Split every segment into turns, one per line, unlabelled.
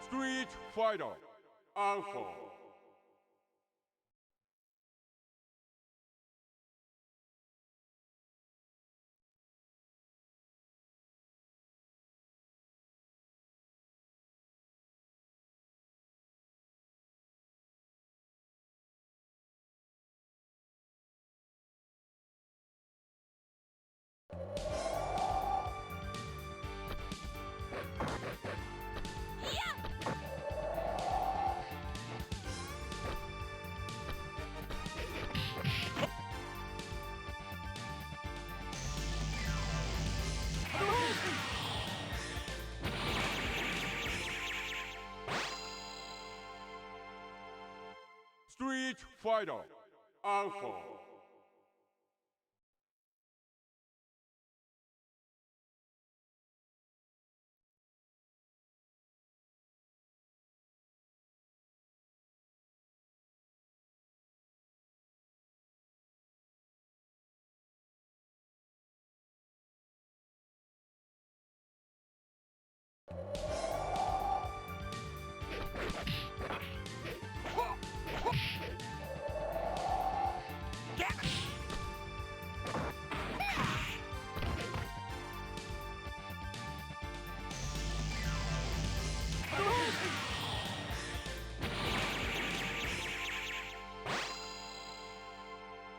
Street Fighter Alpha. Street Fighter Alpha.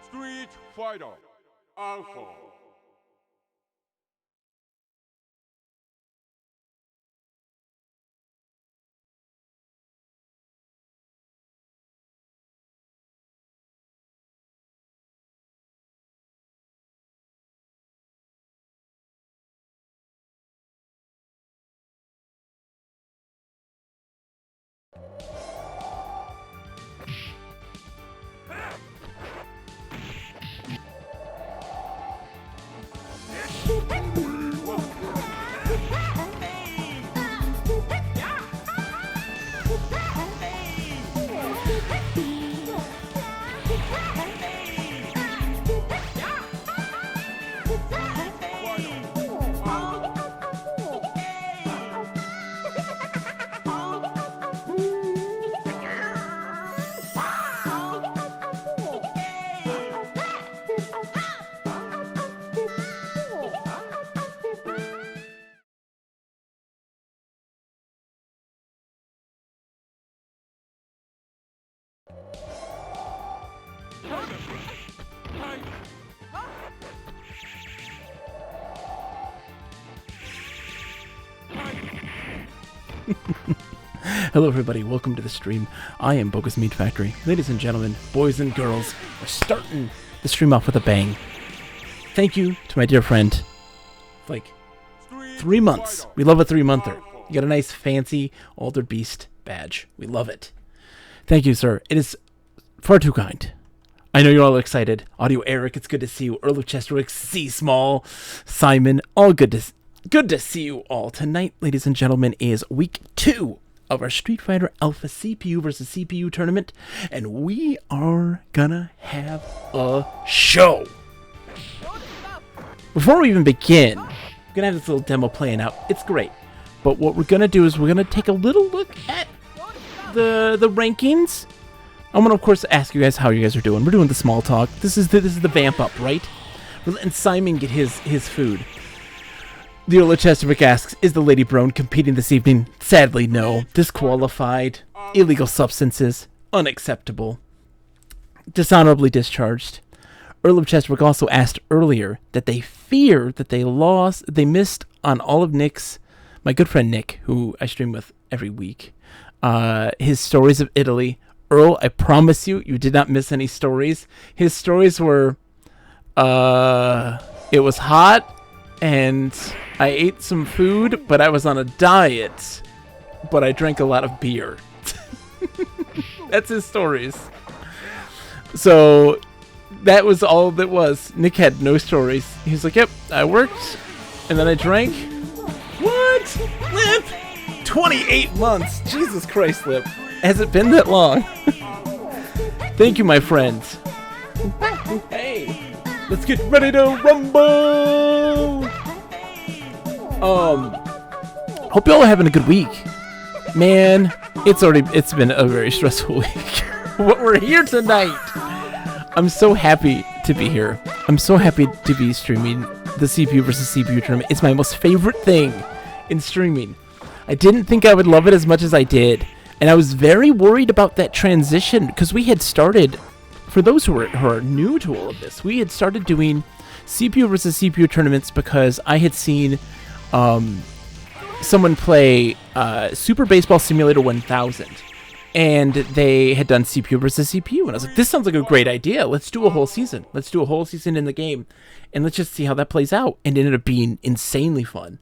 Street Fighter Alpha.
Hello everybody, welcome to the stream. I am Bogus Meat Factory. Ladies and gentlemen, boys and girls, we're starting the stream off with a bang. Thank you to my dear friend. Like 3 months. We love a 3-monther. You got a nice fancy Altered Beast badge. We love it. Thank you, sir. It is far too kind. I know you're all excited. Audio Eric, it's good to see you. Earl of Chesterwick, C Small, Simon, all good to see you all. Tonight, ladies and gentlemen, is week 2 of our Street Fighter Alpha CPU versus CPU tournament, and we are gonna have a show. Before we even begin, we're gonna have this little demo playing out. It's great, but what we're gonna do is we're gonna take a little look at the rankings. I'm gonna, of course, ask you guys how you guys are doing. We're doing the small talk. This is the vamp up, right? We're letting Simon get his food. The Earl of Chesterwick asks, is the Lady Brone competing this evening? Sadly, no. Disqualified. Illegal substances. Unacceptable. Dishonorably discharged. Earl of Chesterwick also asked earlier that they fear that they missed on all of Nick's, my good friend Nick, who I stream with every week, his stories of Italy. Earl, I promise you, you did not miss any stories. His stories were, it was hot, and I ate some food, but I was on a diet, but I drank a lot of beer. That's his stories. So, That was all that was. Nick had no stories. He was like, yep, I worked, and then I drank. What? Lip? 28 months. Jesus Christ, Lip. Has it been that long? Thank you, my friends. Hey, let's get ready to rumble. Hope y'all are having a good week. Man, it's been a very stressful week. But we're here tonight. I'm so happy to be here. I'm so happy to be streaming the CPU versus CPU tournament. It's my most favorite thing in streaming. I didn't think I would love it as much as I did. And I was very worried about that transition because we had started, for those who are new to all of this, we had started doing CPU versus CPU tournaments because I had seen someone play Super Baseball Simulator 1000. And they had done CPU versus CPU. And I was like, this sounds like a great idea. Let's do a whole season. Let's do a whole season in the game. And let's just see how that plays out. And it ended up being insanely fun.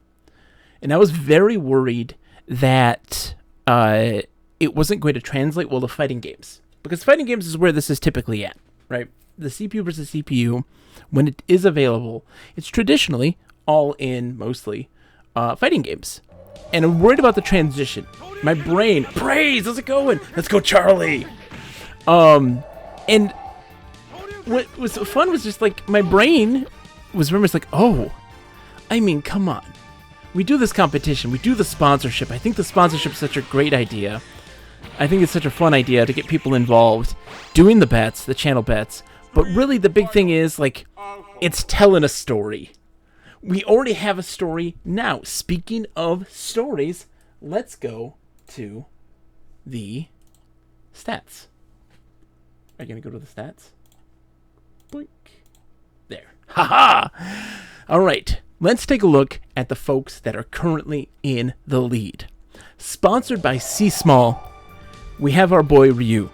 And I was very worried that it wasn't going to translate well to fighting games. Because fighting games is where this is typically at, right? The CPU versus CPU, when it is available, it's traditionally all in, mostly, fighting games. And I'm worried about the transition. My brain, praise, how's it going? Let's go, Charlie. And what was fun was just like my brain was like, oh, I mean, come on. We do this competition. We do the sponsorship. I think the sponsorship is such a great idea. I think it's such a fun idea to get people involved, doing the bets, the channel bets. But really the big thing is like, it's telling a story. We already have a story now. Speaking of stories, let's go to the stats. Are you going to go to the stats? Blink. There. Haha! All right. Let's take a look at the folks that are currently in the lead. Sponsored by C-Small, we have our boy Ryu.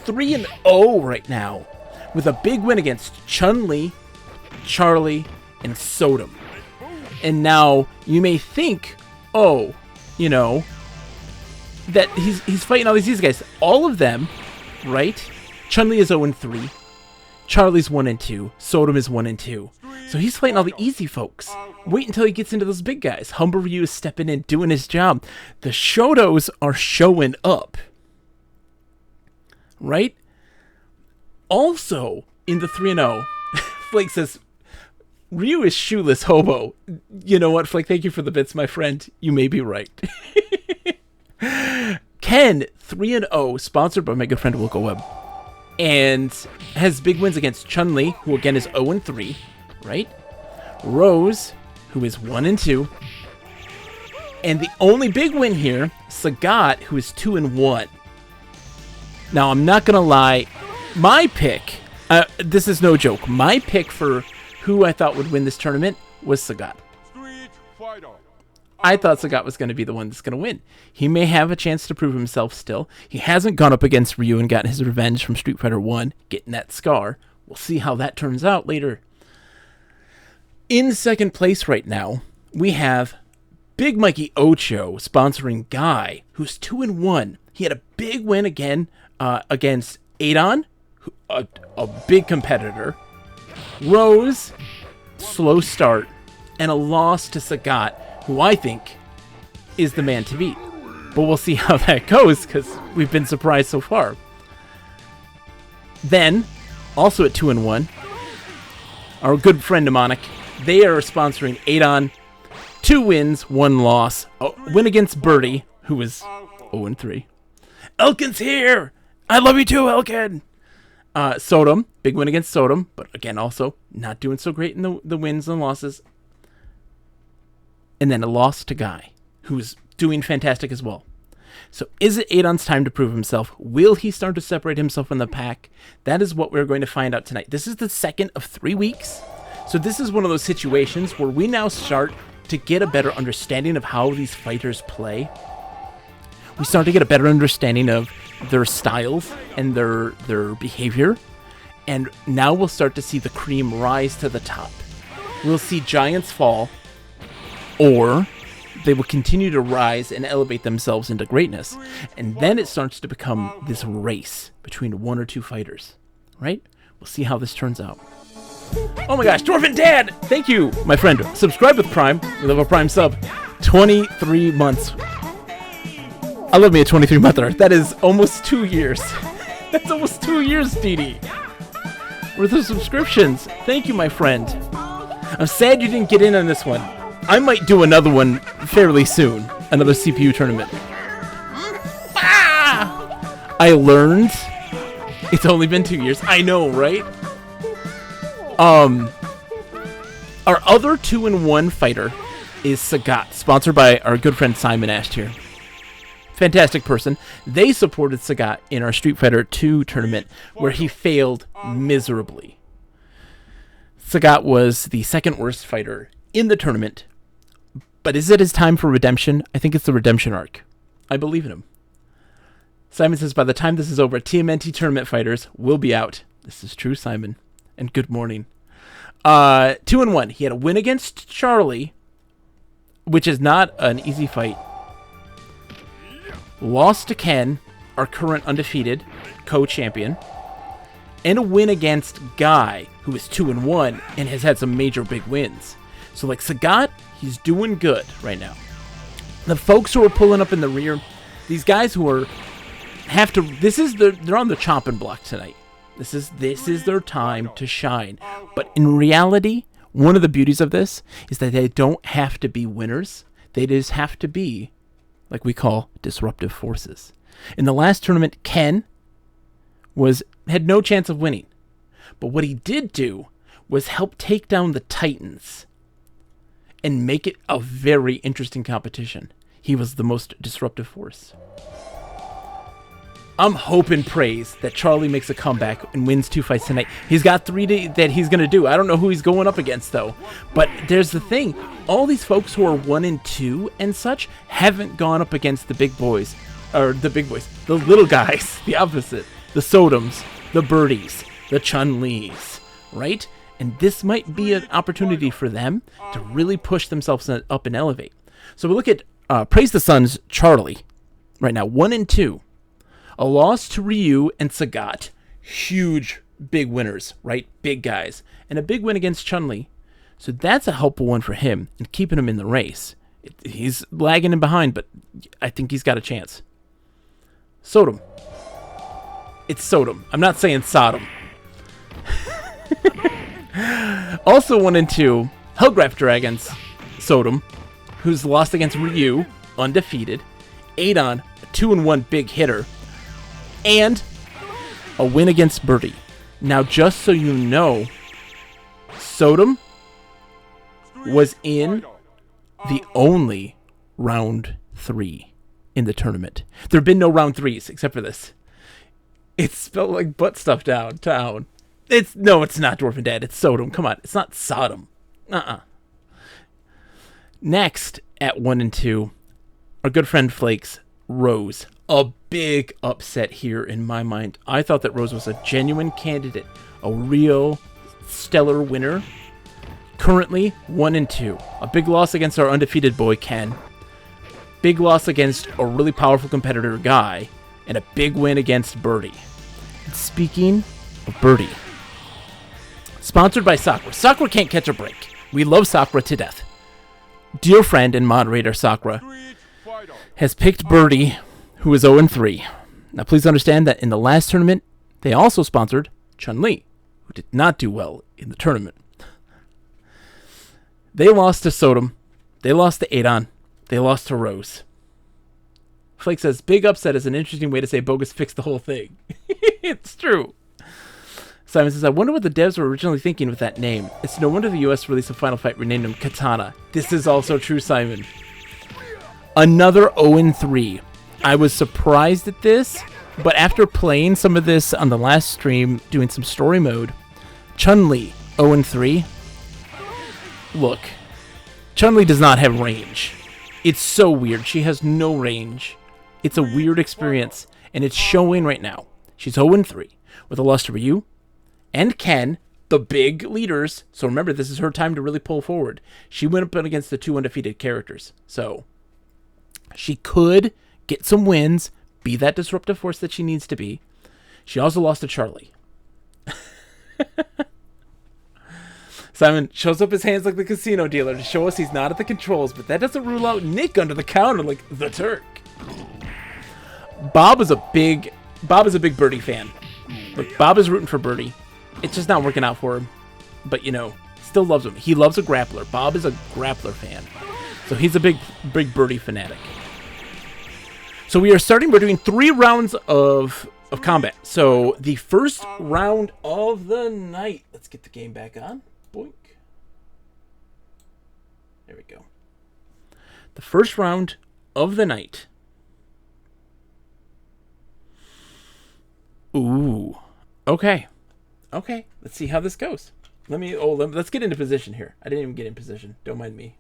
3-0 right now, with a big win against Chun-Li, Charlie, and Sodom. And now you may think, oh, you know, that he's fighting all these guys. All of them, right? Chun-Li is 0-3. Charlie's 1-2. Sodom is 1-2. So he's fighting all the easy folks. Wait until he gets into those big guys. Humble Ryu is stepping in, doing his job. The Shotos are showing up. Right? Also, in the 3-0, Flake says, Ryu is shoeless hobo. You know what, Flake? Thank you for the bits, my friend. You may be right. Ken, 3-0, sponsored by my good friend Wilco Webb, and has big wins against Chun-Li, who again is 0-3, right? Rose, who is 1-2, and the only big win here, Sagat, who is 2-1. Now, I'm not gonna lie, my pick, this is no joke, my pick for who I thought would win this tournament was Sagat.
Street Fighter.
I thought Sagat was going to be the one that's going to win. He may have a chance to prove himself still. He hasn't gone up against Ryu and gotten his revenge from Street Fighter 1, getting that scar. We'll see how that turns out later. In second place right now, we have Big Mikey Ocho sponsoring Guy, who's 2-1. He had a big win again against Adon, a big competitor. Rose, slow start, and a loss to Sagat, who I think is the man to beat. But we'll see how that goes, because we've been surprised so far. Then, also at 2-1, our good friend Mnemonic, they are sponsoring Adon. 2 wins, 1 loss. A win against Birdie, who is 0-3. Elkin's here! I love you too, Elkin! Sodom, big win against Sodom, but again, also not doing so great in the wins and losses. And then a loss to Guy, who's doing fantastic as well. So is it Adon's time to prove himself? Will he start to separate himself from the pack? That is what we're going to find out tonight. This is the second of 3 weeks. So this is one of those situations where we now start to get a better understanding of how these fighters play. We start to get a better understanding of their styles and their behavior. And now we'll start to see the cream rise to the top. We'll see giants fall, or they will continue to rise and elevate themselves into greatness. And then it starts to become this race between 1 or 2 fighters, right? We'll see how this turns out. Oh my gosh, Dwarven Dad! Thank you, my friend. Subscribe with Prime. We love a Prime sub. 23 months. I love me a 23-monther. That is almost 2 years. That's almost 2 years, Dee. Worth of subscriptions. Thank you, my friend. I'm sad you didn't get in on this one. I might do another one fairly soon. Another CPU tournament. Ah! I learned. It's only been 2 years. I know, right? Our other 2-in-1 fighter is Sagat, sponsored by our good friend Simon Asht here. Fantastic person. They supported Sagat in our Street Fighter 2 tournament, where he failed miserably. Sagat was the second worst fighter in the tournament. But is it his time for redemption? I think it's the redemption arc. I believe in him. Simon says, by the time this is over, TMNT tournament fighters will be out. This is true, Simon. And good morning. 2-in-1. He had a win against Charlie, which is not an easy fight. Lost to Ken, our current undefeated co-champion. And a win against Guy, who is 2-in-1 and has had some major big wins. So like Sagat, he's doing good right now. The folks who are pulling up in the rear, these guys who are they're on the chopping block tonight. This is their time to shine. But in reality, one of the beauties of this is that they don't have to be winners. They just have to be, like we call, disruptive forces. In the last tournament, Ken had no chance of winning. But what he did do was help take down the Titans and make it a very interesting competition. He was the most disruptive force. I'm hoping praise that Charlie makes a comeback and wins 2 fights tonight. He's got 3 that he's going to do. I don't know who he's going up against, though. But there's the thing. All these folks who are 1 and 2 and such haven't gone up against the big boys. Or the big boys. The little guys. The opposite. The Sodoms. The Birdies. The Chun-Lis. Right? And this might be an opportunity for them to really push themselves up and elevate. So we look at Praise the Sun's Charlie. Right now. 1 and 2. A loss to Ryu and Sagat. Huge, big winners, right? Big guys. And a big win against Chun-Li. So that's a helpful one for him and keeping him in the race. He's lagging in behind, but I think he's got a chance. Sodom. It's Sodom. I'm not saying Sodom. Also 1 and 2, Hellgraph Dragons, Sodom, who's lost against Ryu, undefeated. Adon, a 2-in-1 big hitter. And a win against Birdie. Now, just so you know, Sodom was in the only round 3 in the tournament. There have been no round 3s except for this. It's spelled like butt stuff downtown. It's not Dwarven Dad. It's Sodom. Come on. It's not Sodom. Next, at 1 and 2, our good friend Flakes, Rose. A big upset here in my mind. I thought that Rose was a genuine candidate, a real stellar winner. Currently 1 and 2. A big loss against our undefeated boy Ken. Big loss against a really powerful competitor Guy, and a big win against Birdie. And speaking of Birdie, sponsored by Sakura. Sakura can't catch a break. We love Sakura to death. Dear friend and moderator Sakura has picked Birdie, who is 0-3. Now, please understand that in the last tournament, they also sponsored Chun-Li, who did not do well in the tournament. They lost to Sodom. They lost to Adon. They lost to Rose. Flake says, big upset is an interesting way to say Bogus fixed the whole thing. It's true. Simon says, I wonder what the devs were originally thinking with that name. It's no wonder the US released a Final Fight renamed him Katana. This is also true, Simon. Another 0-3. I was surprised at this, but after playing some of this on the last stream, doing some story mode, Chun-Li, 0-3. Look, Chun-Li does not have range. It's so weird. She has no range. It's a weird experience, and it's showing right now. She's 0-3 with a loss to Ryu and Ken, the big leaders. So remember, this is her time to really pull forward. She went up against the 2 undefeated characters. So she could get some wins, be that disruptive force that she needs to be. She also lost to Charlie. Simon shows up his hands like the casino dealer to show us he's not at the controls, but that doesn't rule out Nick under the counter like the Turk. Bob is a big Birdie fan. Look, Bob is rooting for Birdie. It's just not working out for him. But, you know, still loves him. He loves a grappler. Bob is a grappler fan. So he's a big Birdie fanatic. So we are starting. We're doing 3 rounds of combat. So the first round of the night. Let's get the game back on. Boink. There we go. The first round of the night. Ooh. Okay. Okay. Let's see how this goes. Let's get into position here. I didn't even get in position. Don't mind me.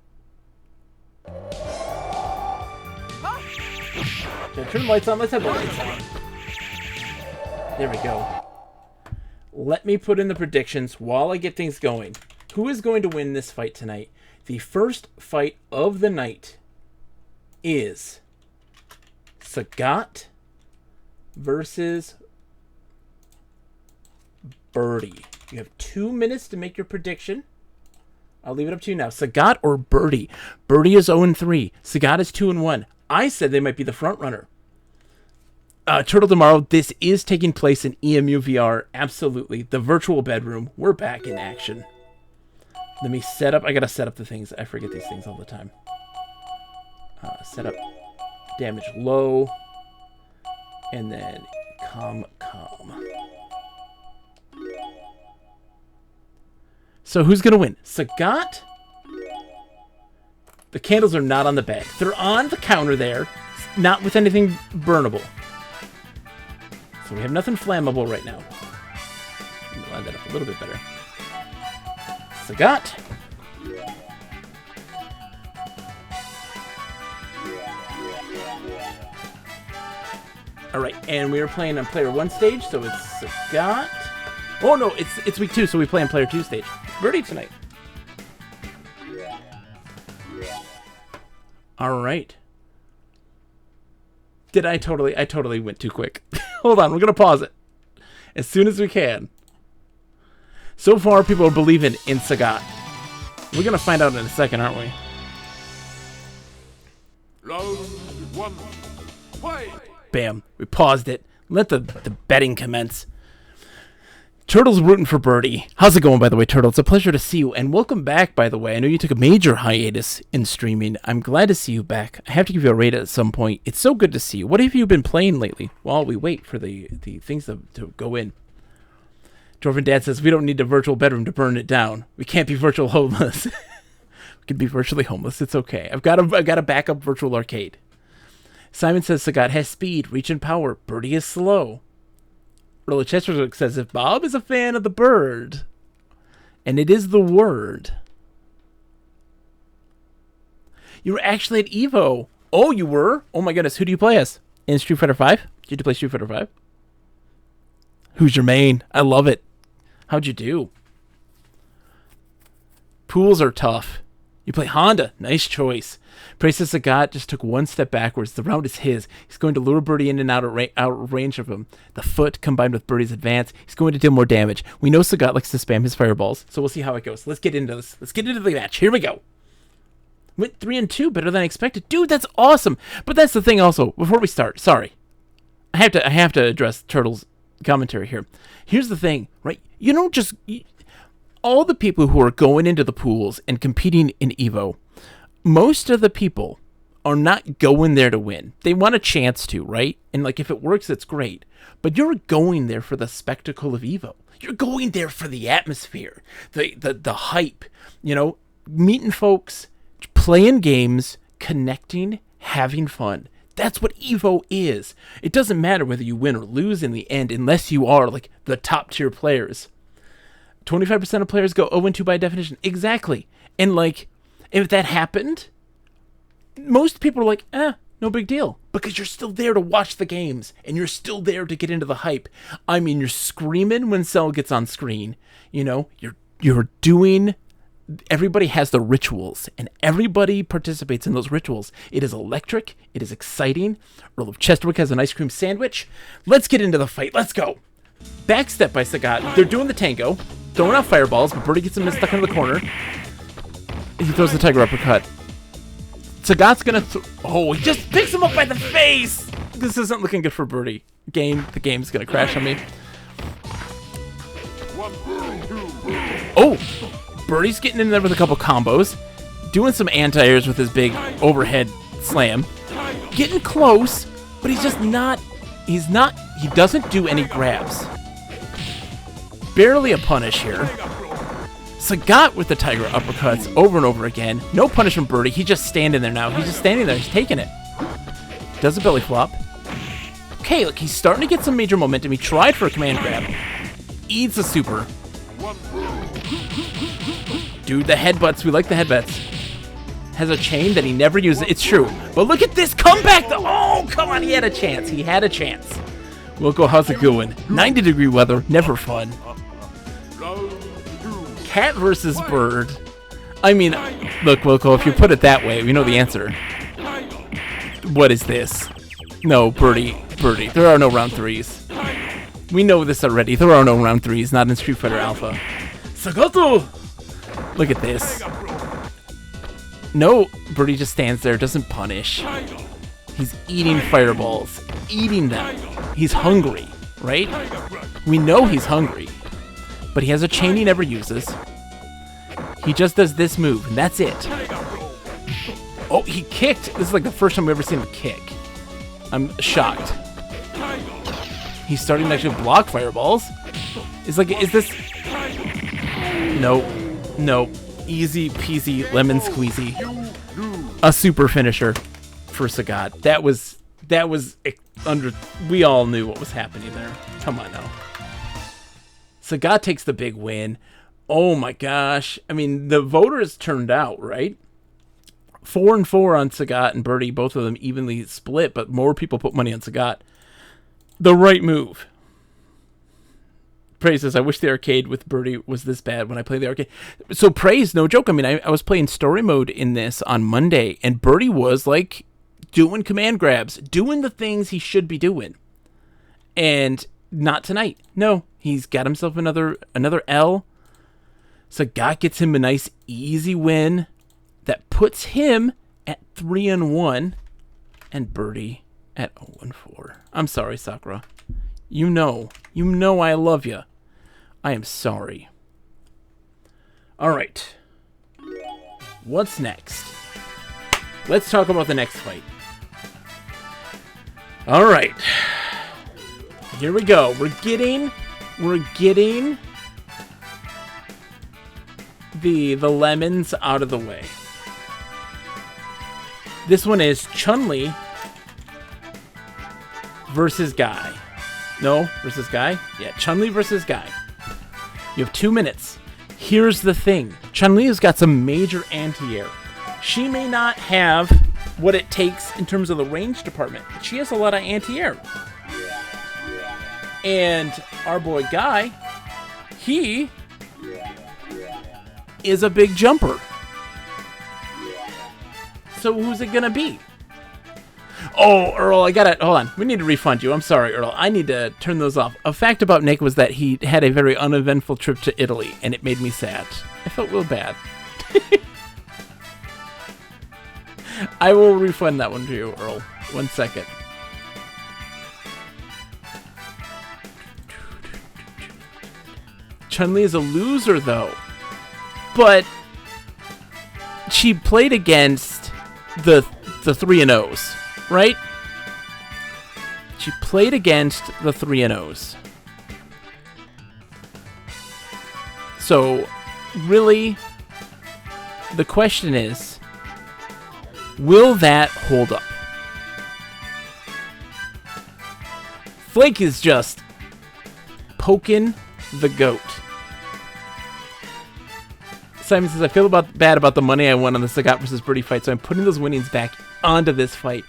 Should I turn the lights on? Let's have the lights on. There we go. Let me put in the predictions while I get things going. Who is going to win this fight tonight? The first fight of the night is Sagat versus Birdie. You have 2 minutes to make your prediction. I'll leave it up to you now. Sagat or Birdie? Birdie is 0-3. Sagat is 2-1. I said they might be the front runner. Turtle Tomorrow, this is taking place in EMU VR. Absolutely. The virtual bedroom. We're back in action. Let me set up. I gotta set up the things. I forget these things all the time. Set up damage low. And then calm. So who's going to win? Sagat? The candles are not on the bed. They're on the counter there, not with anything burnable. So we have nothing flammable right now. Line that up a little bit better. Sagat. All right, and we are playing on player 1 stage, so it's Sagat. Oh no, it's week 2, so we play on player 2 stage. Birdie tonight. All right. I totally went too quick. Hold on, we're gonna pause it as soon as we can. So far, people are believing in Sagat. We're gonna find out in a second, aren't we?
Round 1. Fight!
Bam. We paused it. Let the betting commence. Turtle's rooting for Birdie. How's it going, by the way, Turtle? It's a pleasure to see you, and welcome back, by the way. I know you took a major hiatus in streaming. I'm glad to see you back. I have to give you a rate at some point. It's so good to see you. What have you been playing lately while we wait for the things to go in? Dwarven Dad says, we don't need a virtual bedroom to burn it down. We can't be virtual homeless. We can be virtually homeless. It's okay. I've got a backup virtual arcade. Simon says, Sagat has speed, reach, and power. Birdie is slow. Earl of Chesterwick says, if Bob is a fan of the bird, and it is the word. You were actually at EVO. Oh, you were? Oh my goodness. Who do you play as? In Street Fighter 5? Did you play Street Fighter 5? Who's your main? I love it. How'd you do? Pools are tough. You play Honda. Nice choice. Princess Sagat just took 1 step backwards. The round is his. He's going to lure Birdie in and out of range of him. The foot combined with Birdie's advance. He's going to deal more damage. We know Sagat likes to spam his fireballs, so we'll see how it goes. Let's get into this. Let's get into the match. Here we go. Went 3-2, better than I expected. Dude, that's awesome. But that's the thing also. Before we start, sorry. I have to address Turtle's commentary here. Here's the thing, right? You don't just... all the people who are going into the pools and competing in EVO, most of the people are not going there to win. They want a chance to, right? And like if it works, it's great. But you're going there for the spectacle of EVO. You're going there for the atmosphere, the hype, meeting folks, playing games, connecting, having fun. That's what EVO is. It doesn't matter whether you win or lose in the end, unless you are like the top tier players. 25% of players go 0-2 by definition. Exactly. And like, if that happened, most people are like, no big deal. Because you're still there to watch the games. And you're still there to get into the hype. I mean, you're screaming when Cell gets on screen. You're doing... everybody has the rituals. And everybody participates in those rituals. It is electric. It is exciting. Earl of Chesterwick has an ice cream sandwich. Let's get into the fight. Let's go. Backstep by Sagat. They're doing the tango, throwing out fireballs, but Birdie gets him stuck into the corner. He throws the Tiger Uppercut. Sagat's gonna oh, he just picks him up by the face! This isn't looking good for Birdie. The game's gonna crash on me. Oh! Birdie's getting in there with a couple combos. Doing some anti-airs with his big overhead slam. Getting close, but he's just not... he doesn't do any grabs. Barely a punish here. Sagat with the Tiger Uppercuts over and over again. No punish from Birdie. He's just standing there now. He's just standing there. He's taking it. Does a belly flop. Okay, look, he's starting to get some major momentum. He tried for a command grab. Eats a super. Dude, the headbutts. We like the headbutts. Has a chain that he never uses. It's true. But look at this comeback, though. Oh, come on. He had a chance. He had a chance. Wilco, how's it going? 90-degree weather. Never fun. Cat versus bird. I mean, look, Wilco, if you put it that way, we know the answer. What is this? No, Birdie. There are no round 3s. We know this already. There are no round 3s, not in Street Fighter Alpha. Sagato! Look at this. No, Birdie just stands there, doesn't punish. He's eating fireballs. Eating them. He's hungry, right? We know he's hungry. But he has a chain he never uses. He just does this move, and that's it. Oh, he kicked. This is like the first time we've ever seen him kick. I'm shocked. He's starting to actually block fireballs. Is this... No. Easy peasy lemon squeezy. A super finisher for Sagat. That was under... we all knew what was happening there. Come on now. Sagat takes the big win. Oh my gosh. I mean, the voters turned out, right? 4-4 on Sagat and Birdie, both of them evenly split, but more people put money on Sagat. The right move. Praise says, I wish the arcade with Birdie was this bad when I played the arcade. So Praise, no joke. I mean, I was playing story mode in this on Monday, and Birdie was like doing command grabs, doing the things he should be doing. And not tonight. No, he's got himself another L. Sagat gets him a nice easy win that puts him at 3-1 and Birdie at 0-4. I'm sorry, Sakura. You know I love you. I am sorry. All right. What's next? Let's talk about the next fight. All right. Here we go. We're getting the lemons out of the way. This one is Chun-Li versus Guy. No, versus Guy? Yeah, Chun-Li versus Guy. You have 2 minutes. Here's the thing. Chun-Li has got some major anti-air. She may not have what it takes in terms of the range department, but she has a lot of anti-air. And our boy Guy, he is a big jumper. So who's it gonna be? Oh, Earl, hold on. We need to refund you. I'm sorry, Earl. I need to turn those off. A fact about Nick was that he had a very uneventful trip to Italy, and it made me sad. I felt real bad. I will refund that one to you, Earl. 1 second. Chun-Li is a loser, though. But she played against the 3-0s, right? She played against the 3-0s. So, really, the question is, will that hold up? Flake is just poking the goat. Simon says, I feel bad about the money I won on the Sagat versus Birdie fight, so I'm putting those winnings back onto this fight.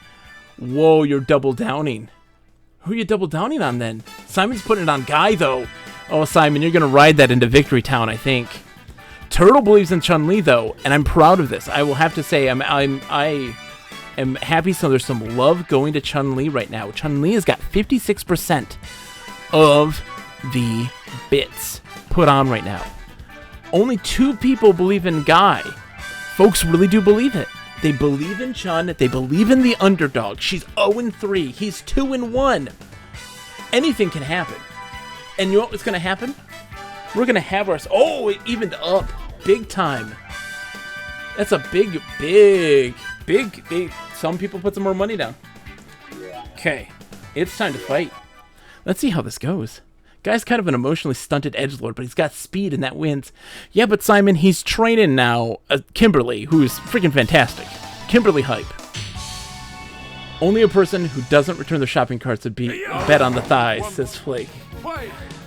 Whoa, you're double downing. Who are you double downing on then? Simon's putting it on Guy, though. Oh, Simon, you're going to ride that into Victory Town, I think. Turtle believes in Chun-Li, though, and I'm proud of this. I will have to say, I am happy so there's some love going to Chun-Li right now. Chun-Li has got 56% of the bits put on right now. Only 2 people believe in Guy. Folks really do believe it. They believe in Chun. They believe in the underdog. She's 0-3. He's 2-1. Anything can happen. And you know what's going to happen? We're going to have our... Oh, it evened up. Big time. That's a big... Some people put some more money down. Okay. It's time to fight. Let's see how this goes. Guy's kind of an emotionally stunted edgelord, but he's got speed and that wins. Yeah, but Simon, he's training now Kimberly, who's freaking fantastic. Kimberly hype. Only a person who doesn't return their shopping carts would be bet on the thighs, says Flake.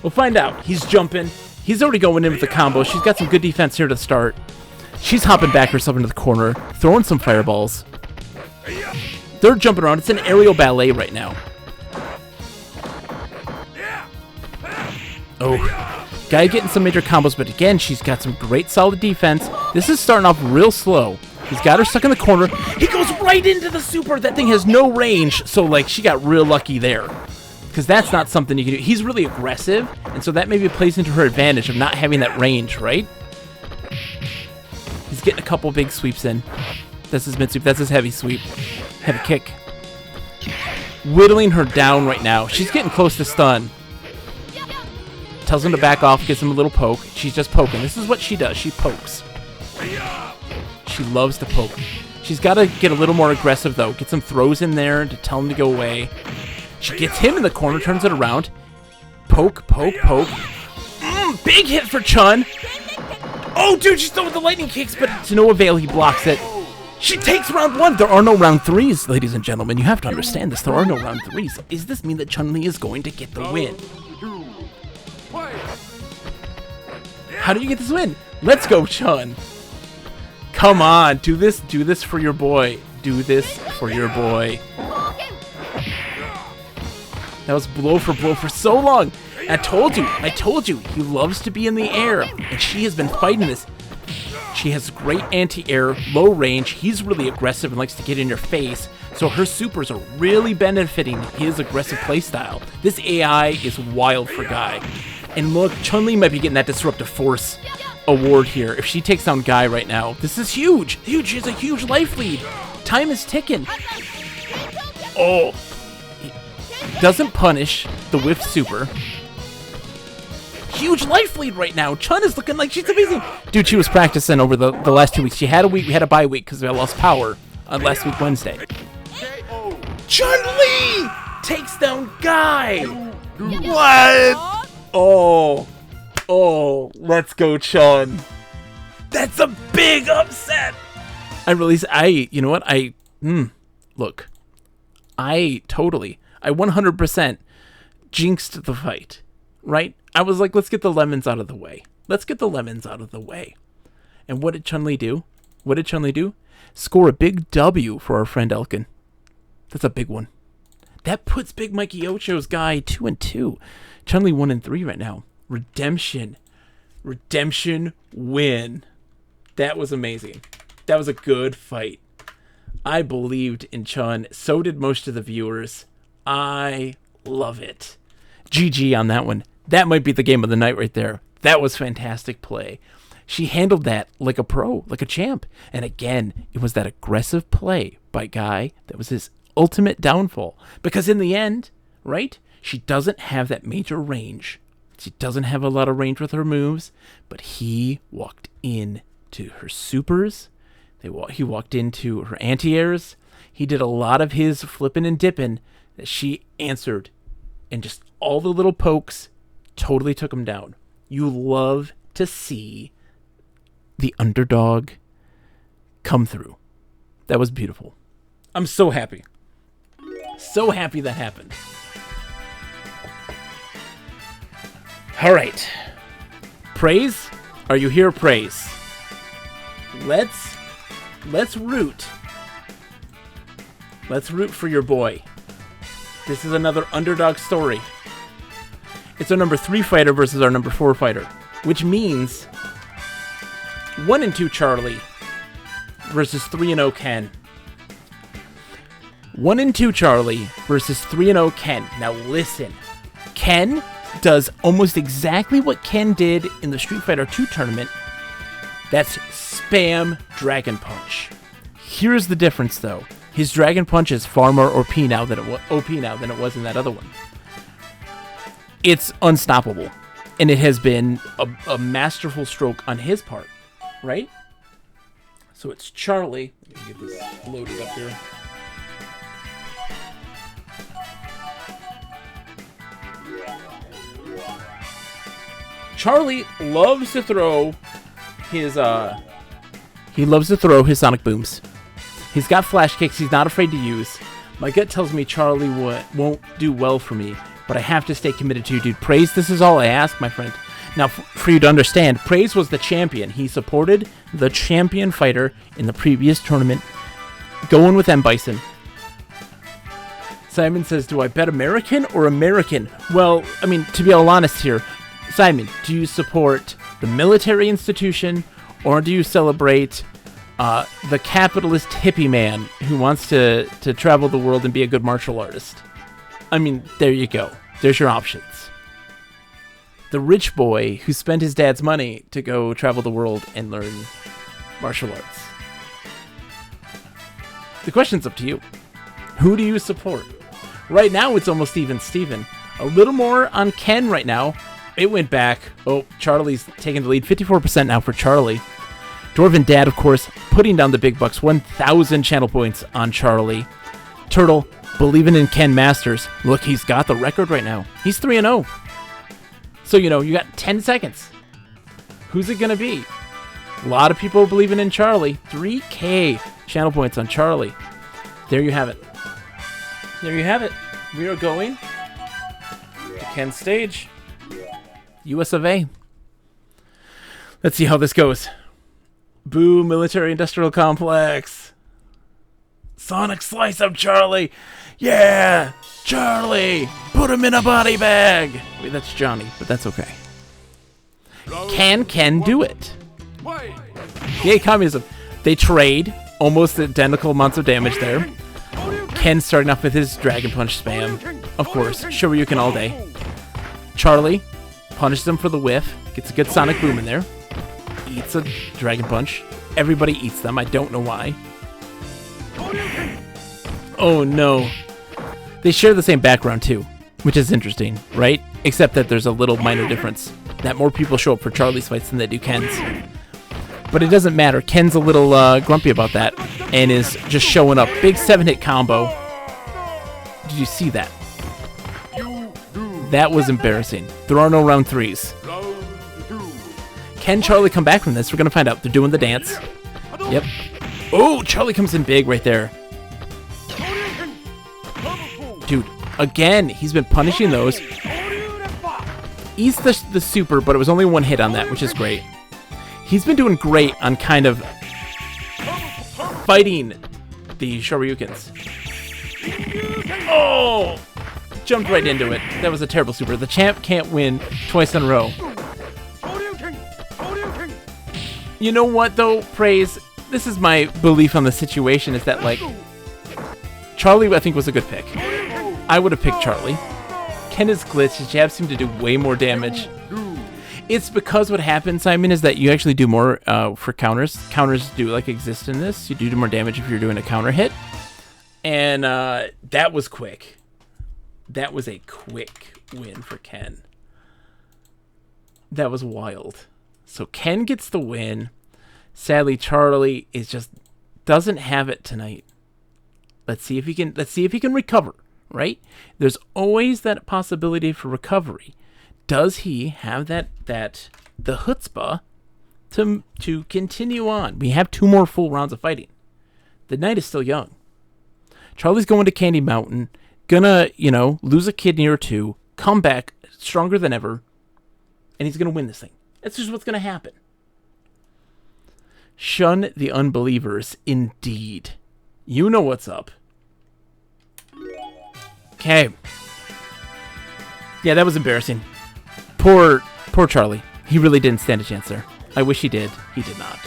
We'll find out. He's jumping. He's already going in with the combo. She's got some good defense here to start. She's hopping back herself into the corner, throwing some fireballs. They're jumping around. It's an aerial ballet right now. Oh, Guy getting some major combos, but again, she's got some great solid defense. This is starting off real slow. He's got her stuck in the corner. He goes right into the super. That thing has no range, so like she got real lucky there. Because that's not something you can do. He's really aggressive, and so that maybe plays into her advantage of not having that range, right? He's getting a couple big sweeps in. That's his mid sweep. That's his heavy sweep. Heavy kick. Whittling her down right now. She's getting close to stun. Tells him to back off, gives him a little poke. She's just poking. This is what she does. She pokes. She loves to poke. She's got to get a little more aggressive, though. Get some throws in there to tell him to go away. She gets him in the corner, turns it around. Poke, poke, poke. Big hit for Chun. Oh, dude, she's throwing the lightning kicks, but to no avail. He blocks it. She takes round 1. There are no round 3s, ladies and gentlemen. You have to understand this. There are no round 3s. Does this mean that Chun-Li is going to get the win? How do you get this win? Let's go, Chun. Come on, do this for your boy. Do this for your boy. That was blow for so long. I told you, he loves to be in the air, and she has been fighting this. She has great anti-air, low range. He's really aggressive and likes to get in your face, so her supers are really benefiting his aggressive playstyle. This AI is wild for Guy. And look, Chun-Li might be getting that Disruptive Force award here. If she takes down Guy right now, this is huge. Huge. She has a huge life lead. Time is ticking. Oh. He doesn't punish the whiff super. Huge life lead right now. Chun is looking like she's amazing. Dude, she was practicing over the last 2 weeks. She had a week. We had a bye week because we lost power on last week Wednesday. Chun-Li takes down Guy. What? Oh, let's go, Chun. That's a big upset. You know what? Look, I 100% jinxed the fight, right? I was like, let's get the lemons out of the way. And what did Chun-Li do? Score a big W for our friend Elkin. That's a big one. That puts Big Mikey Ocho's Guy 2-2. Chun-Li 1-3 right now. Redemption win. That was amazing. That was a good fight. I believed in Chun. So did most of the viewers. I love it. GG on that one. That might be the game of the night right there. That was fantastic play. She handled that like a pro, like a champ. And again, it was that aggressive play by Guy that was his ultimate downfall. Because in the end, right, she doesn't have that major range. She doesn't have a lot of range with her moves, but he walked into her supers. He walked into her anti-airs. He did a lot of his flipping and dipping that she answered. And just all the little pokes totally took him down. You love to see the underdog come through. That was beautiful. I'm so happy. So happy that happened. All right. Praise? Are you here, Praise? Let's root. Let's root for your boy. This is another underdog story. It's our number 3 fighter versus our number 4 fighter, which means 1-2 Charlie versus 3-0 Ken. 1-2 Charlie versus 3-0 Ken. Now listen, Ken does almost exactly what Ken did in the Street Fighter 2 tournament. That's spam Dragon Punch. Here's the difference, though. His Dragon Punch is far more OP now than it was in that other one. It's unstoppable, and it has been a masterful stroke on his part, right? So it's Charlie. Let me get this loaded up here. Charlie loves to throw his Sonic Booms. He's got flash kicks he's not afraid to use. My gut tells me Charlie won't do well for me, but I have to stay committed to you, dude. Praise, this is all I ask, my friend. Now, for you to understand, Praise was the champion. He supported the champion fighter in the previous tournament, going with M. Bison. Simon says, do I bet American or American? Well, I mean, to be all honest here, Simon, do you support the military institution, or do you celebrate the capitalist hippie man who wants to travel the world and be a good martial artist? I mean, there you go. There's your options. The rich boy who spent his dad's money to go travel the world and learn martial arts. The question's up to you. Who do you support? Right now, it's almost even Steven. A little more on Ken right now. It went back. Oh, Charlie's taking the lead. 54% now for Charlie. Dwarven Dad, of course, putting down the big bucks. 1,000 channel points on Charlie. Turtle, believing in Ken Masters. Look, he's got the record right now. He's 3-0. So, you know, you got 10 seconds. Who's it going to be? A lot of people believing in Charlie. 3K channel points on Charlie. There you have it. There you have it. We are going to Ken's stage. US of A. Let's see how this goes. Boo, military industrial complex. Sonic Slice Up Charlie. Yeah, Charlie. Put him in a body bag. Wait, that's Johnny, but that's okay. Can Ken do it? Yay, communism. They trade almost identical amounts of damage there. Ken starting off with his Dragon Punch spam. Of course, Shoryuken all day. Charlie punishes him for the whiff. Gets a good Sonic Boom in there. Eats a Dragon Punch. Everybody eats them. I don't know why. Oh no. They share the same background too, which is interesting, right? Except that there's a little minor difference. That more people show up for Charlie's fights than they do Ken's. But it doesn't matter. Ken's a little grumpy about that and is just showing up. Big 7-hit combo. Did you see that? That was embarrassing. There are no round threes. Can Charlie come back from this? We're going to find out. They're doing the dance. Yep. Oh, Charlie comes in big right there. Dude, again, he's been punishing those. He's the super, but it was only one hit on that, which is great. He's been doing great on kind of fighting the Shoryukens. Oh! Jumped right into it. That was a terrible super. The champ can't win twice in a row. You know what, though, Praise? This is my belief on the situation, is that, like, Charlie, I think, was a good pick. I would have picked Charlie. Ken is glitched. His jabs seem to do way more damage. It's because what happens, Simon, is that you actually do more for counters. Counters do, like, exist in this. You do more damage if you're doing a counter hit. And that was quick. That was a quick win for Ken. That was wild. So Ken gets the win. Sadly, Charlie is just doesn't have it tonight. Let's see if he can recover, right? There's always that possibility for recovery. Does he have the chutzpah to continue on? We have 2 more full rounds of fighting. The night is still young. Charlie's going to Candy Mountain, gonna, lose a kidney or 2, come back stronger than ever, and he's gonna win this thing. That's just what's gonna happen. Shun the unbelievers, indeed. You know what's up. Okay. Yeah, that was embarrassing. Poor Charlie. He really didn't stand a chance there. I wish he did. He did not.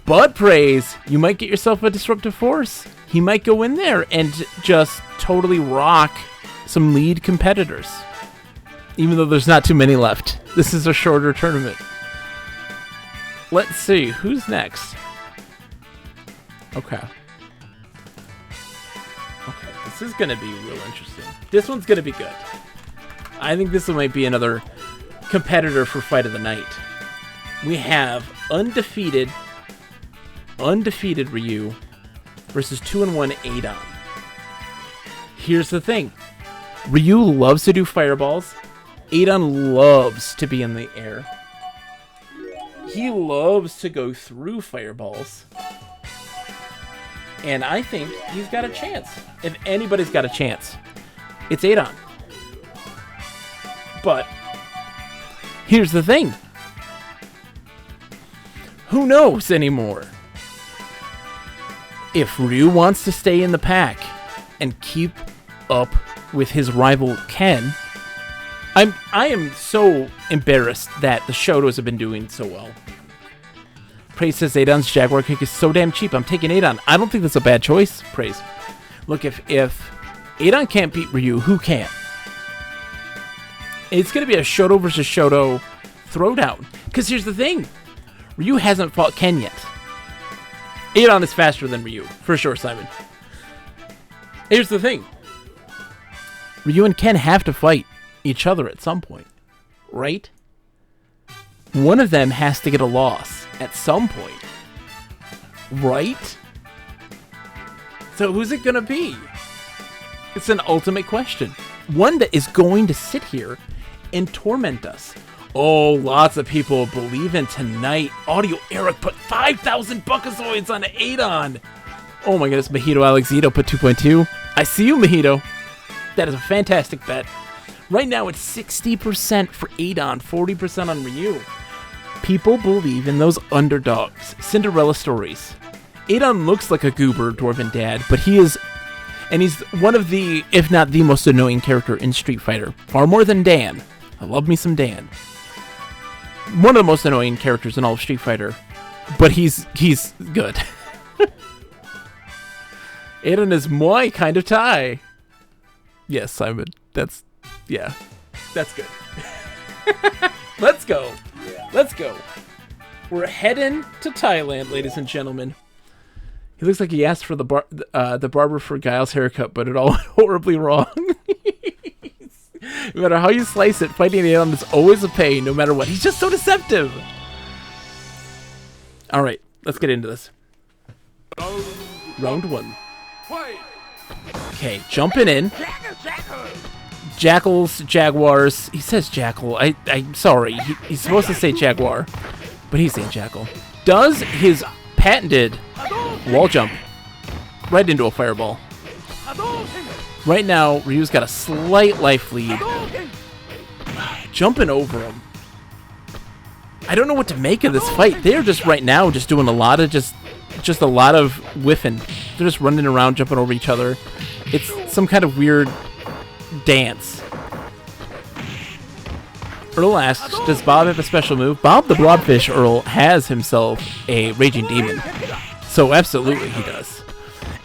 But Praise, you might get yourself a disruptive force. He might go in there and just totally rock some lead competitors. Even though there's not too many left. This is a shorter tournament. Let's see, who's next? Okay. Okay, this is gonna be real interesting. This one's gonna be good. I think this one might be another competitor for Fight of the Night. We have undefeated Ryu versus 2-1 Adon. Here's the thing. Ryu loves to do fireballs. Adon loves to be in the air. He loves to go through fireballs. And I think he's got a chance. If anybody's got a chance, it's Adon. But here's the thing. Who knows anymore? If Ryu wants to stay in the pack and keep up with his rival Ken, I am so embarrassed that the Shotos have been doing so well. Praise says Adon's Jaguar kick is so damn cheap. I'm taking Adon. I don't think that's a bad choice. Praise. Look, if Adon can't beat Ryu, who can? It's going to be a Shoto versus Shoto throwdown. Because here's the thing. Ryu hasn't fought Ken yet. Adon is faster than Ryu. For sure, Simon. Here's the thing. Ryu and Ken have to fight each other at some point. Right? One of them has to get a loss at some point. Right? So who's it going to be? It's an ultimate question. One that is going to sit here and torment us. Oh, lots of people believe in tonight. Audio Eric put 5,000 Buckazoids on Adon. Oh my goodness, Mojito Alexito put 2.2. I see you, Mojito. That is a fantastic bet. Right now it's 60% for Adon, 40% on Ryu. People believe in those underdogs, Cinderella stories. Adon looks like a goober dwarven dad, but he's one of the, if not the most annoying character in Street Fighter. Far more than Dan. I love me some Dan. One of the most annoying characters in all of Street Fighter, but he's good. Adon is my kind of tie. Yes, Simon. That's good. Let's go. Let's go. We're heading to Thailand, ladies and gentlemen. He looks like he asked for the barber for Guile's haircut, but it all went horribly wrong. No matter how you slice it, fighting Adon is always a pain, no matter what. He's just so deceptive. All right, let's get into this. Round one. Okay, jumping in. Jackals, Jaguars. He says Jackal. I'm sorry. He's supposed to say Jaguar, but he's saying Jackal. Does his patented wall jump right into a fireball. Right now, Ryu's got a slight life lead. Jumping over him. I don't know what to make of this fight. They're just right now just doing a lot of just a lot of whiffing. They're just running around, jumping over each other. It's some kind of weird dance. Earl asks, does Bob have a special move? Bob the Blobfish Earl has himself a Raging Demon. So absolutely he does.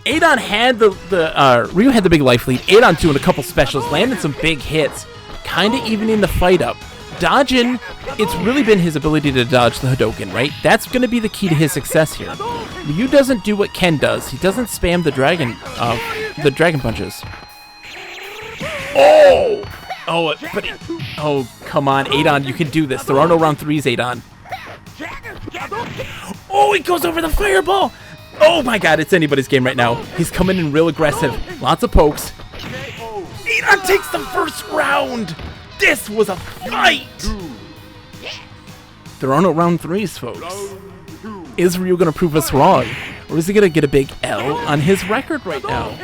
Adon had Ryu had the big life lead. Adon doing a couple specials, landing some big hits, kind of evening the fight up. Dodging, it's really been his ability to dodge the Hadoken, right? That's going to be the key to his success here. Ryu doesn't do what Ken does. He doesn't spam the dragon punches. Oh, come on, Adon, you can do this. There are no round threes, Adon. Oh, he goes over the fireball. Oh my god, it's anybody's game right now. He's coming in real aggressive. Lots of pokes. Adon takes the first round. This was a fight. There are no round threes, folks. Is Ryu going to prove us wrong? Or is he going to get a big L on his record right now?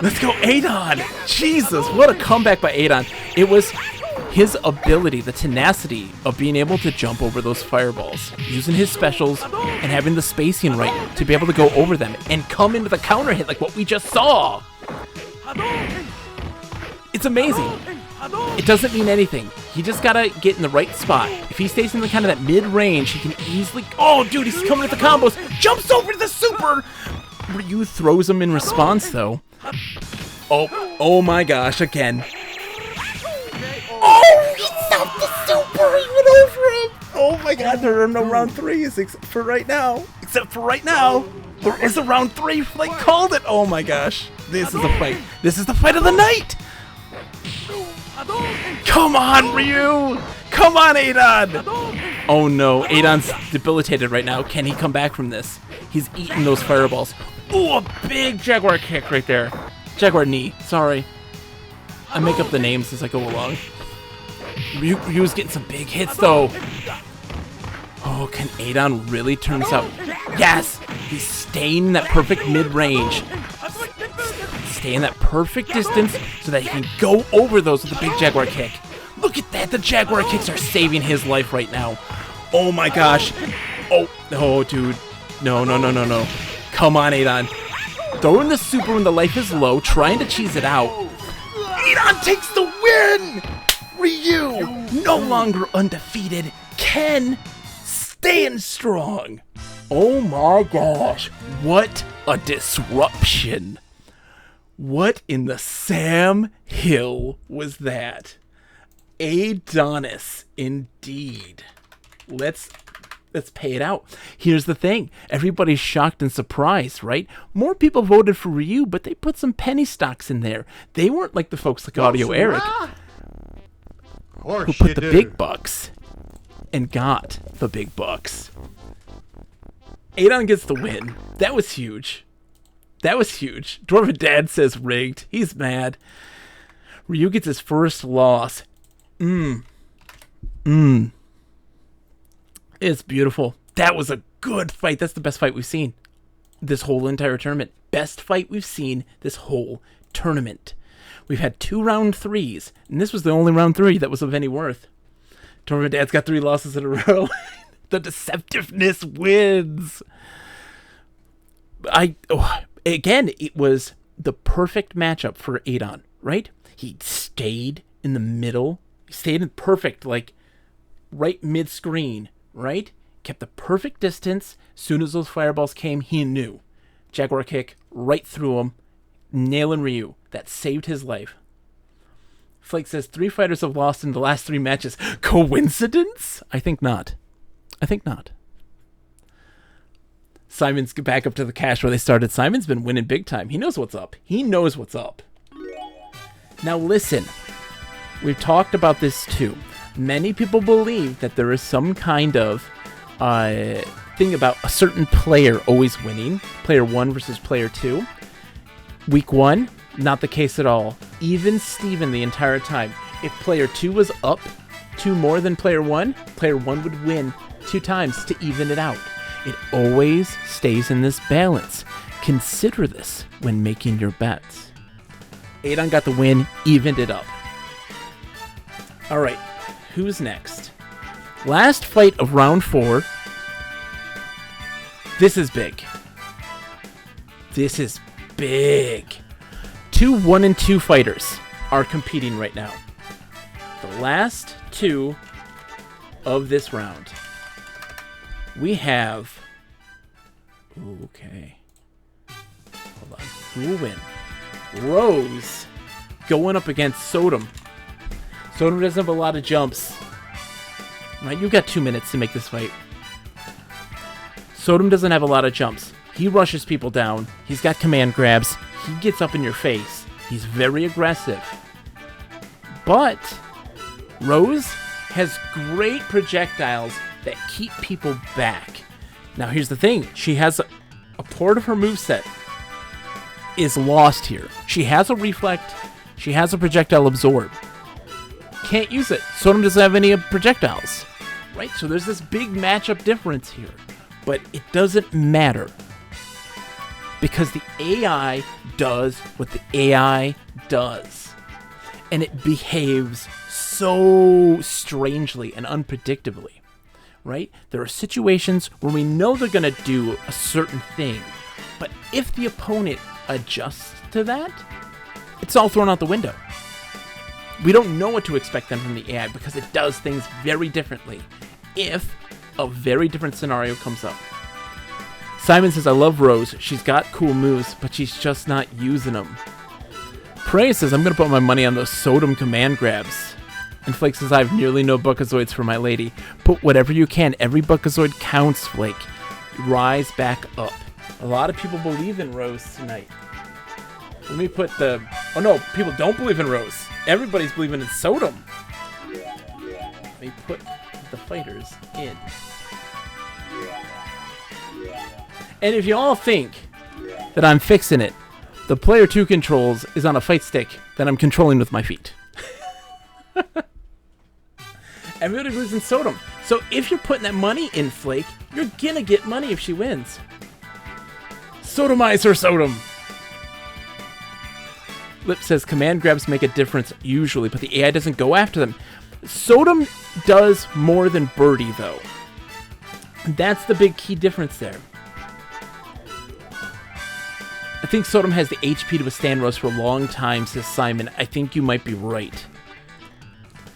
Let's go, Adon. Jesus, what a comeback by Adon. It was his ability, the tenacity of being able to jump over those fireballs, using his specials and having the spacing right to be able to go over them and come into the counter hit like what we just saw. It's amazing. It doesn't mean anything. He just gotta get in the right spot. If he stays in the kind of that mid-range, he can easily... Oh, dude, he's coming with the combos. Jumps over to the super. Ryu throws him in response, though. Oh my gosh, again. Oh, he stopped the super. He went over him. Oh my god, there are no round 3s except for right now. There is a round 3. Flight called it. Oh my gosh. This is a fight. This is the fight of the night. Come on, Ryu. Come on, Adon. Oh no, Adon's debilitated right now. Can he come back from this? He's eating those fireballs. Ooh, a big Jaguar kick right there. Jaguar knee. Sorry. I make up the names as I go along. Ryu's getting some big hits, though. Oh, can Adon really turn this out? Yes! He's staying in that perfect mid-range. Stay in that perfect distance so that he can go over those with a big Jaguar kick. Look at that! The Jaguar kicks are saving his life right now. Oh my gosh. Oh, dude. No. Come on, Adon. Throwing the super when the life is low, trying to cheese it out. Adon takes the win! Ryu, no longer undefeated. Ken, staying strong. Oh my gosh. What a disruption. What in the Sam Hill was that? Adonis, indeed. Let's pay it out. Here's the thing. Everybody's shocked and surprised, right? More people voted for Ryu, but they put some penny stocks in there. They weren't like the folks like Audio Eric, who put the big bucks and got the big bucks. Adon gets the win. That was huge. Dwarven Dad says rigged. He's mad. Ryu gets his first loss. It's beautiful. That was a good fight. That's the best fight we've seen this whole entire tournament. Best fight we've seen this whole tournament. We've had 2 round 3s, and this was the only round 3 that was of any worth. Dwarven Dad's got 3 losses in a row. The deceptiveness wins. Again, it was the perfect matchup for Adon, right? He stayed in the middle. He stayed in perfect, like, right mid-screen, right? Kept the perfect distance. Soon as those fireballs came, he knew. Jaguar kick right through him, nailing Ryu. That saved his life. Flake says 3 fighters have lost in the last 3 matches. Coincidence? I think not. Simon's back up to the cash where they started. Simon's been winning big time. He knows what's up. Now listen, we've talked about this too. Many people believe that there is some kind of thing about a certain player always winning. Player 1 versus player 2. Week 1, not the case at all. Even Steven the entire time. If player 2 was up 2 more than player 1 would win 2 times to even it out. It always stays in this balance. Consider this when making your bets. Adon got the win, evened it up. All right, who's next? Last fight of round 4. This is big. 2 1 and 2 fighters are competing right now. The last 2 of this round. We have... Okay. Hold on. Who will win? Rose going up against Sodom. Sodom doesn't have a lot of jumps. Right? You've got 2 minutes to make this fight. Sodom doesn't have a lot of jumps. He rushes people down. He's got command grabs. He gets up in your face. He's very aggressive. But Rose has great projectiles that keep people back. Now here's the thing. She has a part of her moveset is lost here. She has a reflect. She has a projectile absorb. Can't use it. Sodom doesn't have any projectiles. Right? So there's this big matchup difference here. But it doesn't matter. Because the AI does what the AI does. And it behaves so strangely and unpredictably. Right? There are situations where we know they're going to do a certain thing. But if the opponent adjusts to that, it's all thrown out the window. We don't know what to expect then from the AI because it does things very differently if a very different scenario comes up. Simon says, I love Rose. She's got cool moves, but she's just not using them. Prey says, I'm going to put my money on those Sodom command grabs. And Flake says, I have nearly no Buckazoids for my lady. Put whatever you can. Every Buckazoid counts, Flake. Rise back up. A lot of people believe in Rose tonight. Let me put the... Oh no, people don't believe in Rose. Everybody's believing in Sodom. Let me put the fighters in. And if you all think that I'm fixing it, the player 2 controls is on a fight stick that I'm controlling with my feet. Everybody believes in Sodom. So if you're putting that money in Flake, you're gonna get money if she wins. Sodomize her, Sodom. Lip says command grabs make a difference usually, but the AI doesn't go after them. Sodom does more than Birdie, though. That's the big key difference there. I think Sodom has the HP to withstand Rose for a long time, says Simon. I think you might be right.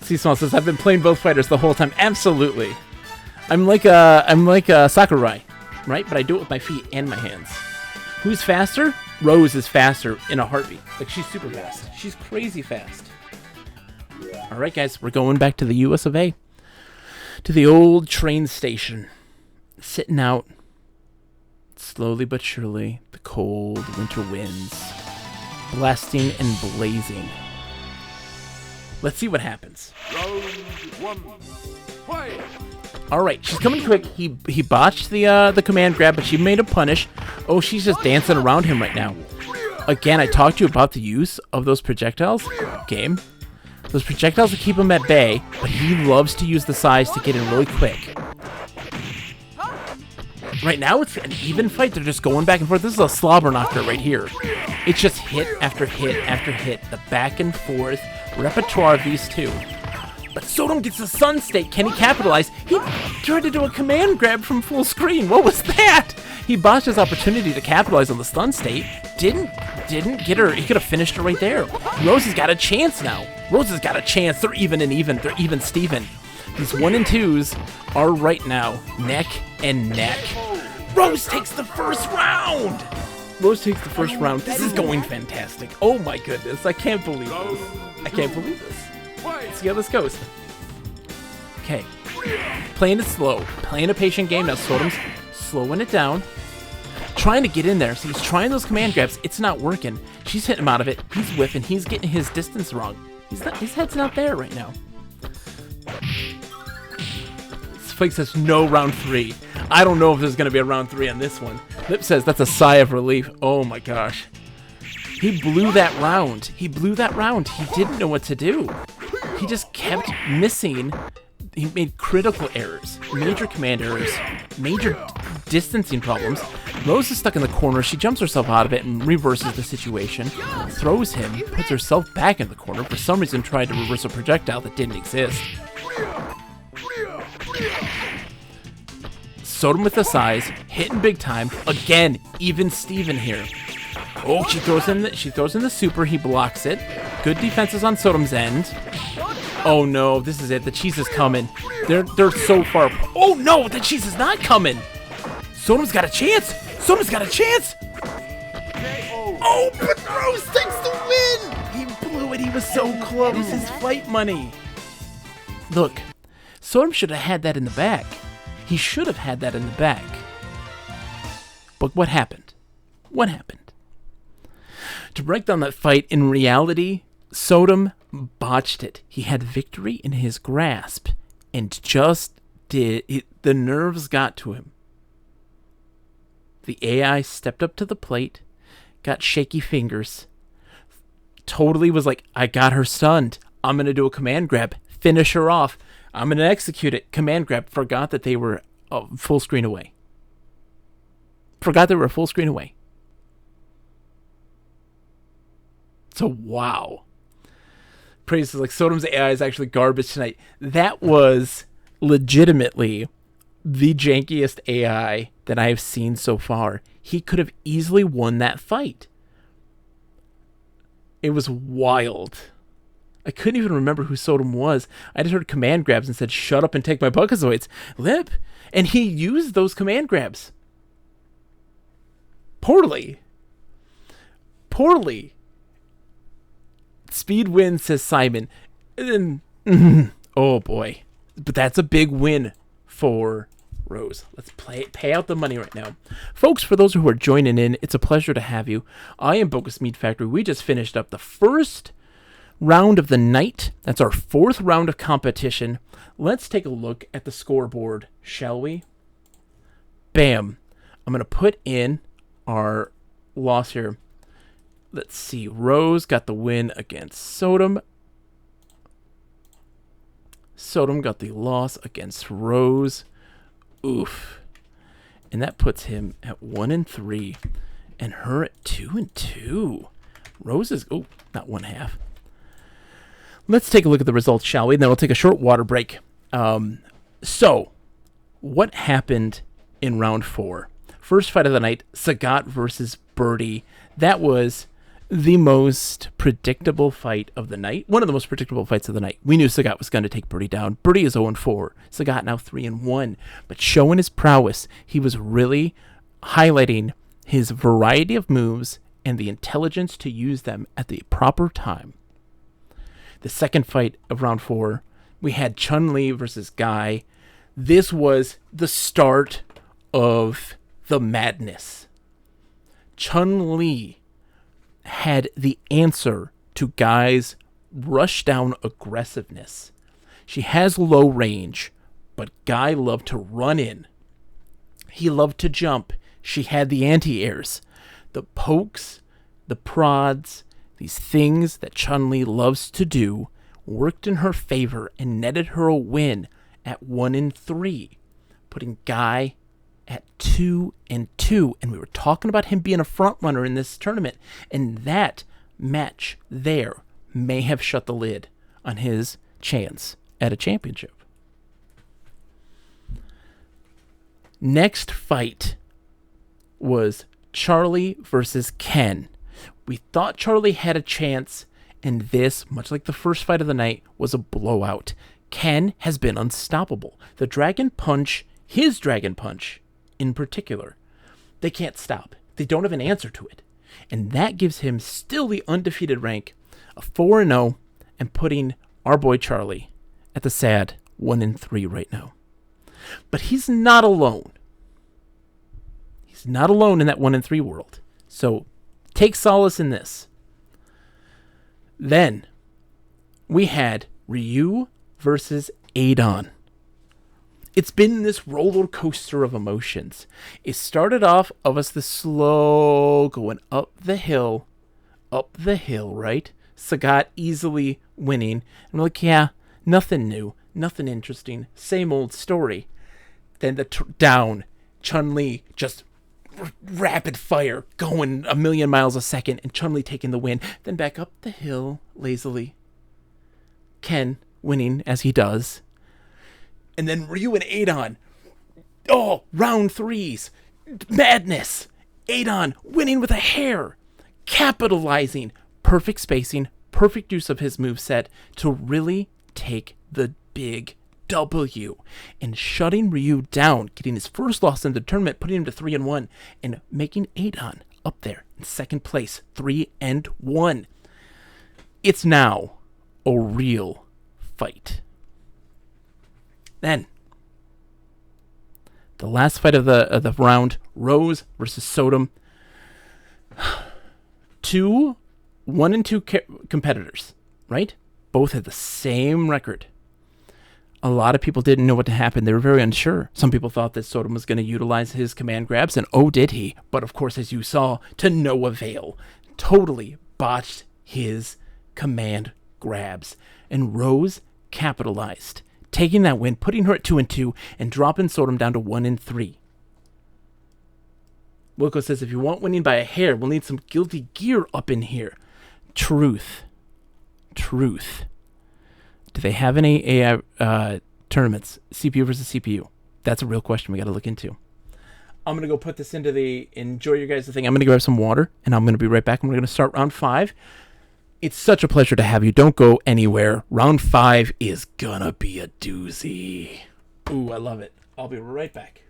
C-Small says, I've been playing both fighters the whole time. Absolutely. I'm like a Sakurai, right? But I do it with my feet and my hands. Who's faster? Rose is faster in a heartbeat. Like, she's super fast. She's crazy fast. All right, guys, we're going back to the US of A. To the old train station. Sitting out. Slowly but surely, the cold winter winds. Blasting and blazing. Let's see what happens.
Round 1. Fight!
All right, she's coming quick. He botched the command grab, but she made a punish. Oh, she's just dancing around him right now. Again, I talked to you about the use of those projectiles. Game. Those projectiles will keep him at bay, but he loves to use the size to get in really quick. Right now, it's an even fight. They're just going back and forth. This is a slobber knocker right here. It's just hit after hit after hit. The back and forth repertoire of these two. But Sodom gets the Sun State. Can he capitalize? He tried to do a command grab from full screen. What was that? He botched his opportunity to capitalize on the Stun State. Didn't get her. He could have finished her right there. Rose has got a chance now. Rose has got a chance. They're even and even. They're even Steven. These 1 and 2s are right now neck and neck. Rose takes the first round. Rose takes the first round. This is going fantastic. Oh my goodness. I can't believe this. I can't believe this. Let's see how this goes. Okay. Playing it slow. Playing a patient game. Now Sodom's slowing it down. Trying to get in there. So he's trying those command grabs. It's not working. She's hitting him out of it. He's whiffing. He's getting his distance wrong. His head's not there right now. Flake says no round 3. I don't know if there's going to be a round 3 on this one. Lip says that's a sigh of relief. Oh my gosh. He blew that round. He blew that round. He didn't know what to do. He just kept missing. He made critical errors. Major command errors. Major distancing problems. Rose is stuck in the corner. She jumps herself out of it and reverses the situation. Throws him. Puts herself back in the corner. For some reason tried to reverse a projectile that didn't exist. Sodom with the size, hitting big time. Again, even Steven here. Oh, she throws in the super. He blocks it. Good defenses on Sodom's end. Oh no, this is it. The cheese is coming. They're so far. Oh no, the cheese is not coming. Sodom's got a chance. Sodom's got a chance. Oh, but Rose takes the win. He blew it. He was so close. His fight money. Look, Sodom should have had that in the back. He should have had that in the back. But what happened? What happened? To break down that fight, in reality, Sodom botched it. He had victory in his grasp and just did it. The nerves got to him. The AI stepped up to the plate, got shaky fingers, totally was like, I got her stunned. I'm going to do a command grab, finish her off. I'm going to execute it. Command grab. Forgot that they were full screen away. Forgot they were a full screen away. So, wow. Praise is like, Sodom's AI is actually garbage tonight. That was legitimately the jankiest AI that I have seen so far. He could have easily won that fight. It was wild. I couldn't even remember who Sodom was. I just heard command grabs and said, shut up and take my Buckazoids. Lip. And he used those command grabs. Poorly. Speed wins, says Simon. And oh boy. But that's a big win for Rose. Let's pay out the money right now. Folks, for those who are joining in, it's a pleasure to have you. I am Bogus Meat Factory. We just finished up the first round of the night. That's our fourth round of competition. Let's take a look at the scoreboard, shall we? Bam. I'm going to put in our loss here. Let's see. Rose got the win against Sodom. Sodom got the loss against Rose. Oof. And that puts him at 1-3. And her at 2-2. Rose is, oh, not 1/2. Let's take a look at the results, shall we? And then we'll take a short water break. So, what happened in round 4? First fight of the night, Sagat versus Birdie. That was the most predictable fight of the night. One of the most predictable fights of the night. We knew Sagat was going to take Birdie down. Birdie is 0-4. Sagat now 3-1. But showing his prowess, he was really highlighting his variety of moves and the intelligence to use them at the proper time. The second fight of round 4, we had Chun-Li versus Guy. This was the start of the madness. Chun-Li had the answer to Guy's rush down aggressiveness. She has low range, but Guy loved to run in. He loved to jump. She had the anti-airs. The pokes, the prods, these things that Chun-Li loves to do worked in her favor and netted her a win at 1-3, putting Guy at 2-2. And we were talking about him being a front runner in this tournament, and that match there may have shut the lid on his chance at a championship. Next fight was Charlie versus Ken. We thought Charlie had a chance, and this, much like the first fight of the night, was a blowout. Ken has been unstoppable. The Dragon Punch, his Dragon Punch in particular, they can't stop. They don't have an answer to it. And that gives him still the undefeated rank of 4-0 and putting our boy Charlie at the sad 1-3 right now. But he's not alone. He's not alone in that 1-3 world. So take solace in this. Then we had Ryu versus Adon. It's been this roller coaster of emotions. It started off of us the slow going up the hill, right? Sagat easily winning. And we're like, yeah, nothing new, nothing interesting, same old story. Then the down, Chun-Li just rapid fire going a million miles a second and Chun-Li taking the win. Then back up the hill lazily. Ken winning as he does. And then Ryu and Adon. Oh, round 3s. Madness. Adon winning with a hair. Capitalizing. Perfect spacing. Perfect use of his moveset to really take the big W. And shutting Ryu down. Getting his first loss in the tournament. Putting him to 3-1. And making Adon up there in second place. 3-1. It's now a real fight. Then, the last fight of the round, Rose versus Sodom. 2 1-2 competitors, right? Both had the same record. A lot of people didn't know what to happen. They were very unsure. Some people thought that Sodom was going to utilize his command grabs, and oh, did he. But of course, as you saw, to no avail. Totally botched his command grabs. And Rose capitalized, taking that win, putting her at 2-2, and dropping Sodom down to 1-3. Wilco says, if you want winning by a hair, we'll need some Guilty Gear up in here. Truth. Do they have any AI tournaments? CPU versus CPU? That's a real question we got to look into. I'm going to go put this into the enjoy your guys' thing. I'm going to grab some water, and I'm going to be right back. And we're going to start round 5. It's such a pleasure to have you. Don't go anywhere. Round 5 is gonna be a doozy. Ooh, I love it. I'll be right back.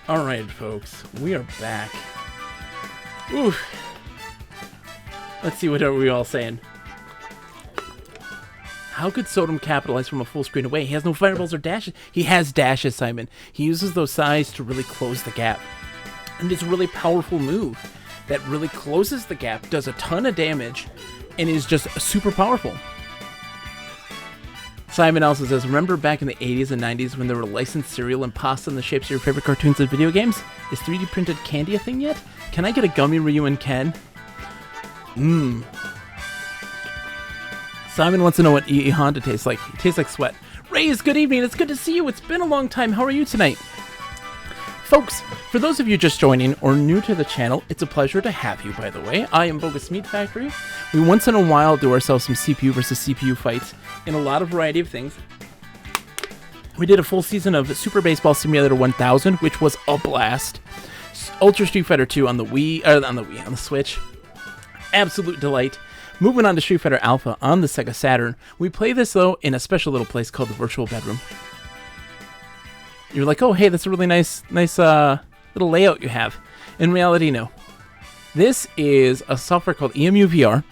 All right, folks, we are back. Oof. Let's see what are we all saying. How could Sodom capitalize from a full screen away? He has no fireballs or dashes. He has dashes, Simon. He uses those sides to really close the gap. And it's a really powerful move that really closes the gap, does a ton of damage, and is just super powerful. Simon also says, remember back in the 80s and 90s when there were licensed cereal and pasta in the shapes of your favorite cartoons and video games? Is 3D printed candy a thing yet? Can I get a gummy Ryu and Ken? Simon wants to know what EE Honda tastes like. It tastes like sweat. Raze, good evening. It's good to see you. It's been a long time. How are you tonight? Folks, for those of you just joining or new to the channel, it's a pleasure to have you, by the way. I am Bogus Meat Factory. We once in a while do ourselves some CPU versus CPU fights in a lot of variety of things. We did a full season of Super Baseball Simulator 1000, which was a blast. Ultra Street Fighter 2 on the on the Switch. Absolute delight. Moving on to Street Fighter Alpha on the Sega Saturn. We play this, though, in a special little place called the Virtual Bedroom. You're like, oh, hey, that's a really nice little layout you have. In reality, no. This is a software called EmuVR,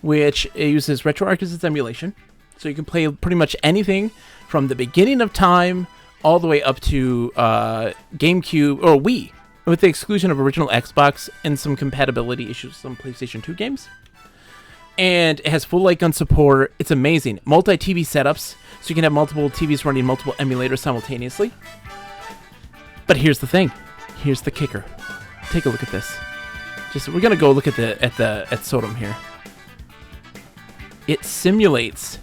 which uses RetroArch as its emulation. So you can play pretty much anything from the beginning of time all the way up to GameCube or Wii, with the exclusion of original Xbox and some compatibility issues with some PlayStation 2 games. And it has full light gun support. It's amazing. Multi-TV setups, so you can have multiple TVs running multiple emulators simultaneously. But here's the thing. Here's the kicker. Take a look at this. We're gonna go look at Sodom here. It simulates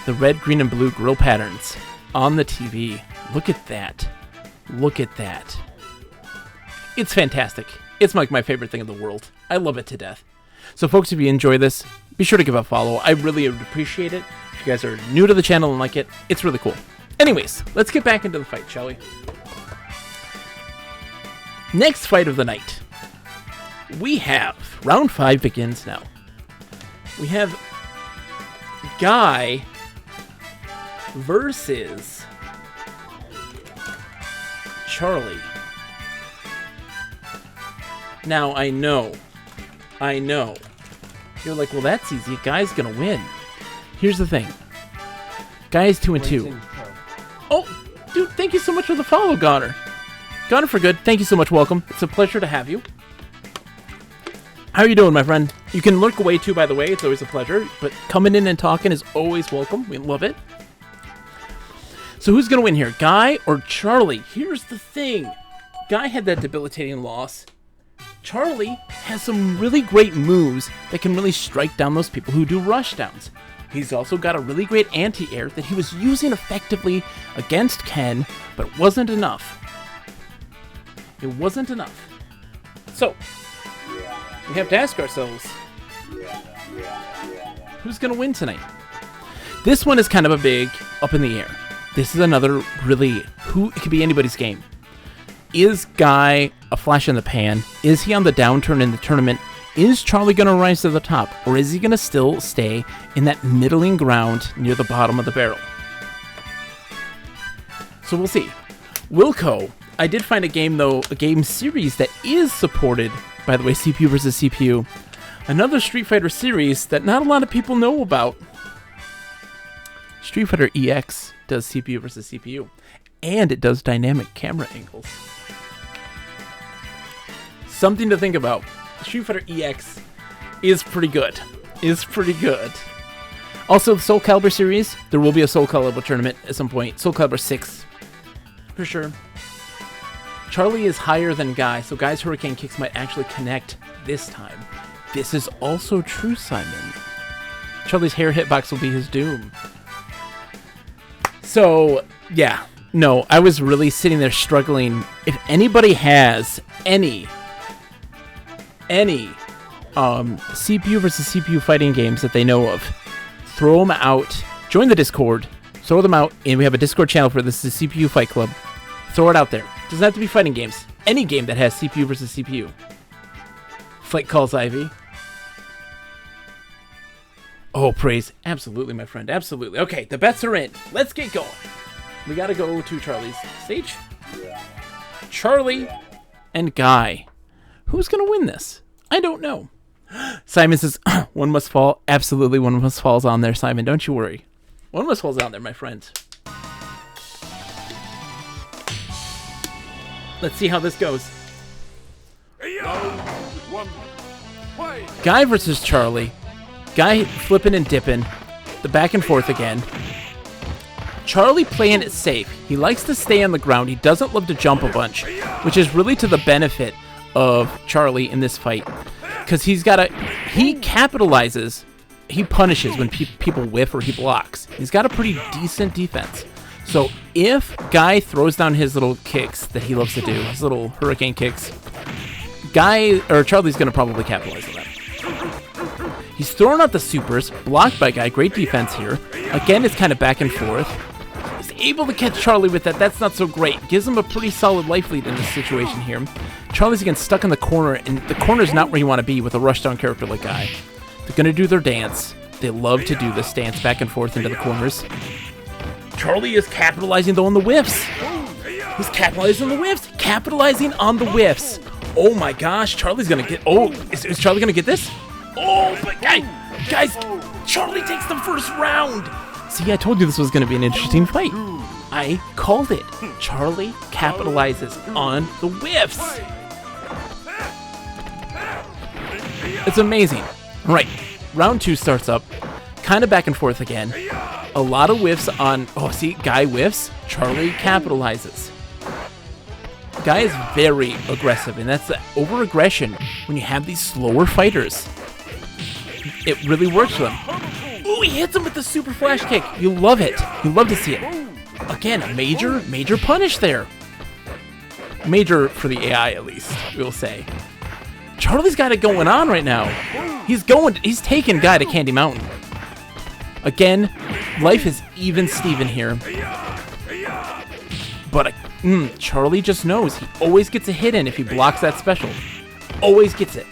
the red, green, and blue grill patterns on the TV. Look at that. Look at that. It's fantastic. It's like my favorite thing in the world. I love it to death. So folks, if you enjoy this, be sure to give a follow. I really would appreciate it. If you guys are new to the channel and like it, it's really cool. Anyways, let's get back into the fight, shall we? Next fight of the night. We have, round 5 begins now. We have Guy versus Charlie. Now, I know. You're like, well, that's easy. Guy's gonna win. Here's the thing. Guy is 2-2. Oh, dude, thank you so much for the follow, Goner. Goner for good. Thank you so much. Welcome. It's a pleasure to have you. How are you doing, my friend? You can lurk away too, by the way. It's always a pleasure. But coming in and talking is always welcome. We love it. So who's gonna win here, Guy or Charlie? Here's the thing. Guy had that debilitating loss. Charlie has some really great moves that can really strike down those people who do rush downs. He's also got a really great anti-air that he was using effectively against Ken, but it wasn't enough. It wasn't enough. So, we have to ask ourselves, who's going to win tonight? This one is kind of a big up in the air. This is another really, it could be anybody's game. Is Guy a flash in the pan? Is he on the downturn in the tournament? Is Charlie going to rise to the top? Or is he going to still stay in that middling ground near the bottom of the barrel? So we'll see. Wilco, I did find a game, though, a game series that is supported, by the way, CPU versus CPU. Another Street Fighter series that not a lot of people know about. Street Fighter EX does CPU versus CPU. And it does dynamic camera angles. Something to think about. Street Fighter EX is pretty good. Also, the Soul Calibur series, there will be a Soul Calibur tournament at some point. Soul Calibur 6, for sure. Charlie is higher than Guy, so Guy's Hurricane Kicks might actually connect this time. This is also true, Simon. Charlie's hair hitbox will be his doom. So, yeah. No, I was really sitting there struggling. If anybody has any CPU versus CPU fighting games that they know of, throw them out. Join the Discord, throw them out, and we have a Discord channel for this. Is CPU Fight Club. Throw it out there. Doesn't have to be fighting games. Any game that has CPU versus CPU. Fight calls Ivy. Oh, praise. Absolutely, my friend. Absolutely. Okay, the bets are in. Let's get going. We gotta go to Charlie's stage. Charlie and Guy. Who's going to win this? I don't know. Simon says, one must fall. Absolutely, one must fall's on there, Simon. Don't you worry. One must fall's on there, my friend. Let's see how this goes.
Round one. Fight.
Guy versus Charlie. Guy flipping and dipping. The back and forth again. Charlie playing it safe. He likes to stay on the ground. He doesn't love to jump a bunch, which is really to the benefit of Charlie in this fight. Because he capitalizes, he punishes when people whiff or he blocks. He's got a pretty decent defense. So if Guy throws down his little kicks that he loves to do, his little hurricane kicks, Charlie's going to probably capitalize on that. He's throwing out the supers, blocked by Guy. Great defense here. Again, it's kind of back and forth. He's able to catch Charlie with that. That's not so great. Gives him a pretty solid life lead in this situation here. Charlie's again stuck in the corner, and the corner's not where you want to be with a rushdown character like Guy. They're going to do their dance. They love to do this dance back and forth into the corners. Charlie is capitalizing, though, on the whiffs. He's capitalizing on the whiffs. Capitalizing on the whiffs. Oh, my gosh. Charlie's going to get... Oh, is Charlie going to get this? Oh, but guys, Charlie takes the first round. See, I told you this was going to be an interesting fight. I called it. Charlie capitalizes on the whiffs. It's amazing. All right, round 2 starts up. Kind of back and forth again. A lot of whiffs on... Oh, see, Guy whiffs. Charlie capitalizes. Guy is very aggressive, and that's the over-aggression when you have these slower fighters. It really works for them. Ooh, he hits him with the super flash kick. You love it. You love to see it. Again, a major punish there. Major for the AI, at least, we'll say. Charlie's got it going on right now. He's taking Guy to Candy Mountain. Again, life is even Steven here. But Charlie just knows he always gets a hit in if he blocks that special. Always gets it.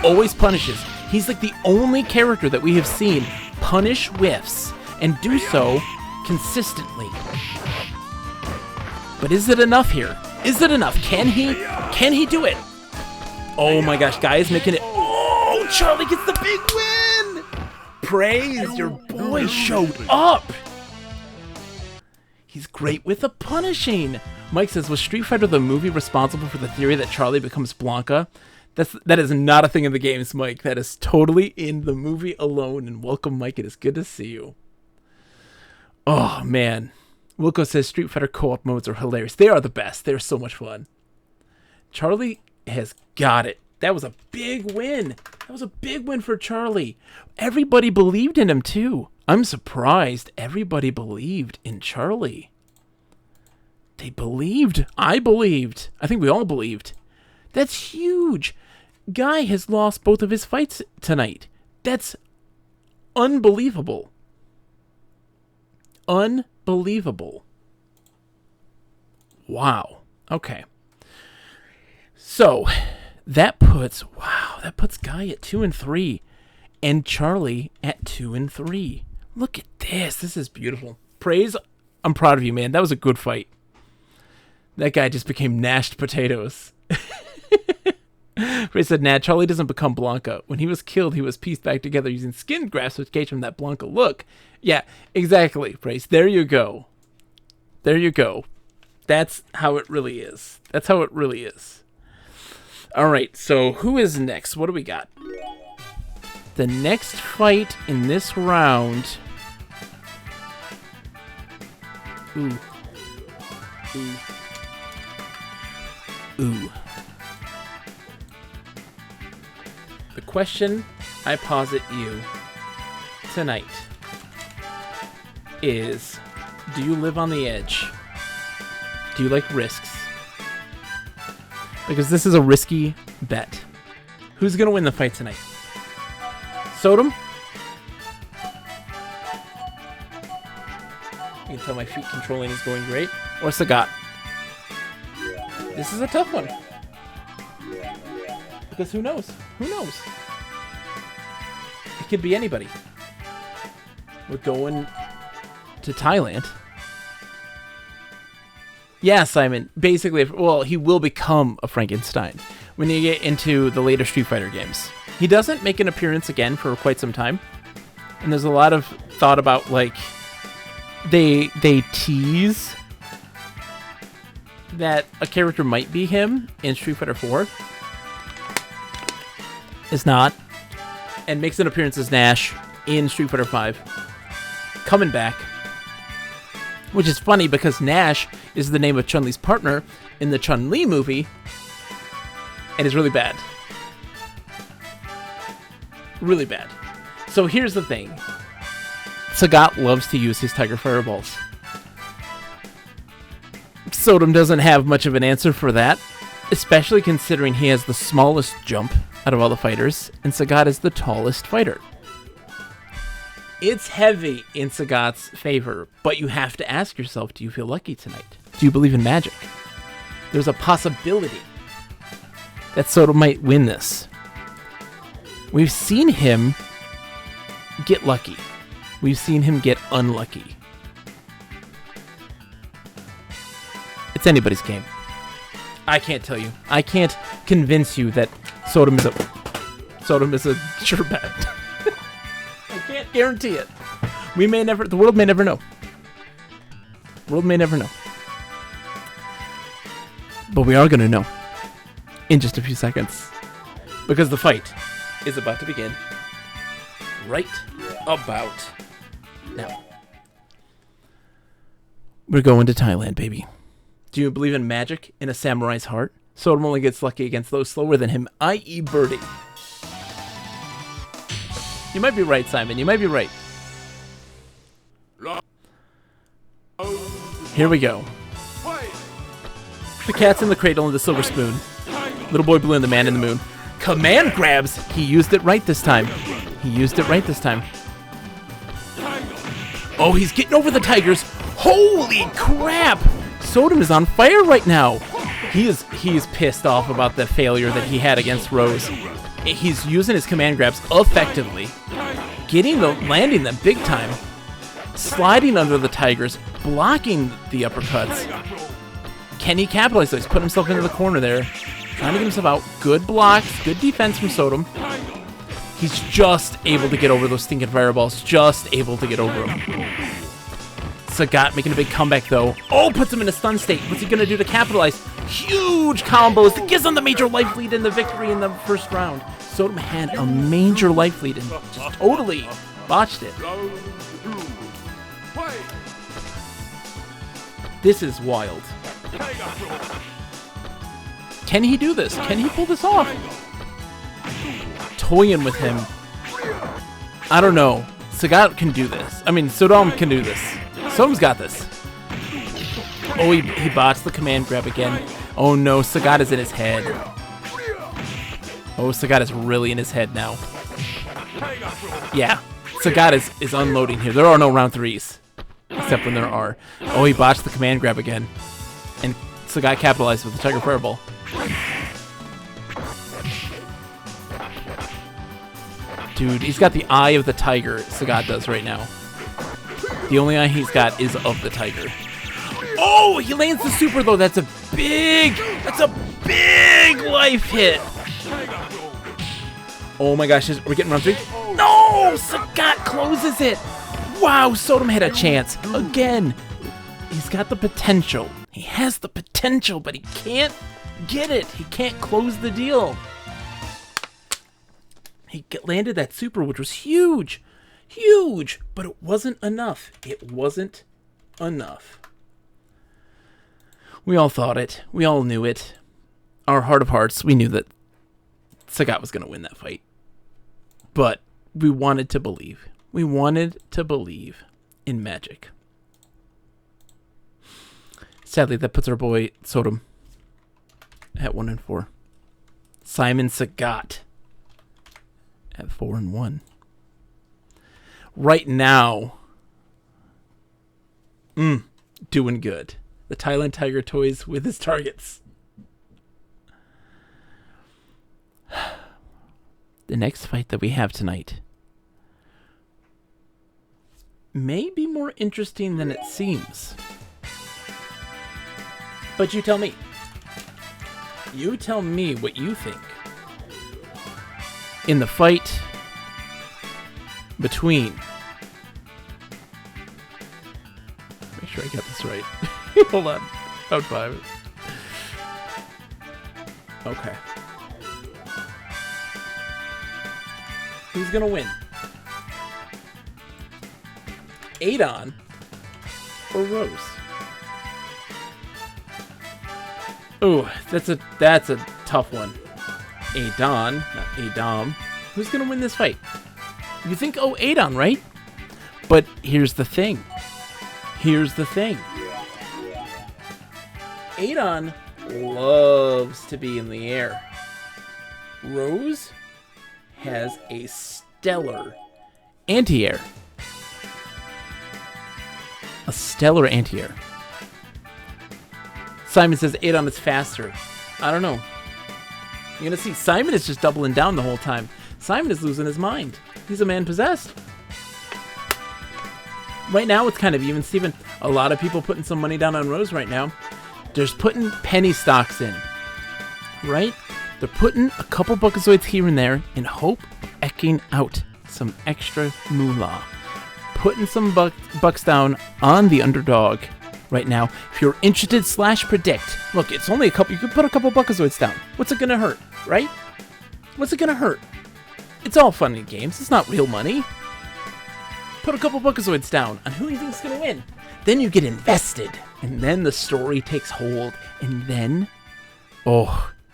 Always punishes. He's like the only character that we have seen punish whiffs and do so consistently. But is it enough here? Is it enough? Can he do it? Oh my gosh, Guy is making it. Oh, Charlie gets the big win! Praise, your boy showed up. He's great with the punishing. Mike says, was Street Fighter the movie responsible for the theory that Charlie becomes Blanca? That is not a thing in the games, Mike. That is totally in the movie alone. And welcome, Mike. It is good to see you. Oh, man. Wilco says Street Fighter co-op modes are hilarious. They are the best. They're so much fun. Charlie has got it. That was a big win. That was a big win for Charlie. Everybody believed in him, too. I'm surprised everybody believed in Charlie. They believed. I believed. I think we all believed. That's huge. Guy has lost both of his fights tonight. That's unbelievable. Unbelievable. Wow. Okay. So that puts Guy at 2-3 and Charlie at 2-3. Look at this. This is beautiful. Praise. I'm proud of you, man. That was a good fight. That guy just became mashed potatoes. Ray said, nah, Charlie doesn't become Blanca. When he was killed, he was pieced back together using skin grafts, which gave him that Blanca look. Yeah, exactly, Brace. There you go. There you go. That's how it really is. That's how it really is. All right, so who is next? What do we got? The next fight in this round... Ooh. Ooh. Ooh. The question I posit you tonight is, do you live on the edge? Do you like risks? Because this is a risky bet. Who's going to win the fight tonight? Sodom? You can tell my feet controlling is going great. Or Sagat? This is a tough one. Because who knows? Who knows? It could be anybody. We're going to Thailand. Yeah, Simon. Basically, well, he will become a Frankenstein when you get into the later Street Fighter games. He doesn't make an appearance again for quite some time. And there's a lot of thought about, like, they tease that a character might be him in Street Fighter 4. Is not. And makes an appearance as Nash in Street Fighter 5. Coming back. Which is funny because Nash is the name of Chun-Li's partner in the Chun-Li movie. And is really bad. Really bad. So here's the thing. Sagat loves to use his Tiger Fireballs. Sodom doesn't have much of an answer for that. Especially considering he has the smallest jump out of all the fighters. And Sagat is the tallest fighter. It's heavy in Sagat's favor, but you have to ask yourself, do you feel lucky tonight? Do you believe in magic? There's a possibility that Sodom might win this. We've seen him get lucky. We've seen him get unlucky. It's anybody's game. I can't tell you. I can't convince you that Sodom is a sure bet. I can't guarantee it. The world may never know. The world may never know. But we are going to know in just a few seconds. Because the fight is about to begin right about now. We're going to Thailand, baby. Do you believe in magic in a samurai's heart? Sodom only gets lucky against those slower than him, i.e. Birdie. You might be right, Simon. You might be right. Here we go. The cat's in the cradle and the silver spoon. Little boy blue and the man in the moon. Command grabs! He used it right this time. Oh, he's getting over the tigers. Holy crap! Sodom is on fire right now. He is pissed off about the failure that he had against Rose. He's using his command grabs effectively. Landing them big time. Sliding under the tigers. Blocking the uppercuts. Can he capitalize? He's put himself into the corner there. Trying to get himself out. Good blocks. Good defense from Sodom. He's just able to get over those stinking fireballs. Just able to get over them. Sagat making a big comeback, though. Oh, puts him in a stun state. What's he going to do to capitalize? Huge combos that gives him the major life lead in the victory in the first round. Sodom had a major life lead and just totally botched it. This is wild. Can he do this? Can he pull this off? Toying with him. I don't know. Sagat can do this. I mean, Sodom can do this. Sodom's got this. Oh, he botched the command grab again. Oh no, Sagat is in his head. Oh, Sagat is really in his head now. Yeah, Sagat is unloading here. There are no round threes. Except when there are. Oh, he botched the command grab again. And Sagat capitalized with the Tiger Fireball. Dude, he's got the eye of the tiger, Sagat does right now. The only eye he's got is of the tiger. Oh, he lands the super, though. That's a big life hit. Oh my gosh, we're getting round three. No, Sagat closes it. Wow, Sodom had a chance. Again, he's got the potential. He has the potential, but he can't get it. He can't close the deal. He landed that super, which was huge. Huge, but it wasn't enough. It wasn't enough. We all thought it. We all knew it. Our heart of hearts, we knew that Sagat was going to win that fight. But we wanted to believe. We wanted to believe in magic. Sadly, that puts our boy Sodom at 1-4. Simon Sagat at 4-1. Right now, doing good. The Thailand Tiger toys with his targets. The next fight that we have tonight may be more interesting than it seems. But you tell me. You tell me what you think. In the fight between... Make sure I get this right. Hold on. Round 5. Okay. Who's gonna win? Adon or Rose? Ooh, that's a tough one. Adon, not Adam. Who's gonna win this fight? You think, oh, Adon, right? But here's the thing. Here's the thing. Adon loves to be in the air. Rose has a stellar anti-air. A stellar anti-air. Simon says Adon is faster. I don't know. You're gonna see Simon is just doubling down the whole time. Simon is losing his mind. He's a man possessed. Right now it's kind of even, Steven. A lot of people putting some money down on Rose right now. They're just putting penny stocks in. Right? They're putting a couple Buckazoids here and there in hope of eking out some extra moolah. Putting some bucks down on the underdog right now. If you're interested / predict, look, it's only a couple. You could put a couple Buckazoids down. What's it gonna hurt, right? What's it gonna hurt? It's all fun and games. It's not real money. Put a couple Buckazoids down on who you think's gonna win. Then you get invested, and then the story takes hold, and then,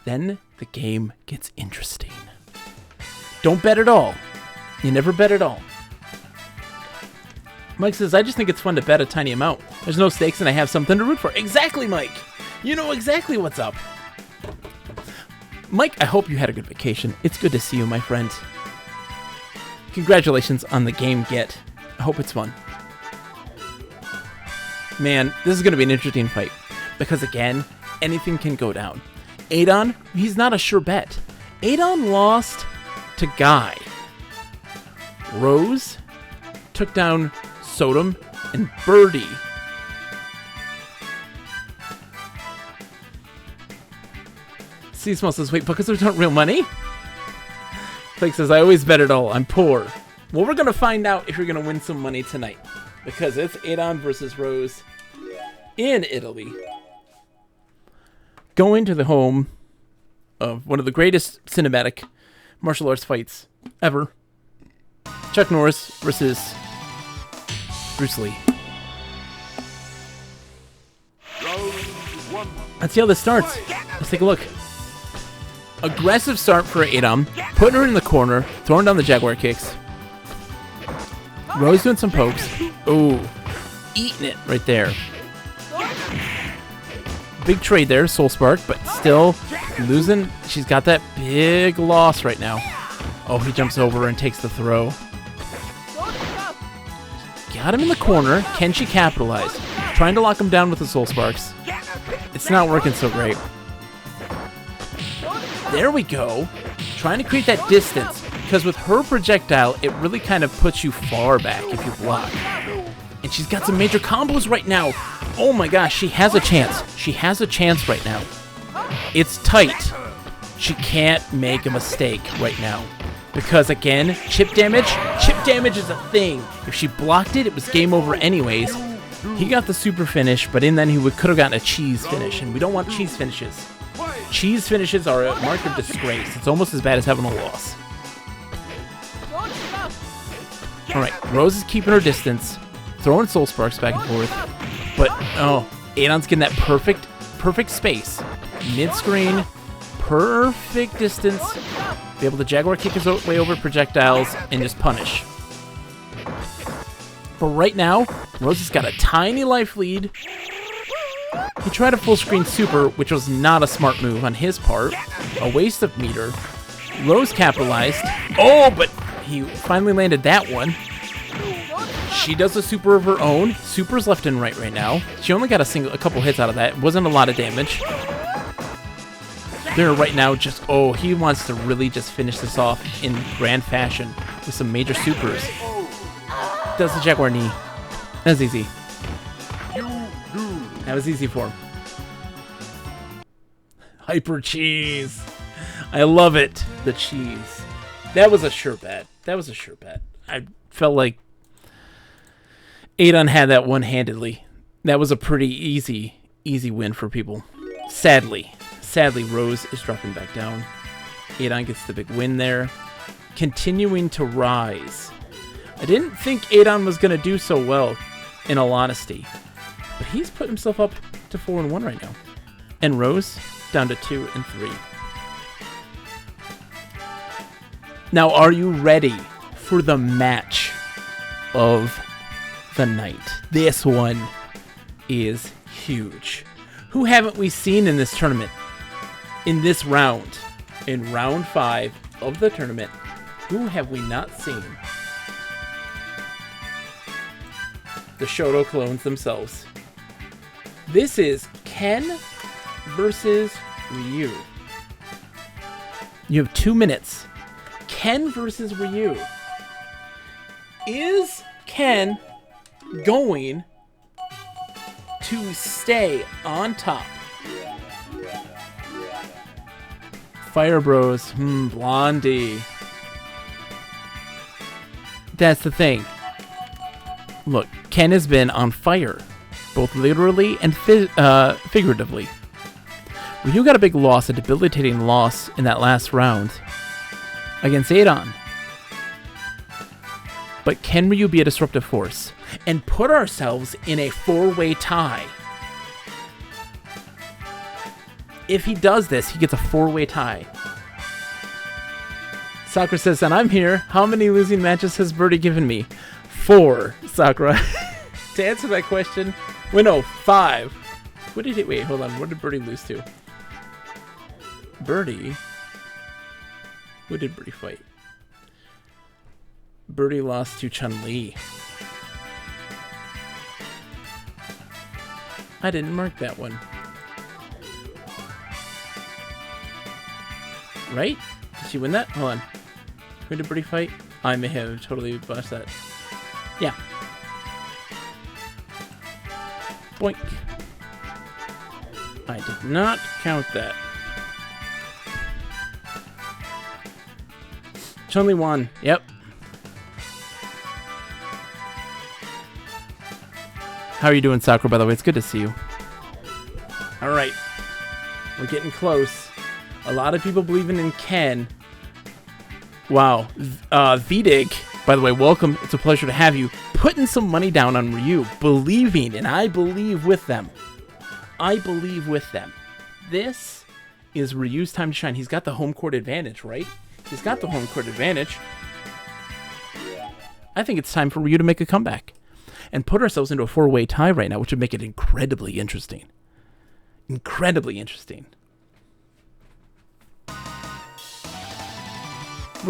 then the game gets interesting. Don't bet at all. You never bet at all. Mike says, I just think it's fun to bet a tiny amount. There's no stakes and I have something to root for. Exactly, Mike. You know exactly what's up. Mike, I hope you had a good vacation. It's good to see you, my friend. Congratulations on the game get. I hope it's fun. Man, this is going to be an interesting fight. Because again, anything can go down. Adon, he's not a sure bet. Adon lost to Guy. Rose took down Sodom and Birdie. See, Small says, wait, because there's not real money? Flake says, I always bet it all. I'm poor. Well, we're going to find out if you're going to win some money tonight. Because it's Adon versus Rose in Italy. Going to the home of one of the greatest cinematic martial arts fights ever. Chuck Norris versus Bruce Lee. Let's see how this starts. Let's take a look. Aggressive start for Adon. Putting her in the corner. Throwing down the Jaguar kicks. Rose doing some pokes. Ooh. Eating it right there. Big trade there, Soul Spark, but still losing. She's got that big loss right now. Oh, he jumps over and takes the throw. Got him in the corner. Can she capitalize? Trying to lock him down with the Soul Sparks. It's not working so great. There we go. Trying to create that distance. Because with her projectile, it really kind of puts you far back if you block. And she's got some major combos right now. Oh my gosh, she has a chance. She has a chance right now. It's tight. She can't make a mistake right now. Because again, chip damage? Chip damage is a thing. If she blocked it, it was game over anyways. He got the super finish, but in then he could have gotten a cheese finish, and we don't want cheese finishes. Cheese finishes are a mark of disgrace. It's almost as bad as having a loss. Alright, Rose is keeping her distance, throwing Soul Sparks back and forth, but, oh, Adon's getting that perfect space. Mid-screen, perfect distance, be able to Jaguar kick his way over projectiles and just punish. But right now, Rose has got a tiny life lead. He tried a full screen super, which was not a smart move on his part. A waste of meter. Rose capitalized. Oh, but he finally landed that one. She does a super of her own. Supers left and right now. She only got a couple hits out of that. It wasn't a lot of damage. There right now just, oh, he wants to really just finish this off in grand fashion with some major supers. Does the Jaguar knee. That was easy. That was easy for him. Hyper cheese. I love it. The cheese. That was a sure bet. I felt like Adon had that one-handedly. That was a pretty easy win for people. Sadly, Rose is dropping back down. Adon gets the big win there. Continuing to rise. I didn't think Adon was going to do so well, in all honesty. But he's put himself up to 4-1 right now. And Rose down to 2-3. Now, are you ready for the match of the night? This one is huge. Who haven't we seen in this tournament? In this round, in round 5 of the tournament, who have we not seen? The Shoto clones themselves. This is Ken versus Ryu. You have 2 minutes. Ken versus Ryu. Is Ken going to stay on top? Fire Bros. Blondie. That's the thing. Look, Ken has been on fire, both literally and figuratively. Ryu got a big loss, a debilitating loss in that last round against Adon. But can Ryu be a disruptive force and put ourselves in a 4-way tie? If he does this, he gets a 4-way tie. Sakura says, and I'm here. How many losing matches has Birdie given me? 4, Sakura. To answer that question, well, no, 5. What did it? Wait, hold on. What did Birdie lose to? Birdie. Who did Birdie fight? Birdie lost to Chun-Li. I didn't mark that one. Right? Did she win that? Hold on. Who did Birdie fight? I may have totally botched that. Yeah. Boink. I did not count that. Chun-Li won. Yep. How are you doing, Sakura, by the way? It's good to see you. Alright. We're getting close. A lot of people believing in Ken. Wow. VDig, by the way, welcome. It's a pleasure to have you. Putting some money down on Ryu. Believing, and I believe with them. I believe with them. This is Ryu's time to shine. He's got the home court advantage, right? He's got the home court advantage. I think it's time for Ryu to make a comeback. And put ourselves into a 4-way tie right now, which would make it incredibly interesting. Incredibly interesting. We're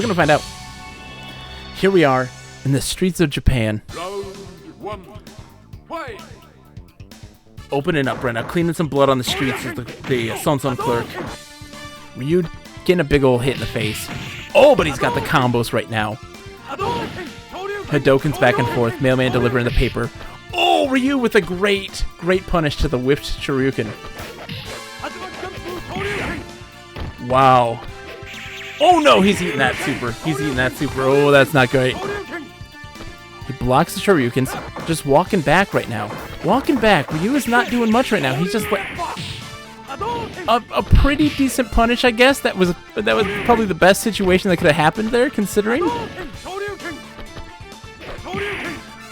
going to find out. Here we are in the streets of Japan.
Round 1. Fight!
Opening up right now, cleaning some blood on the streets with the Son clerk. Ryu getting a big old hit in the face. Oh, but he's got the combos right now. Hadouken's back and forth. Mailman delivering the paper. Oh, Ryu with a great punish to the whipped Shoryuken. Wow. Oh no, he's eating that super. He's eating that super. Oh, that's not great. He blocks the Shoryukens. Just walking back right now. Walking back. Ryu is not doing much right now. He's just like a pretty decent punish, I guess. That was probably the best situation that could have happened there, considering.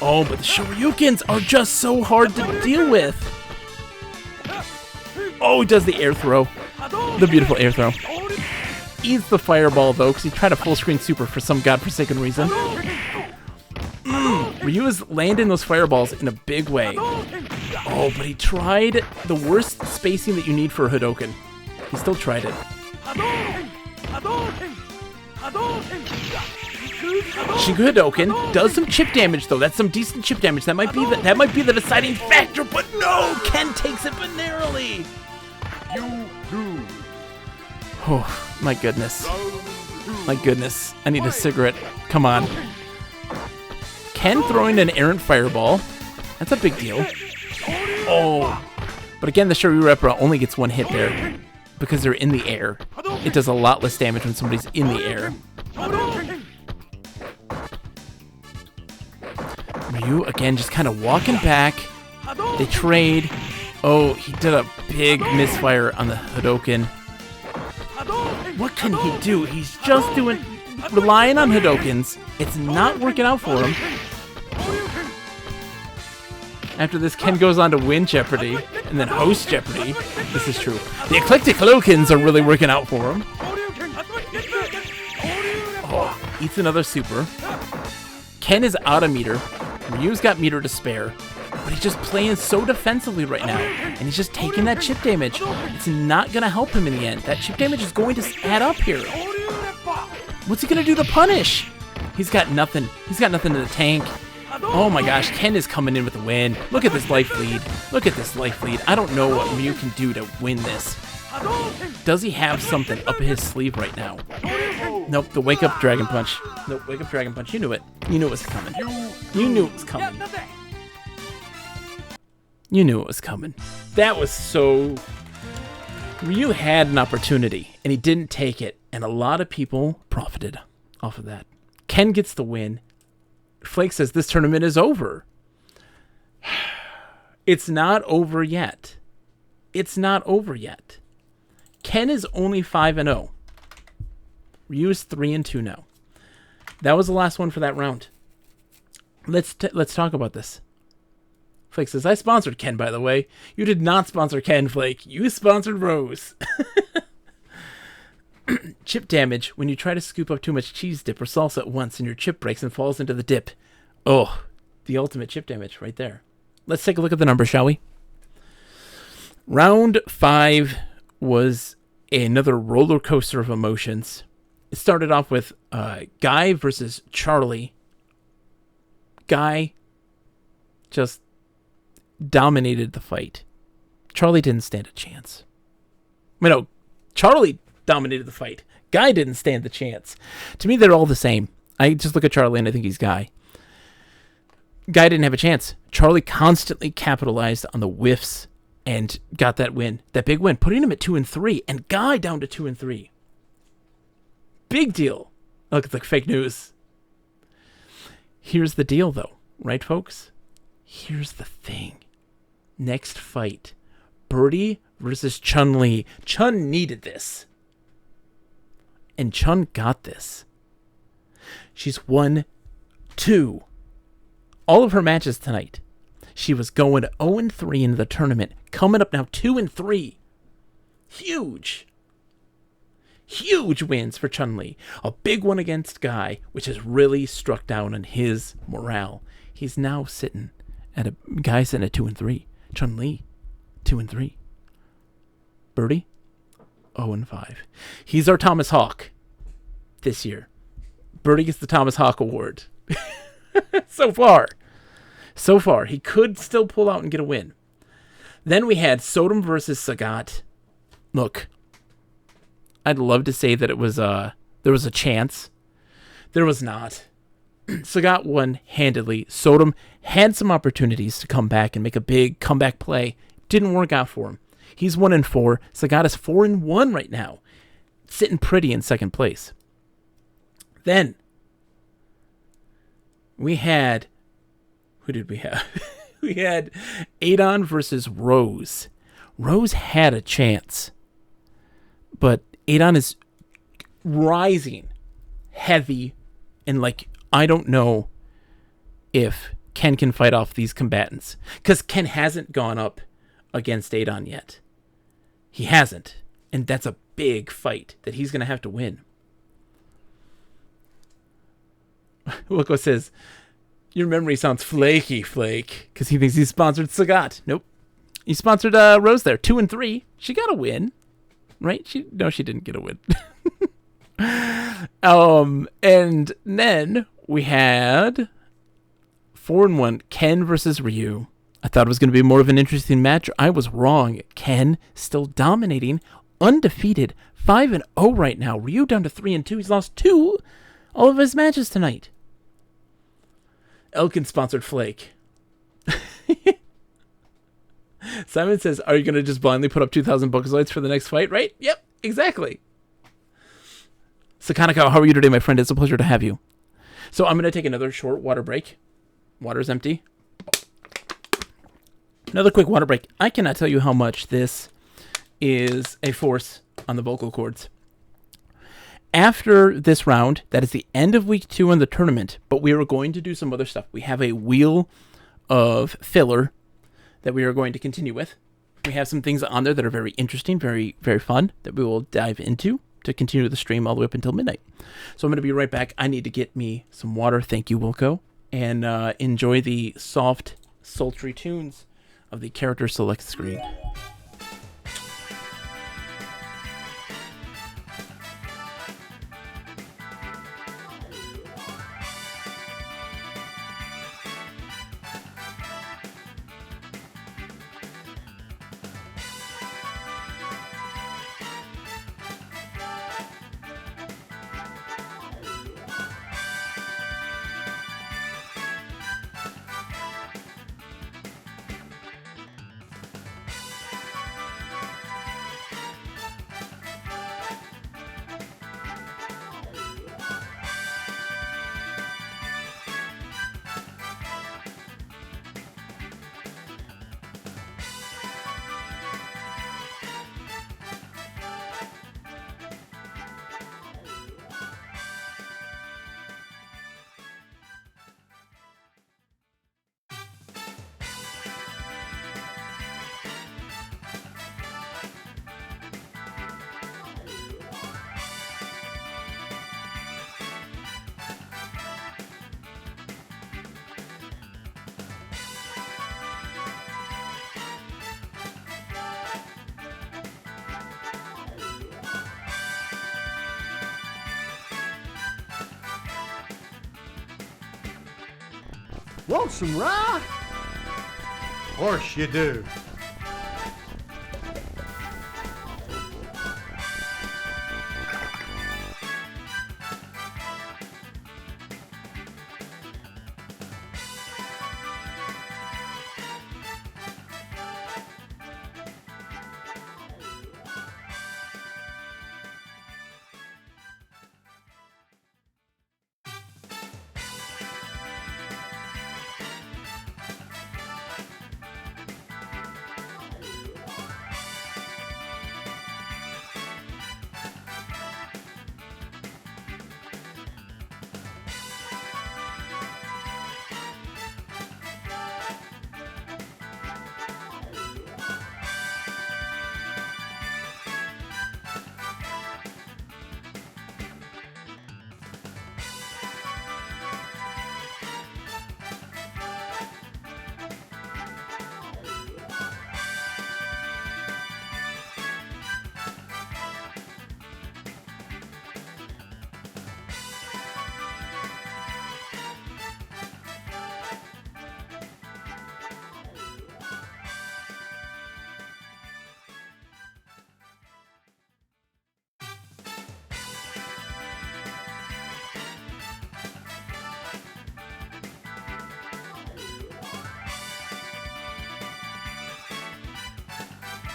Oh, but the Shoryukens are just so hard to deal with. Oh, he does the air throw. The beautiful air throw. Eats the fireball, though, because he tried a full screen super for some godforsaken reason. Ryu is landing those fireballs in a big way. Oh, but he tried the worst spacing that you need for a Hadouken. He still tried it. Shinku Hadouken does some chip damage, though. That's some decent chip damage. That might be the deciding factor, but no! Ken takes it but narrowly!
You lose.
Oh, my goodness. My goodness. I need a cigarette. Come on. Ken throwing an errant fireball. That's a big deal. Oh. But again, the Shuri Repra only gets one hit there. because they're in the air. It does a lot less damage when somebody's in the air. Ryu, again, just kind of walking back. They trade. Oh, he did a big misfire on the Hadoken. What can he do? He's just relying on Hadokens. It's not working out for him. After this, Ken goes on to win Jeopardy, and then host Jeopardy. This is true. The Eclectic Hadokens are really working out for him. Oh, eats another super. Ken is out of meter. Ryu's got meter to spare. But he's just playing so defensively right now. And he's just taking that chip damage. It's not going to help him in the end. That chip damage is going to add up here. What's he going to do to punish? He's got nothing. He's got nothing in the tank. Oh my gosh, Ken is coming in with a win. Look at this life lead. Look at this life lead. I don't know what Ryu can do to win this. Does he have something up his sleeve right now? Nope, the Wake Up Dragon Punch. Nope, Wake Up Dragon Punch. You knew it. You knew it was coming. You knew it was coming. You knew it was coming. That was so... Ryu had an opportunity, and he didn't take it, and a lot of people profited off of that. Ken gets the win. Flake says this tournament is over. It's not over yet. It's not over yet. Ken is only 5-0. Ryu is 3-2 now. That was the last one for that round. Let's talk about this. Flake says, I sponsored Ken, by the way. You did not sponsor Ken, Flake. You sponsored Rose. Chip damage when you try to scoop up too much cheese dip or salsa at once and your chip breaks and falls into the dip. Oh, the ultimate chip damage right there. Let's take a look at the numbers, shall we? Round 5 was another roller coaster of emotions. It started off with Guy versus Charlie. Guy just dominated the fight. Charlie didn't stand a chance. No, Charlie dominated the fight. Guy didn't stand the chance. To me, they're all the same. I just look at Charlie and I think he's Guy. Guy didn't have a chance. Charlie constantly capitalized on the whiffs and got that win. That big win, putting him at 2-3, and Guy down to 2-3. Big deal. Look, it's like fake news. Here's the deal, though. Right, folks? Here's the thing. Next fight. Birdie versus Chun-Li. Chun needed this. And Chun got this. She's won 2. All of her matches tonight. She was going 0-3 into the tournament. Coming up now 2-3. Huge. Huge wins for Chun-Li. A big one against Guy, which has really struck down on his morale. He's now sitting at Guy sitting at 2-3. Chun-Li, 2-3. Birdie, 0-5. He's our Thomas Hawk this year. Birdie gets the Thomas Hawk Award. So far. He could still pull out and get a win. Then we had Sodom versus Sagat. Look, I'd love to say that it was there was a chance. There was not. Sagat won handedly. Sodom had some opportunities to come back and make a big comeback play. Didn't work out for him. He's 1-4. Sagat is 4-1 right now. Sitting pretty in second place. Then we had... Who did we have? We had Adon versus Rose. Rose had a chance. But Adon is rising heavy. And I don't know if Ken can fight off these combatants. Because Ken hasn't gone up against Adon yet. He hasn't. And that's a big fight that he's going to have to win. Wilco says, your memory sounds flaky, Flake, because he thinks he sponsored Sagat. Nope. He sponsored Rose there. 2-3. She got a win. Right? She didn't get a win. And then we had 4-1 Ken versus Ryu. I thought it was going to be more of an interesting match. I was wrong. Ken still dominating, undefeated, 5-0 right now. Ryu down to 3-2. He's lost 2 all of his matches tonight. Elkin sponsored Flake. Simon says, are you going to just blindly put up 2,000 Bokazoids for the next fight, right? Yep, exactly. Sakanako, how are you today, my friend? It's a pleasure to have you. So I'm going to take another short water break. Water's empty. Another quick water break. I cannot tell you how much this is a force on the vocal cords. After this round, that is the end of week 2 in the tournament, but we are going to do some other stuff. We have a wheel of filler that we are going to continue with. We have some things on there that are very interesting, very, very fun, that we will dive into to continue the stream all the way up until midnight. So I'm going to be right back. I need to get me some water. Thank you, Wilco. And enjoy the soft, sultry tunes of the character select screen.
Want some rye? Of course you do.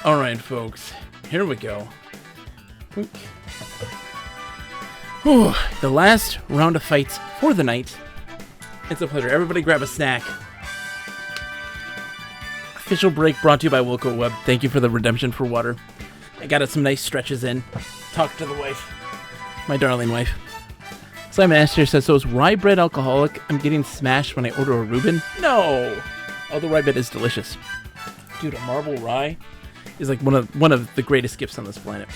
All right, folks, here we go. Whew, the last round of fights for the night. It's a pleasure. Everybody grab a snack. Official break brought to you by Wilco Web. Thank you for the redemption for water. I got some nice stretches in. Talk to the wife. My darling wife. Simon Astor says, so is rye bread alcoholic? I'm getting smashed when I order a Reuben? No! Oh, the rye bread is delicious. Dude, a marble rye is like one of the greatest gifts on this planet.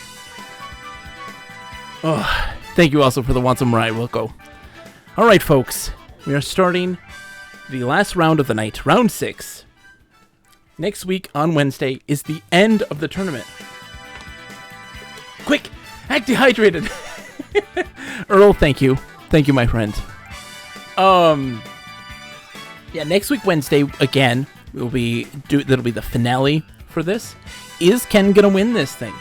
Oh, thank you also for the Want Some Rye, Wilco. All right, folks. We are starting the last round of the night, round 6. Next week on Wednesday is the end of the tournament. Quick, act dehydrated. Earl, thank you. Thank you, my friend. Yeah, next week Wednesday again that'll be the finale for this. Is Ken gonna win this thing?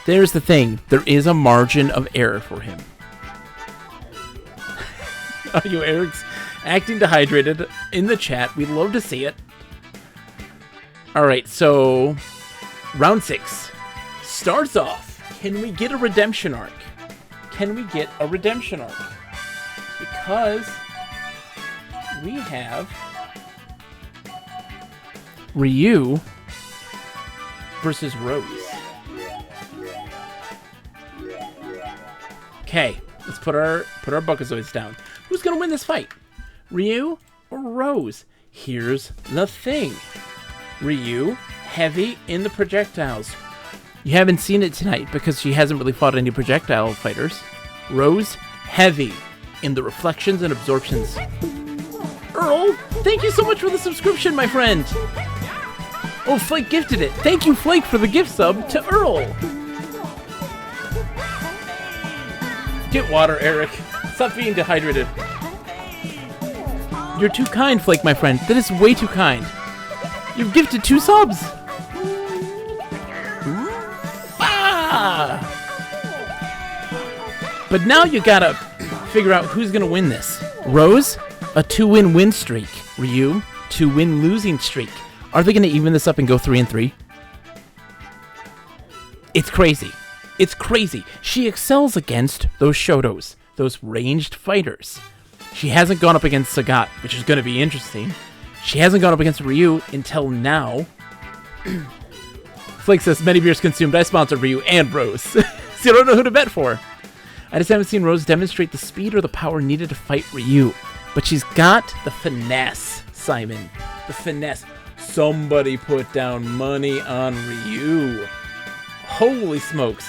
There's the thing. There is a margin of error for him. Are you Eric's acting dehydrated in the chat? We'd love to see it. All right, so round 6 starts off. Can we get a redemption arc? Can we get a redemption arc? Because we have Ryu versus Rose. Okay, let's put our Buckazoids down. Who's gonna win this fight? Ryu or Rose? Here's the thing. Ryu, heavy in the projectiles. You haven't seen it tonight because she hasn't really fought any projectile fighters. Rose, heavy in the reflections and absorptions. Earl, thank you so much for the subscription, my friend. Oh, Flake gifted it. Thank you, Flake, for the gift sub to Earl. Get water, Eric. Stop being dehydrated. You're too kind, Flake, my friend. That is way too kind. You've gifted 2 subs. Ah! But now you gotta figure out who's gonna win this. Rose, a 2-win win streak. Ryu, 2-win losing streak. Are they gonna even this up and go 3-3? It's crazy. It's crazy. She excels against those Shotos, those ranged fighters. She hasn't gone up against Sagat, which is gonna be interesting. She hasn't gone up against Ryu until now. Flake says, many beers consumed. I sponsored Ryu and Rose. So you don't know who to bet for. I just haven't seen Rose demonstrate the speed or the power needed to fight Ryu. But she's got the finesse, Simon. The finesse. Somebody put down money on Ryu. Holy smokes.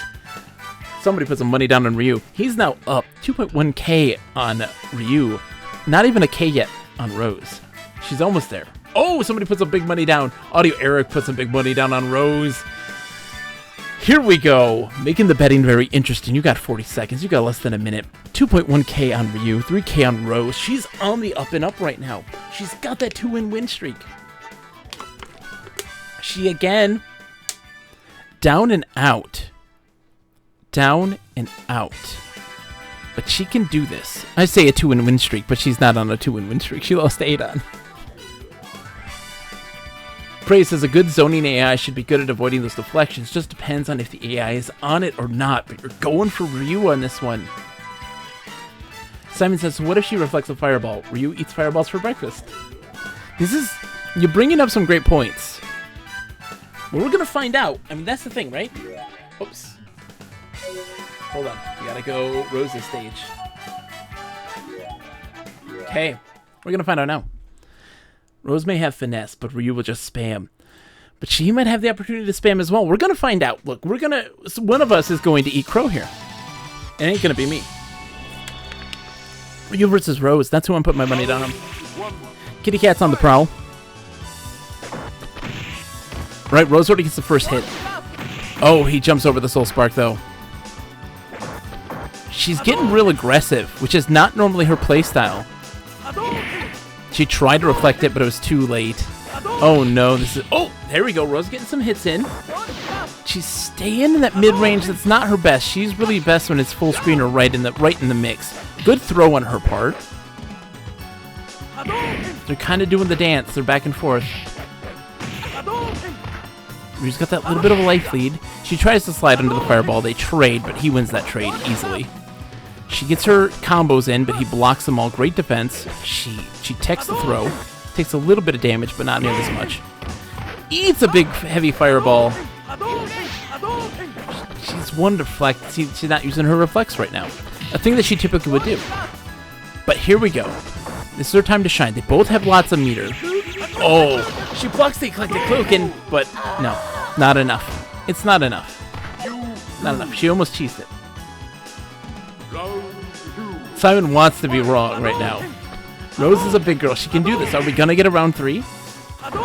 Somebody put some money down on Ryu. He's now up 2.1k on Ryu. Not even a K yet on Rose. She's almost there. Oh, somebody put some big money down. Audio Eric put some big money down on Rose. Here we go. Making the betting very interesting. You got 40 seconds. You got less than a minute. 2.1k on Ryu. 3k on Rose. She's on the up and up right now. She's got that 2-win win streak. She again. Down and out. Down and out. But she can do this. I say a 2-win win streak, but she's not on a 2-win win streak. She lost 8 on. Praise says a good zoning AI should be good at avoiding those deflections. Just depends on if the AI is on it or not. But you're going for Ryu on this one. Simon says, what if she reflects a fireball? Ryu eats fireballs for breakfast. You're bringing up some great points. Well, we're going to find out. I mean, that's the thing, right? Oops. Hold on. We got to go Rose's stage. Okay. We're going to find out now. Rose may have finesse, but Ryu will just spam. But she might have the opportunity to spam as well. We're going to find out. Look, one of us is going to eat crow here. It ain't going to be me. Ryu versus Rose. That's who I'm putting my money down on. Kitty Cat's on the prowl. Right, Rose already gets the first hit. Oh, he jumps over the Soul Spark, though. She's getting real aggressive, which is not normally her playstyle. She tried to reflect it, but it was too late. Oh no, oh, there we go. Rose getting some hits in. She's staying in that mid-range. That's not her best. She's really best when it's full screen or right in the mix. Good throw on her part. They're kind of doing the dance. They're back and forth. Ryu's got that little bit of a life lead. She tries to slide under the fireball. They trade, but he wins that trade easily. She gets her combos in, but he blocks them all. Great defense. She techs the throw. Takes a little bit of damage, but not nearly as much. Eats a big, heavy fireball. She's one to reflect. She's not using her reflex right now. A thing that she typically would do. But here we go. This is her time to shine. They both have lots of meter. Oh, she blocks the Eclectic Cloakin', but no, not enough. It's not enough. Not enough. She almost cheesed it. Simon wants to be wrong right now. Rose is a big girl. She can do this. Are we going to get a round 3?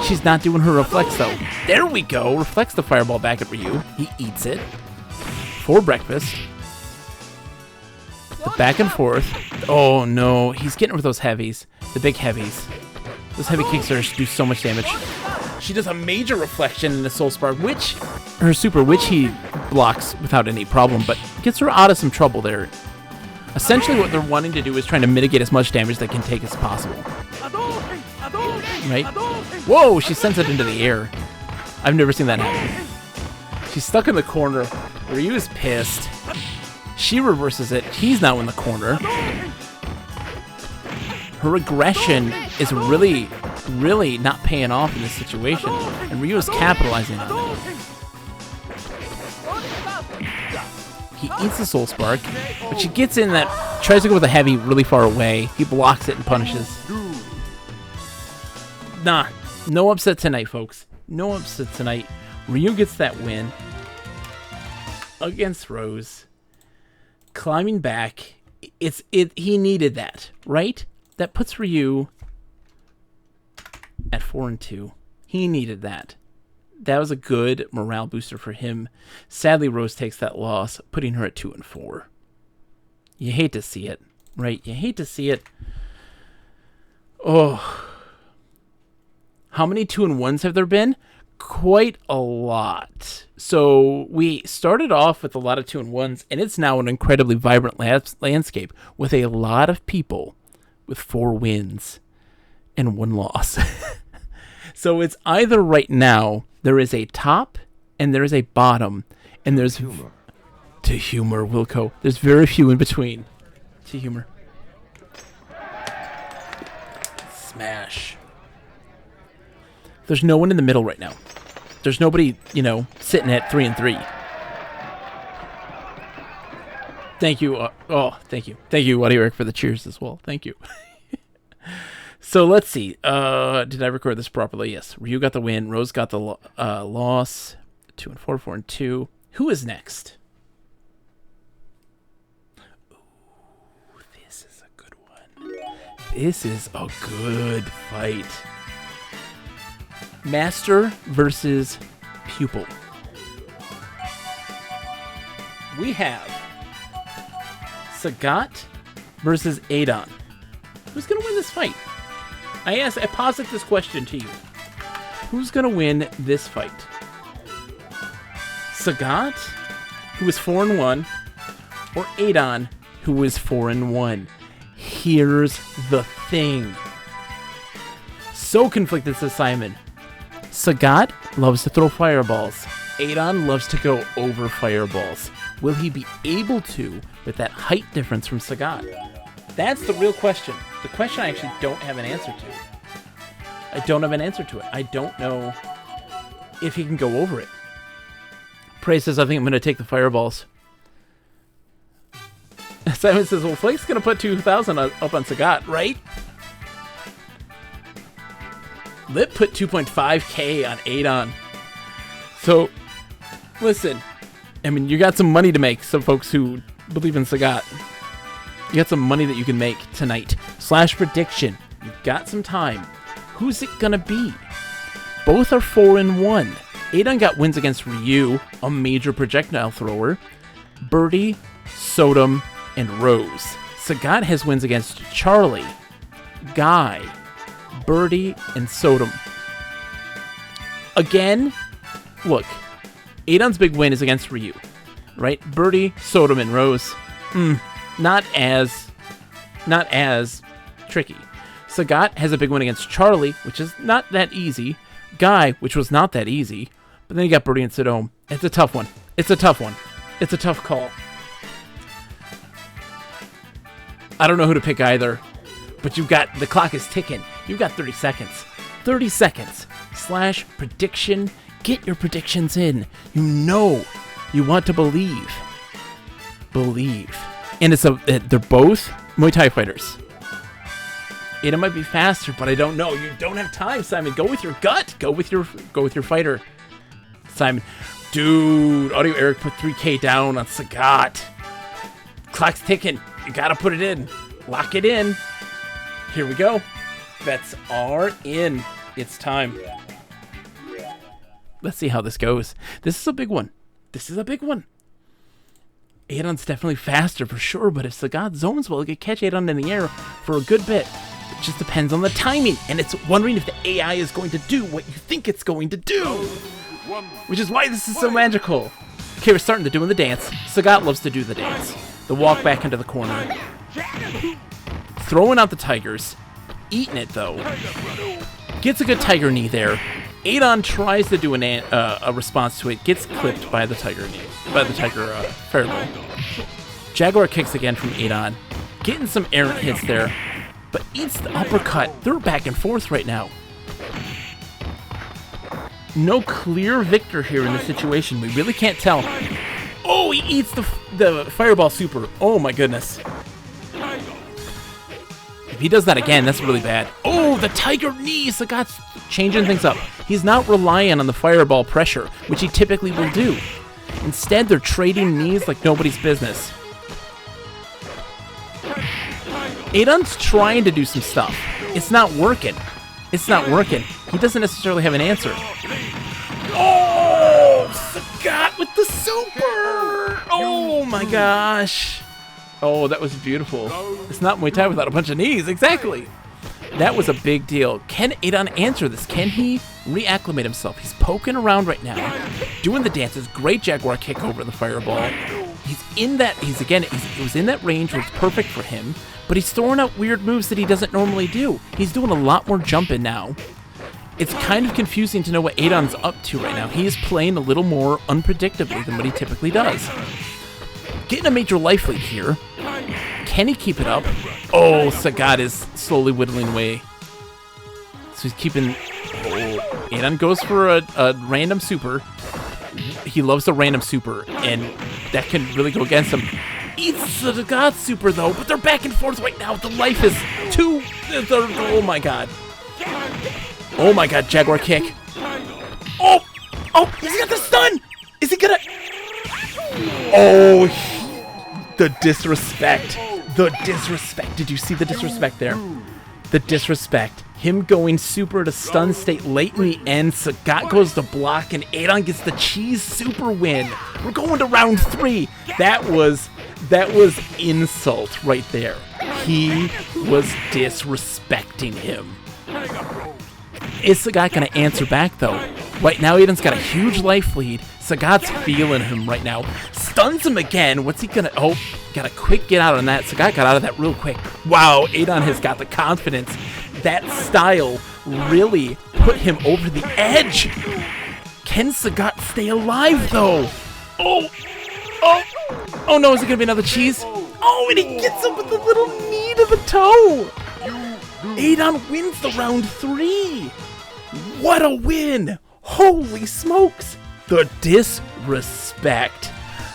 She's not doing her reflex, though. There we go. Reflects the fireball back at Ryu. He eats it. For breakfast. The back and forth. Oh, no. He's getting with those heavies. The big heavies. Those heavy kickstarters do so much damage. She does a major reflection in the Soul Spark, her super, which he blocks without any problem, but gets her out of some trouble there. Essentially what they're wanting to do is trying to mitigate as much damage they can take as possible. Right? Whoa, she sends it into the air. I've never seen that happen. She's stuck in the corner. Ryu is pissed. She reverses it. He's now in the corner. Her aggression is really, really not paying off in this situation. And Ryu is capitalizing on it. He eats the Soul Spark, but she gets in that, tries to go with a heavy really far away. He blocks it and punishes. Nah, no upset tonight, folks. No upset tonight. Ryu gets that win against Rose. Climbing back, he needed that, right? That puts Ryu at 4-2. He needed that. That was a good morale booster for him. Sadly, Rose takes that loss, putting her at 2-4. You hate to see it, right? You hate to see it. Oh. How many 2-1s have there been? Quite a lot. So we started off with a lot of 2-1s, and it's now an incredibly vibrant landscape with a lot of people with 4 wins and 1 loss. So it's either right now there is a top and there is a bottom, and there's humor. To humor, Wilco. There's very few in between. To humor. Smash. There's no one in the middle right now. There's nobody, sitting at 3-3. Thank you. Thank you. Thank you, Waddy Eric, for the cheers as well. Thank you. So let's see. Did I record this properly? Yes. Ryu got the win. Rose got the loss. 2-4, 4-2. Who is next? Ooh, this is a good one. This is a good fight. Master versus Pupil. We have Sagat versus Adon. Who's going to win this fight? I posit this question to you. Who's going to win this fight? Sagat, who is 4-1, or Adon, who is 4-1? Here's the thing. So conflicted, says Simon. Sagat loves to throw fireballs. Adon loves to go over fireballs. Will he be able to with that height difference from Sagat? That's the real question. The question I actually don't have an answer to. I don't have an answer to it. I don't know if he can go over it. Prey says, I think I'm going to take the fireballs. Simon says, well, Flake's going to put 2,000 up on Sagat, right? Lip put 2.5k on Adon. So, listen. I mean, you got some money to make, some folks who believe in Sagat. You got some money that you can make tonight. / prediction. You've got some time. Who's it gonna be? Both are 4-1. Adon got wins against Ryu, a major projectile thrower, Birdie, Sodom, and Rose. Sagat has wins against Charlie, Guy, Birdie, and Sodom. Again, look, Adon's big win is against Ryu, right? Birdie, Sodom, and Rose. Not as tricky. Sagat has a big win against Charlie, which is not that easy. Guy, which was not that easy. But then you got Birdie and Sodom. It's a tough one. It's a tough one. It's a tough call. I don't know who to pick either. But you've got, the clock is ticking. You've got 30 seconds. 30 seconds. / prediction. Get your predictions in. You know you want to believe. Believe. And they're both Muay Thai fighters. It might be faster, but I don't know. You don't have time, Simon. Go with your gut. Go with your fighter. Simon. Dude, Audio Eric put 3k down on Sagat. Clock's ticking. You gotta put it in. Lock it in. Here we go. Bets are in. It's time. Let's see how this goes. This is a big one. Adon's definitely faster for sure, but if Sagat zones well, he could catch Adon in the air for a good bit. It just depends on the timing, and it's wondering if the AI is going to do what you think it's going to do. Which is why this is so magical. Okay, we're starting to do the dance. Sagat loves to do the dance. The walk back into the corner. Throwing out the tigers. Eating it, though. Gets a good tiger knee there. Adon tries to do a response to it, gets clipped by the Tiger Fireball. Jaguar kicks again from Adon, getting some errant hits there, but eats the uppercut. They're back and forth right now. No clear victor here in this situation. We really can't tell. Oh, he eats the Fireball Super. Oh my goodness. If he does that again, that's really bad. Oh, the Tiger Knee! Sagat's changing things up. He's not relying on the Fireball pressure, which he typically will do. Instead, they're trading knees like nobody's business. Adon's trying to do some stuff. It's not working. It's not working. He doesn't necessarily have an answer. Oh, Sagat with the super! Oh my gosh. Oh, that was beautiful. It's not Muay Thai without a bunch of knees. Exactly. That was a big deal. Can Adon answer this? Can he reacclimate himself? He's poking around right now, doing the dances. Great Jaguar kick over the Fireball. He's in that. He was in that range where it's perfect for him. But he's throwing out weird moves that he doesn't normally do. He's doing a lot more jumping now. It's kind of confusing to know what Adon's up to right now. He is playing a little more unpredictably than what he typically does. Getting a major life lead here. Can he keep it up? Oh, Sagat is slowly whittling away. So he's keeping... Oh, Adon goes for a random super. He loves the random super, and that can really go against him. Eats the God super, though, but they're back and forth right now. The life is two... Oh, my God. Oh, my God, Jaguar kick. Oh! Oh, he's got the stun! Is he gonna... Oh, the disrespect. The disrespect. Did you see the disrespect there? The disrespect. Him going super to stun state late in the end. Sagat goes to block, and Adon gets the cheese super win. We're going to round 3. That was insult right there. He was disrespecting him. Is Sagat going to answer back, though? Right now, Adon's got a huge life lead. Sagat's feeling him right now. Stuns him again. What's he going to... Oh, got a quick get out on that. Sagat got out of that real quick. Wow, Adon has got the confidence. That style really put him over the edge. Can Sagat stay alive, though? Oh! Oh! Oh, no, is it going to be another cheese? Oh, and he gets him with the little knee to the toe. Adon wins the round 3. What a win! Holy smokes! The disrespect.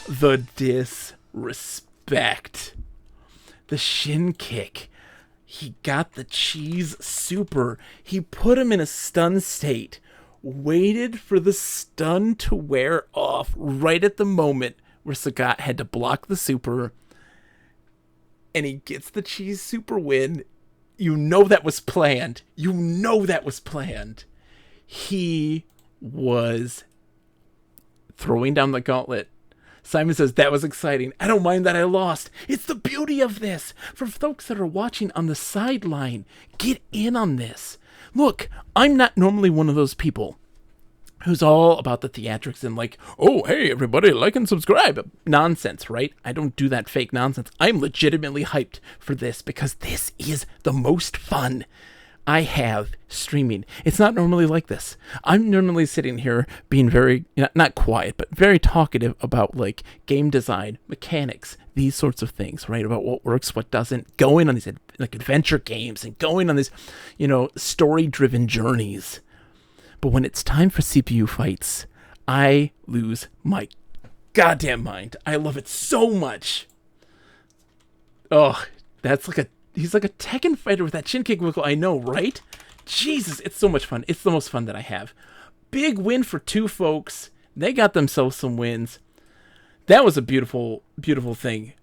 The disrespect. The shin kick. He got the cheese super. He put him in a stun state. Waited for the stun to wear off right at the moment where Sagat had to block the super. And he gets the cheese super win. You know that was planned. You know that was planned. He was throwing down the gauntlet. Simon says, that was exciting. I don't mind that I lost. It's the beauty of this. For folks that are watching on the sideline, get in on this. Look, I'm not normally one of those people who's all about the theatrics and like, oh, hey, everybody, like and subscribe. Nonsense, right? I don't do that fake nonsense. I'm legitimately hyped for this because this is the most fun I have streaming. It's not normally like this. I'm normally sitting here being very, not quiet, but very talkative about like game design, mechanics, these sorts of things, right? About what works, what doesn't, going on these like adventure games and going on these, story-driven journeys. But when it's time for CPU fights, I lose my goddamn mind. I love it so much. Oh, he's like a Tekken fighter with that chin kick wiggle. I know, right? Jesus, it's so much fun. It's the most fun that I have. Big win for two folks. They got themselves some wins. That was a beautiful, beautiful thing.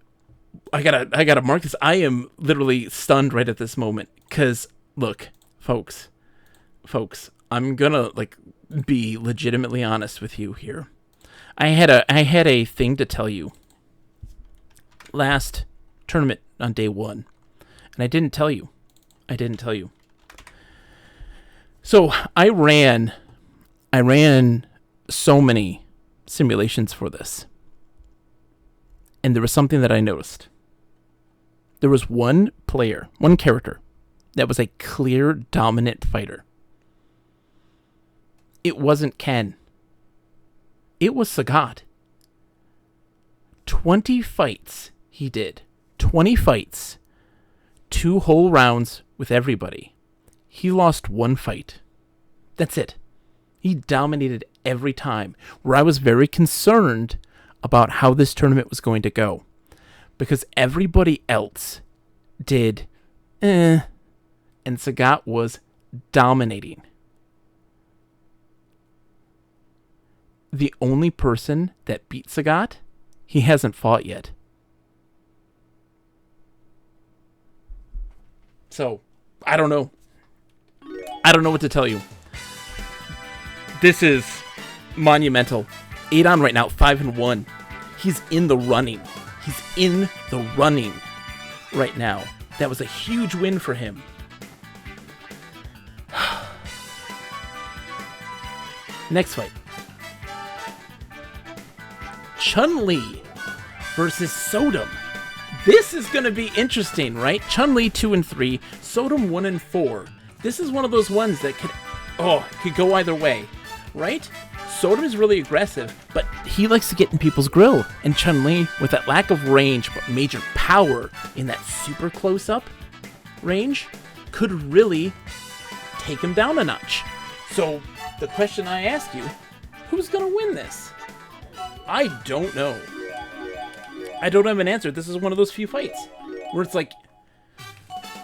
I gotta mark this. I am literally stunned right at this moment. Cause look, folks, I'm gonna be legitimately honest with you here. I had a thing to tell you last tournament on day 1. And I didn't tell you. So I ran so many simulations for this. And there was something that I noticed. There was one character that was a clear dominant fighter. It wasn't Ken. It was Sagat. 20 fights he did. 20 fights. 2 whole rounds with everybody. He lost 1 fight. That's it. He dominated every time, where I was very concerned about how this tournament was going to go. Because everybody else did and Sagat was dominating. The only person that beat Sagat, he hasn't fought yet. So, I don't know. I don't know what to tell you. This is monumental. Adon right now, 5-1. He's in the running. He's in the running right now. That was a huge win for him. Next fight. Chun-Li versus Sodom. This is going to be interesting, right? Chun-Li 2-3, Sodom 1-4. This is one of those ones that could go either way, right? Sodom is really aggressive, but he likes to get in people's grill. And Chun-Li, with that lack of range but major power in that super close-up range, could really take him down a notch. So the question I ask you, who's going to win this? I don't know. I don't have an answer. This is one of those few fights where it's like,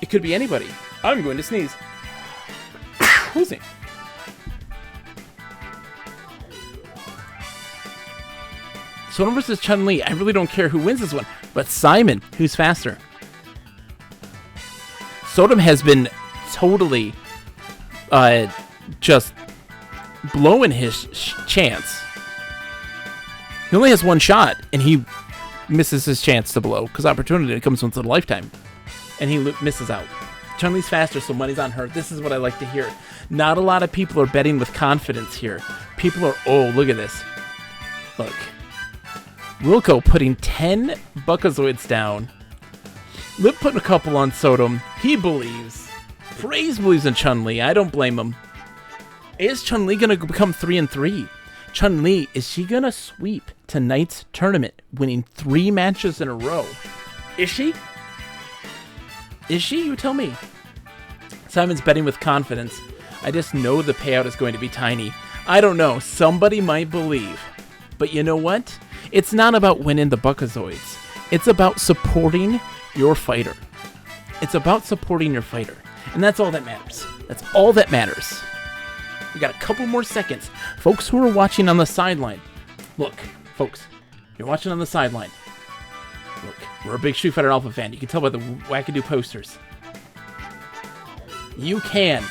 it could be anybody. I'm going to sneeze. Excuse me. Sodom versus Chun-Li. I really don't care who wins this one, but Simon, who's faster? Sodom has been totally just blowing his chance. He only has 1 shot, and he misses his chance to blow, because opportunity comes once in a lifetime. And he misses out. Chun-Li's faster, so money's on her. This is what I like to hear. Not a lot of people are betting with confidence here. People are, oh, look at this. Look. Wilco putting 10 Buckazoids down. Lip putting a couple on Sodom. He believes. Praise believes in Chun-Li. I don't blame him. Is Chun-Li going to become 3-3? Chun-Li, is she going to sweep tonight's tournament, winning 3 matches in a row? Is she? Is she? You tell me. Simon's betting with confidence. I just know the payout is going to be tiny. I don't know. Somebody might believe. But you know what? It's not about winning the Buckazoids. It's about supporting your fighter. It's about supporting your fighter. And that's all that matters. That's all that matters. We got a couple more seconds. Folks who are watching on the sideline. Look, folks, you're watching on the sideline. Look, we're a big Street Fighter Alpha fan. You can tell by the wackadoo posters. You can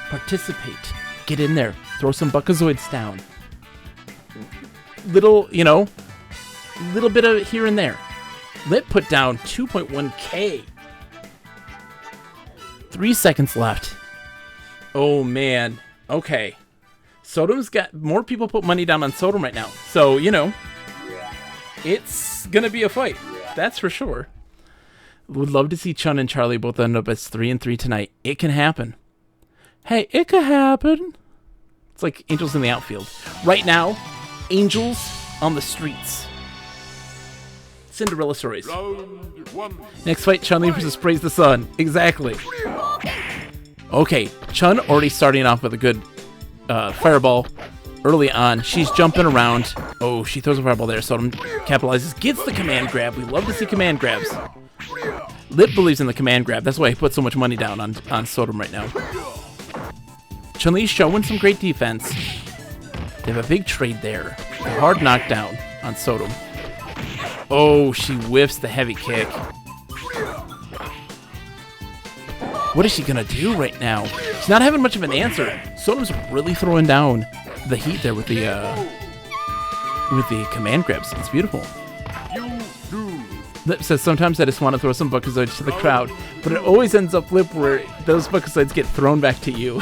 participate. Get in there. Throw some Buckazoids down. Little bit of here and there. Lit put down 2.1k. 3 seconds left. Oh, man. Okay. Sodom's got more people put money down on Sodom right now. So, it's going to be a fight. That's for sure. Would love to see Chun and Charlie both end up as 3-3 tonight. It can happen. Hey, it could happen. It's like Angels in the outfield. Right now, Angels on the streets. Cinderella stories.
Round 1.
Next fight, Chun-Li versus Praise the Sun. Exactly. Okay, Chun already starting off with a good fireball early on. She's jumping around. Oh, she throws a fireball there. Sodom capitalizes, gets the command grab. We love to see command grabs. Lip believes in the command grab. That's why he put so much money down on Sodom right now. Chun-Li's showing some great defense. They have a big trade there. A hard knockdown on Sodom. Oh, she whiffs the heavy kick. What is she gonna do right now? She's not having much of an answer. Sodom's really throwing down the heat there with the command grabs. It's beautiful.
You lose.
Lip says, sometimes I just want to throw some Buckazoids to the crowd, but it always ends up, Lip, where those Buckazoids get thrown back to you.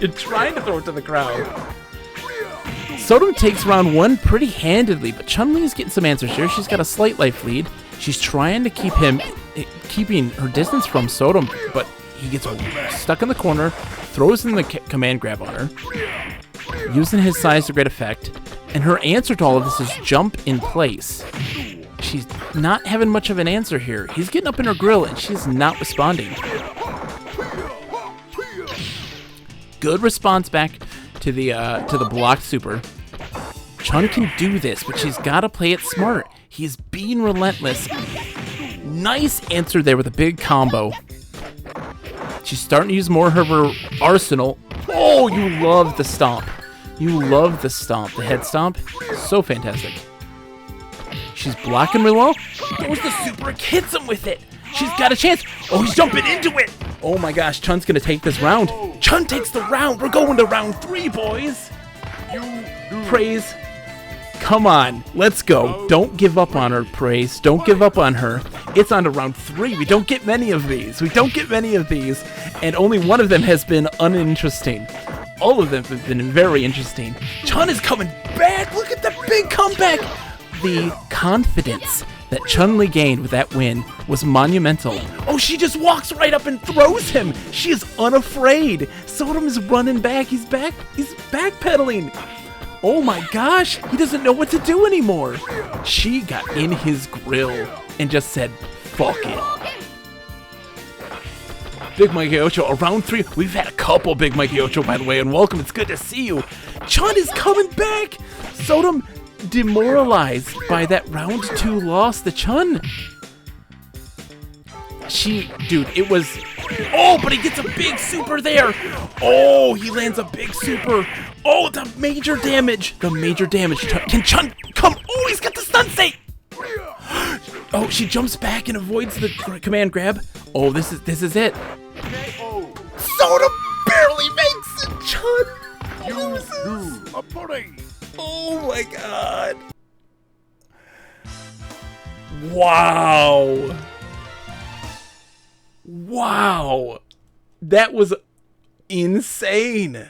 You're trying to throw it to the crowd. Sodom takes round 1 pretty handedly, but Chun-Li is getting some answers here. She's got a slight life lead. She's trying to keeping her distance from Sodom, but he gets stuck in the corner, throws in the command grab on her, using his size to great effect, and her answer to all of this is jump in place. She's not having much of an answer here. He's getting up in her grill, and she's not responding. Good response back to the blocked super. Chun can do this, but she's got to play it smart. He's being relentless. Nice answer there with a big combo. She's starting to use more of her arsenal. Oh, you love the stomp. You love the stomp. The head stomp. So fantastic. She's blocking real well. Goes the super, hits him with it. She's got a chance. Oh, he's jumping into it. Oh my gosh, Chun's going to take this round. Chun takes the round. We're going to round 3, boys. Praise. Come on, let's go. Don't give up on her, Praise. Don't give up on her. It's on to round 3. We don't get many of these. And only one of them has been uninteresting. All of them have been very interesting. Chun is coming back. Look at the big comeback. The confidence that Chun-Li gained with that win was monumental. Oh, she just walks right up and throws him. She is unafraid. Sodom is running back. He's backpedaling. Oh my gosh, he doesn't know what to do anymore. She got in his grill and just said, fuck it. Big Mikey Ocho, round 3. We've had a couple Big Mikey Ocho, by the way, and welcome. It's good to see you. Chun is coming back. Sodom demoralized by that round 2 loss to Chun. Dude, it was... Oh, but he gets a big super there. Oh, he lands a big super. Oh, the major damage. Can Chun come? Oh, he's got the stun state. Oh, she jumps back and avoids the command grab. Oh, this is it. Sodom barely makes it. Chun loses. Oh my god. Wow. That was insane.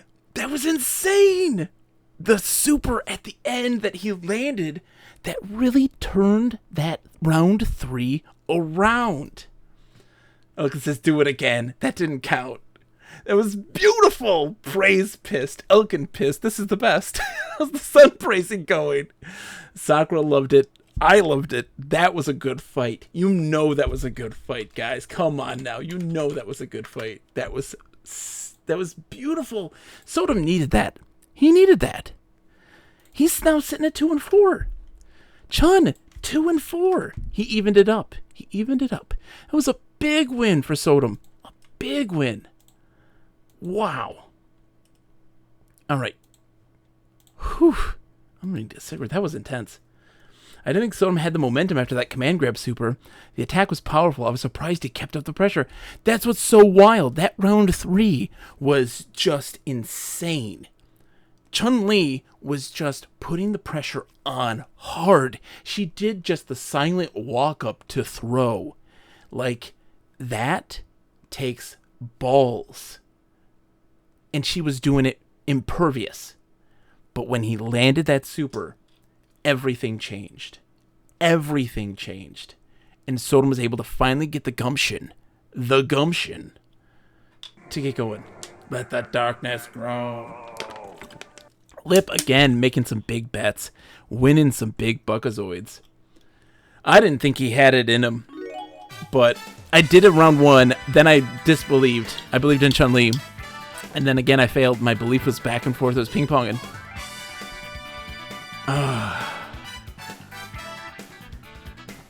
The super at the end that he landed that really turned that round 3 around. Elkin says, do it again. That didn't count. That was beautiful. Praise pissed. Elkin pissed. This is the best. How's the sun praising going? Sakura loved it. I loved it. That was a good fight. You know that was a good fight, guys. Come on now. You know that was a good fight. That was beautiful. Sodom needed that. He needed that. He's now sitting at 2-4. Chun, 2-4. He evened it up. It was a big win for Sodom. A big win. Wow. All right. Whew. I'm going to get a cigarette. That was intense. I didn't think Sodom had the momentum after that command grab super. The attack was powerful. I was surprised he kept up the pressure. That's what's so wild. That round 3 was just insane. Chun-Li was just putting the pressure on hard. She did just the silent walk up to throw. Like, that takes balls. And she was doing it impervious. But when he landed that super, everything changed. And Sodom was able to finally get the gumption to get going. Let the darkness grow. Lip again making some big bets, winning some big buckazoids. I didn't think he had it in him, but I did it round 1, then I disbelieved. I believed in Chun-Li, and then again I failed. My belief was back and forth. It was ping-ponging.